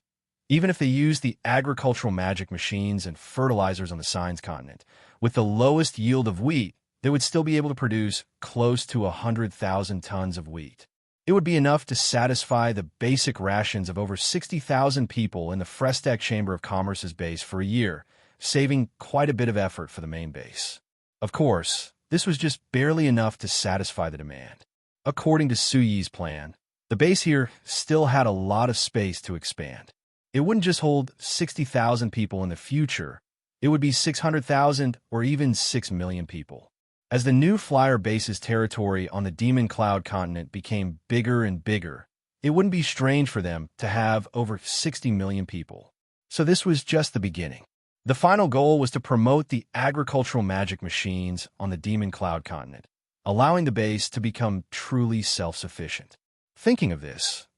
even if they used the agricultural magic machines and fertilizers on the Signs continent, with the lowest yield of wheat, they would still be able to produce close to 100,000 tons of wheat. It would be enough to satisfy the basic rations of over 60,000 people in the Frestec Chamber of Commerce's base for a year, saving quite a bit of effort for the main base. Of course, this was just barely enough to satisfy the demand. According to Sue-yi's plan, the base here still had a lot of space to expand. It wouldn't just hold 60,000 people in the future, it would be 600,000 or even 6 million people. As the New Flyer base's territory on the Demon Cloud continent became bigger and bigger, it wouldn't be strange for them to have over 60 million people. So this was just the beginning. The final goal was to promote the agricultural magic machines on the Demon Cloud continent, allowing the base to become truly self-sufficient. Thinking of this,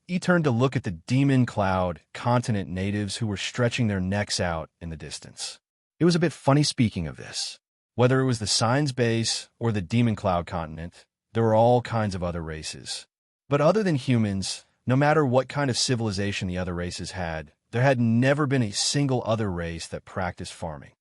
He turned to look at the demon cloud continent natives who were stretching their necks out in the distance. It was a bit funny speaking of this. Whether it was the Signs base or the demon cloud continent, there were all kinds of other races. But other than humans, no matter what kind of civilization the other races had, there had never been a single other race that practiced farming.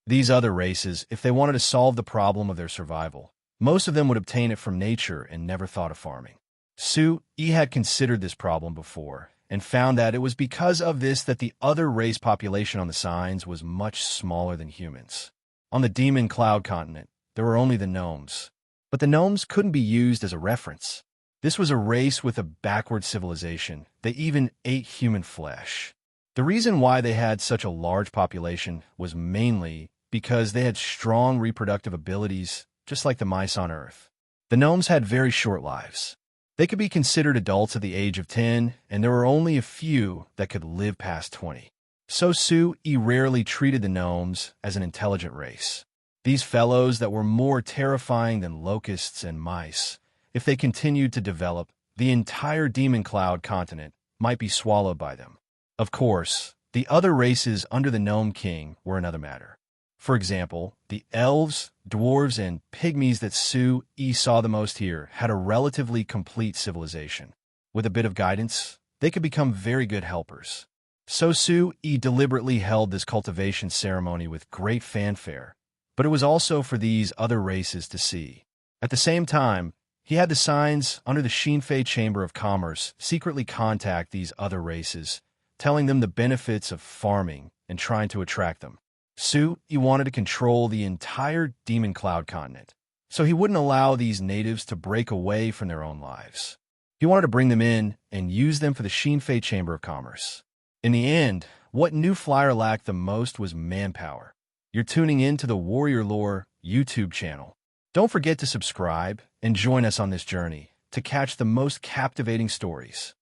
These other races, if they wanted to solve the problem of their survival, most of them would obtain it from nature and never thought of farming. He had considered this problem before and found that it was because of this that the other race population on the Signs was much smaller than humans. On the demon cloud continent, there were only the gnomes. But the gnomes couldn't be used as a reference. This was a race with a backward civilization. They even ate human flesh. The reason why they had such a large population was mainly because they had strong reproductive abilities, just like the mice on Earth. The gnomes had very short lives. They could be considered adults at the age of 10, and there were only a few that could live past 20. So He rarely treated the gnomes as an intelligent race. These fellows that were more terrifying than locusts and mice, if they continued to develop, the entire demon cloud continent might be swallowed by them. Of course, the other races under the Gnome King were another matter. For example, the elves, dwarves, and pygmies that He saw the most here had a relatively complete civilization. With a bit of guidance, they could become very good helpers. So He deliberately held this cultivation ceremony with great fanfare, but it was also for these other races to see. At the same time, he had the Signs under the Shinfei Chamber of Commerce secretly contact these other races, telling them the benefits of farming and trying to attract them. He wanted to control the entire demon cloud continent, so he wouldn't allow these natives to break away from their own lives. He wanted to bring them in and use them for the Shinfei Chamber of Commerce. In the end, what New Flyer lacked the most was manpower. You're tuning in to the Warrior Lore YouTube channel. Don't forget to subscribe and join us on this journey to catch the most captivating stories.